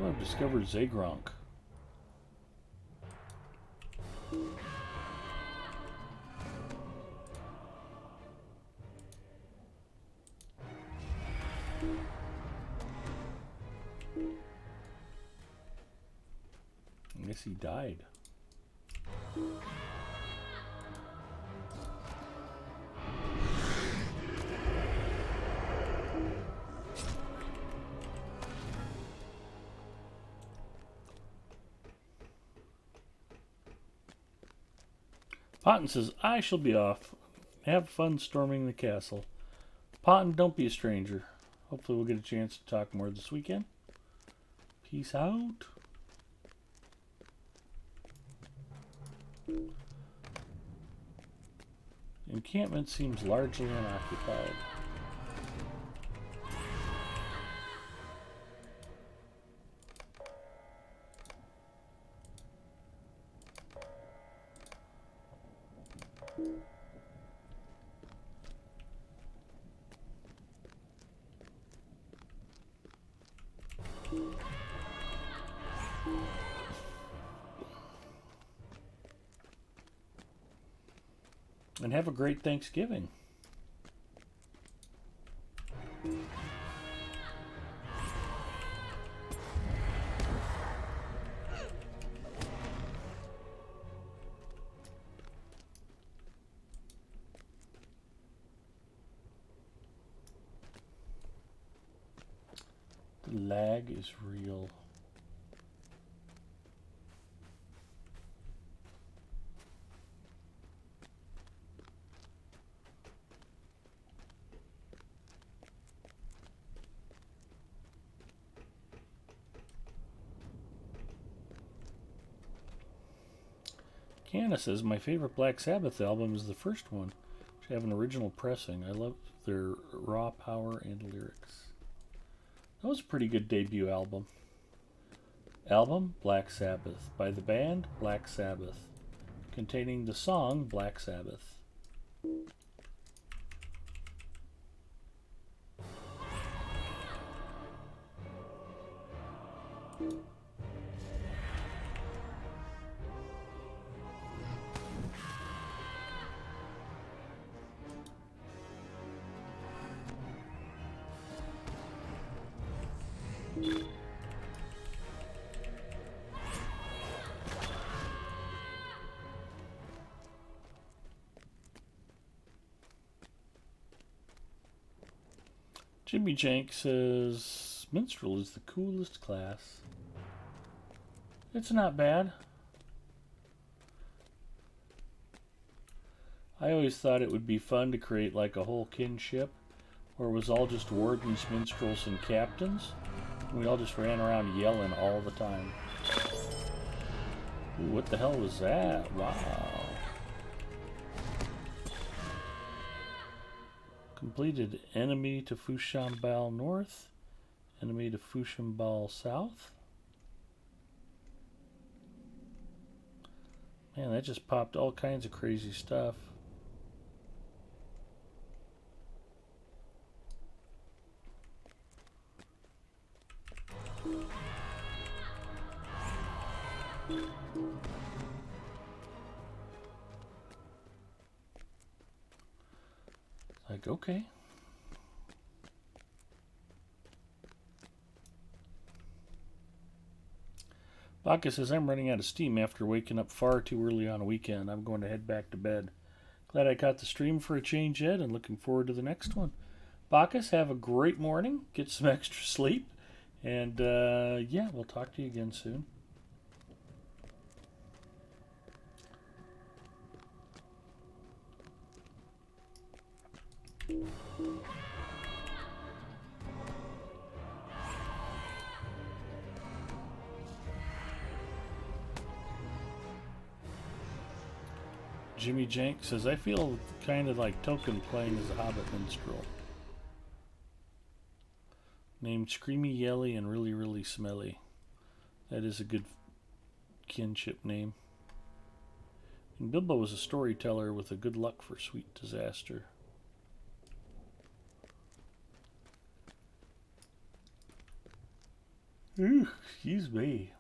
Oh, I've discovered Zagronk. I guess he died. Potton says, I shall be off. Have fun storming the castle. Potton, don't be a stranger. Hopefully we'll get a chance to talk more this weekend. Peace out. Encampment seems largely unoccupied. And have a great Thanksgiving. The lag is real. Canna says, my favorite Black Sabbath album is the first one, which have an original pressing. I love their raw power and lyrics. That was a pretty good debut album. Album, Black Sabbath. By the band, Black Sabbath. Containing the song, Black Sabbath. Jimmy Jank says, Minstrel is the coolest class. It's not bad. I always thought it would be fun to create like a whole kinship where it was all just wardens, minstrels, and captains. And we all just ran around yelling all the time. Ooh, what the hell was that? Wow. Completed enemy to Fushambal North, enemy to Fushambal South. Man, that just popped all kinds of crazy stuff. Like, okay. Baka says, I'm running out of steam after waking up far too early on a weekend. I'm going to head back to bed. Glad I caught the stream for a change, Ed, and looking forward to the next one. Bacchus, have a great morning. Get some extra sleep. And, yeah, we'll talk to you again soon. Jimmy Jank says, I feel kind of like Token playing as a Hobbit minstrel. Named Screamy Yelly and Really Really Smelly. That is a good kinship name. And Bilbo was a storyteller with a good luck for sweet disaster. Ooh, excuse me.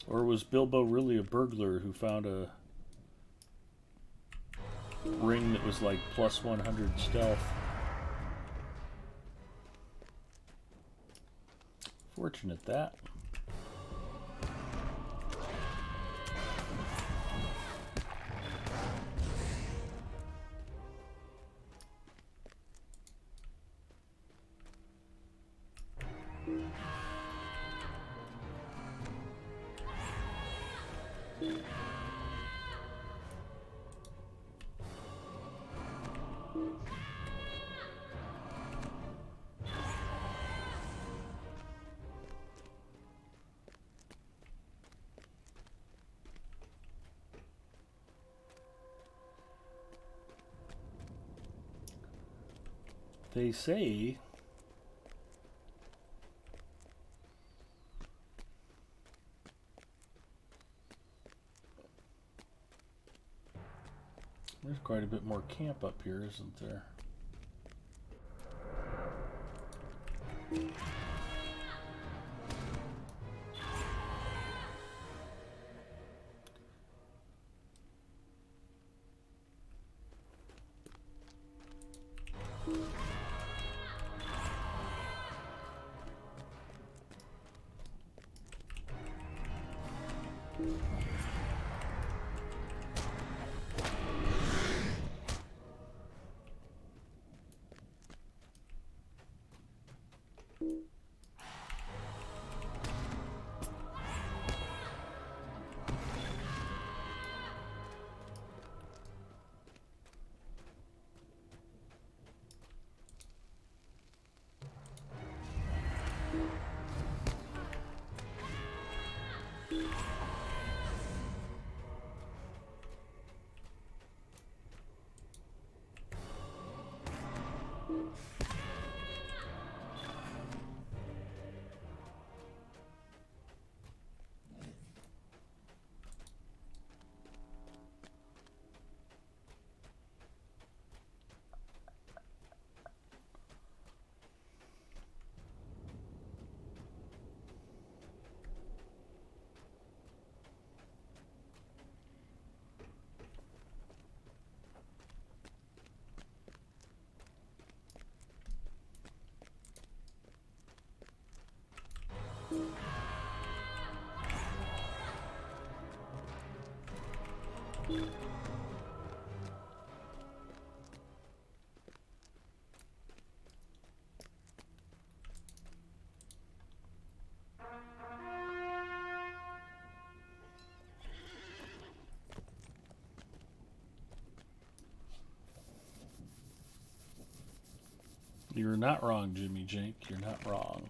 Or was Bilbo really a burglar who found a ring that was like plus 100 stealth? Fortunate that. They say there's quite a bit more camp up here, isn't there? You're not wrong, Jimmy Jake. You're not wrong.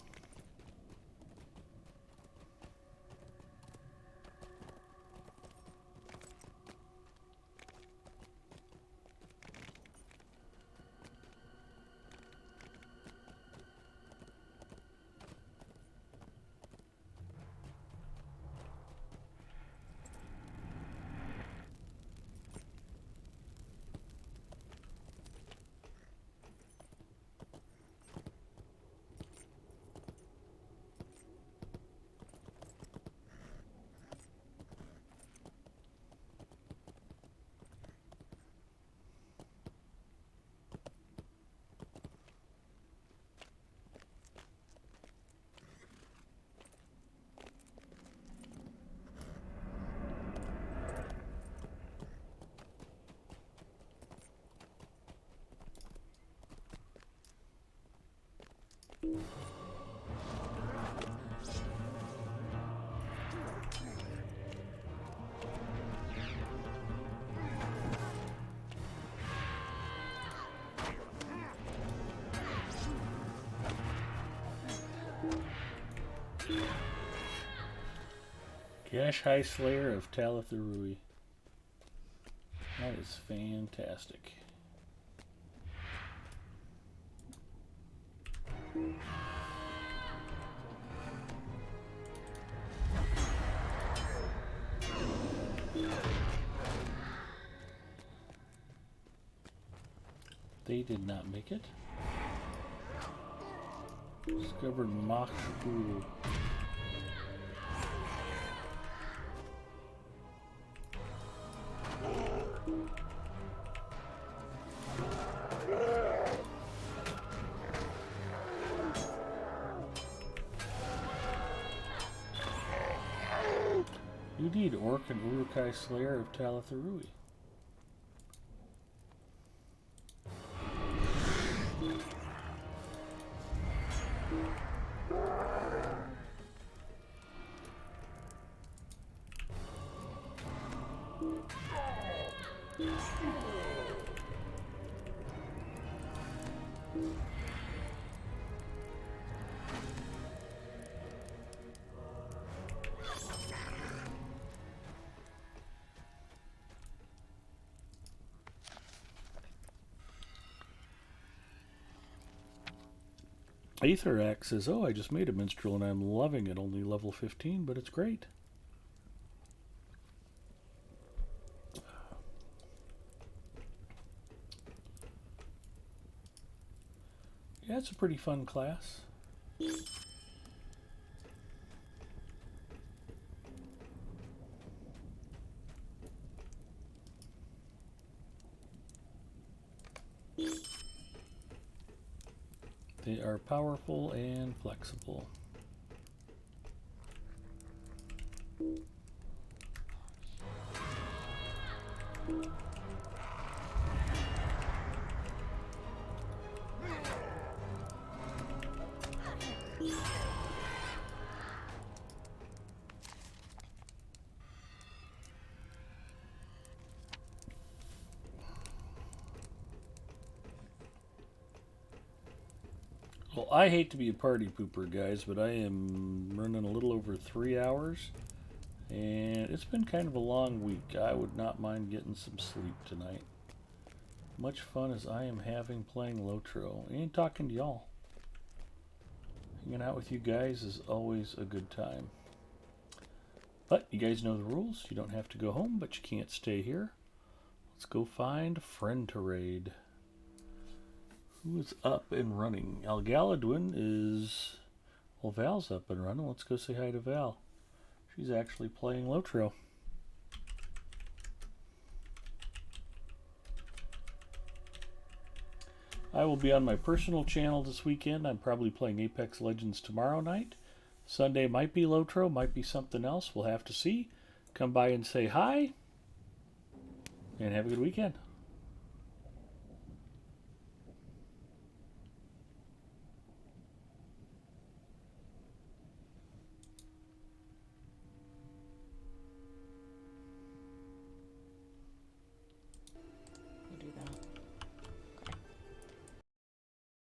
Gash High Slayer of Talatharui. That is fantastic. They did not make it. Discovered Mach Pool. You need Orc and Urukai Slayer of Talatharui. Aether says, oh, I just made a minstrel and I'm loving it. Only level 15, but it's great. Yeah, it's a pretty fun class. They are powerful and flexible. Well, I hate to be a party pooper, guys, but I am running a little over 3 hours, and it's been kind of a long week. I would not mind getting some sleep tonight. Much fun as I am having playing Lotro and talking to y'all. Hanging out with you guys is always a good time. But you guys know the rules. You don't have to go home, but you can't stay here. Let's go find a friend to raid. Who is up and running? Algaladwin is... Well, Val's up and running. Let's go say hi to Val. She's actually playing Lotro. I will be on my personal channel this weekend. I'm probably playing Apex Legends tomorrow night. Sunday might be Lotro, might be something else. We'll have to see. Come by and say hi. And have a good weekend.